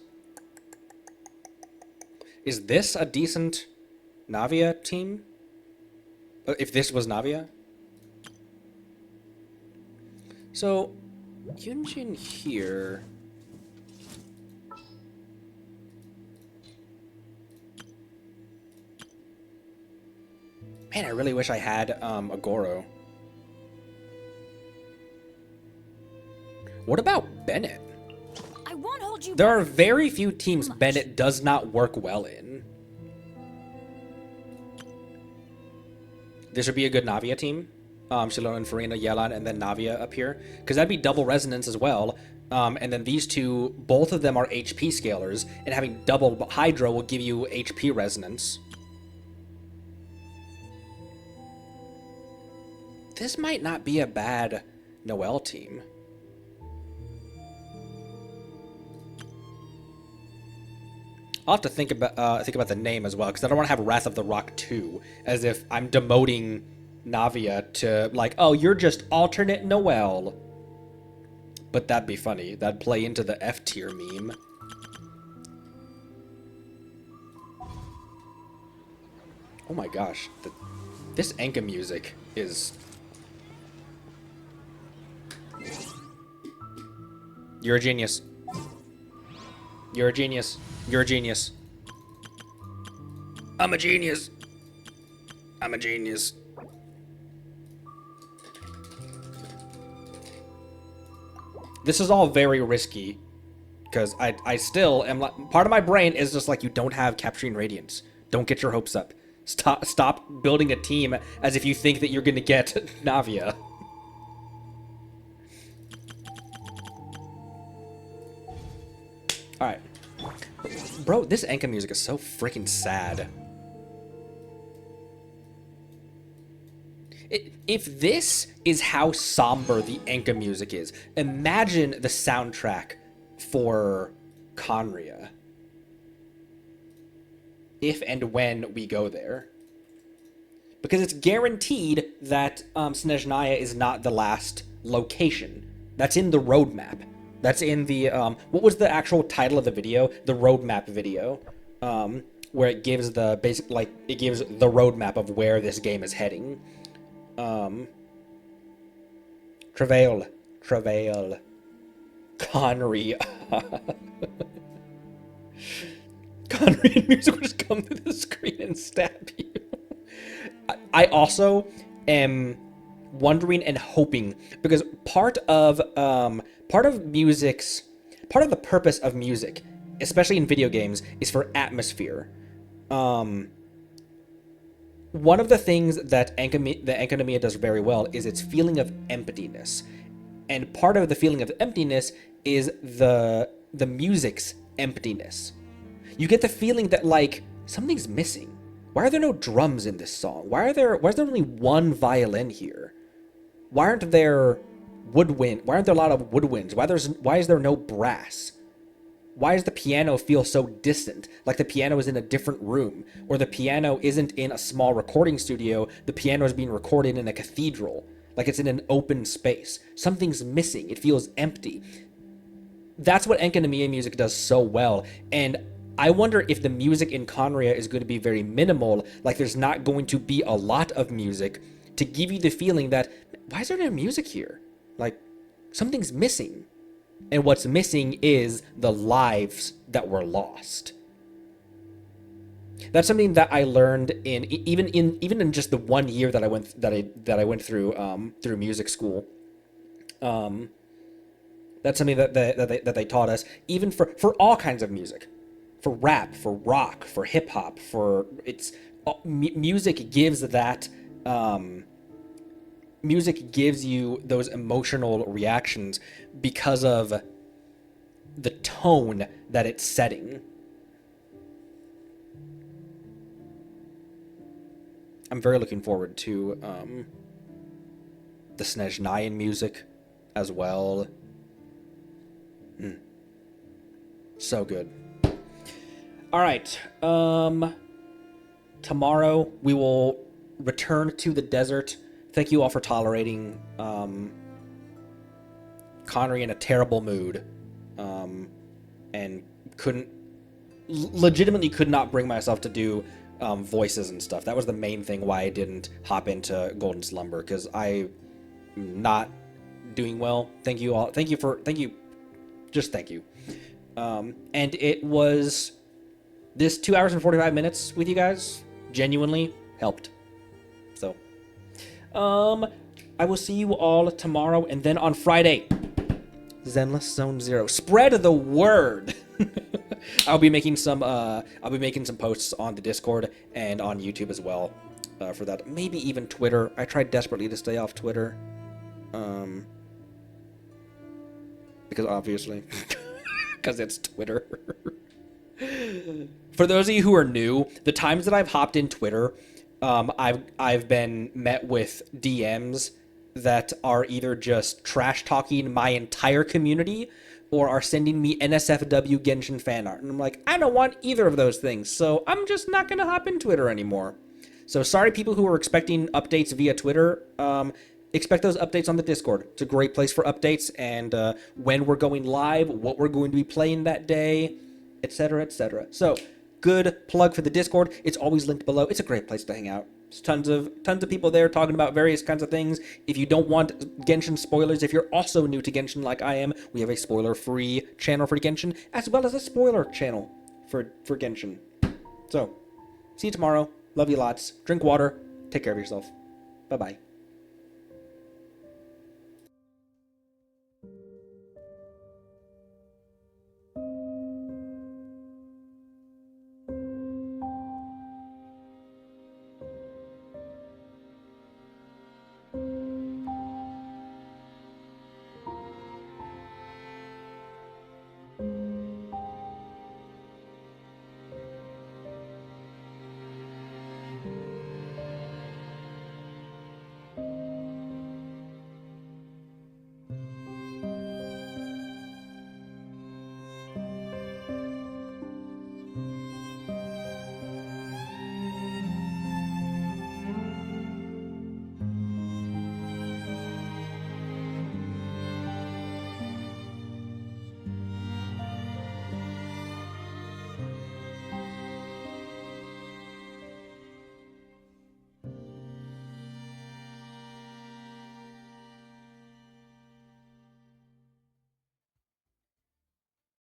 Is this a decent Navia team? If this was Navia? So, Yunjin here. Man, I really wish I had a Goro. What about Bennett? I won't hold you There back. are very few teams Bennett does not work well in. This would be a good Navia team. Shilon and Farina, Yelan, and then Navia up here. Because that'd be double resonance as well. And then these two, both of them are HP scalers. And having double Hydro will give you HP resonance. This might not be a bad Noelle team. I'll have to think about the name as well, because I don't want to have Wrath of the Rock 2, as if I'm demoting Navia to, like, oh, you're just alternate Noelle. But that'd be funny. That'd play into the F tier meme. Oh my gosh. This Enka music is... You're a genius. You're a genius. You're a genius. I'm a genius. I'm a genius. This is all very risky. Because I still am like... Part of my brain is just like, you don't have Capturing Radiance. Don't get your hopes up. Stop building a team as if you think that you're going to get Navia. Alright. Bro, this Enka music is so freaking sad. If this is how somber the Enka music is, imagine the soundtrack for Conria. If and when we go there. Because it's guaranteed that Snezhnaya is not the last location. That's in the roadmap. That's in the, what was the actual title of the video? The roadmap video. Where it gives the basic, like, it gives the roadmap of where this game is heading. Travail. Conry. Conry and music will just come to the screen and stab you. I also am wondering and hoping, because part of the purpose of music, especially in video games, is for atmosphere. One of the things that the Enkanomiya does very well is its feeling of emptiness. And part of the feeling of emptiness is the music's emptiness. You get the feeling that, like, something's missing. Why are there no drums in this song? Why is there only one violin here? Why aren't there woodwind? Why aren't there a lot of woodwinds? Why is there no brass? Why does the piano feel so distant, like the piano is in a different room, or the piano isn't in a small recording studio, the piano is being recorded in a cathedral, like it's in an open space. Something's missing. It feels empty. That's what Enkanomiya music does so well, and I wonder if the music in Conria is going to be very minimal, like there's not going to be a lot of music to give you the feeling that, why is there no music here? Like, something's missing. And what's missing is the lives that were lost. That's something that I learned even in just the 1 year that I went through music school. That's something that they taught us, even for all kinds of music, for rap, for rock, for hip hop, music gives that. Music gives you those emotional reactions because of the tone that it's setting. I'm very looking forward to the Snezhnayan music as well. So good. All right. Tomorrow we will return to the desert. Thank you all for tolerating Connery in a terrible mood, and legitimately could not bring myself to do voices and stuff. That was the main thing why I didn't hop into Golden Slumber, because I'm not doing well. Thank you all. Thank you. Just thank you. And it was this 2 hours and 45 minutes with you guys genuinely helped. So. I will see you all tomorrow, and then on Friday, Zenless Zone Zero. Spread the word. I'll be making some posts on the Discord and on YouTube as well, for that. Maybe even Twitter. I tried desperately to stay off Twitter, because obviously, because it's Twitter. For those of you who are new, the times that I've hopped in Twitter, I've been met with DMs that are either just trash talking my entire community or are sending me NSFW Genshin fan art. And I'm like, I don't want either of those things, so I'm just not going to hop in Twitter anymore. So sorry, people who are expecting updates via Twitter. Expect those updates on the Discord. It's a great place for updates and when we're going live, what we're going to be playing that day, etc., etc. So, good plug for the Discord. It's always linked below. It's a great place to hang out. There's tons of people there talking about various kinds of things. If you don't want Genshin spoilers, if you're also new to Genshin like I am, we have a spoiler-free channel for Genshin, as well as a spoiler channel for Genshin. So, see you tomorrow. Love you lots. Drink water. Take care of yourself. Bye-bye.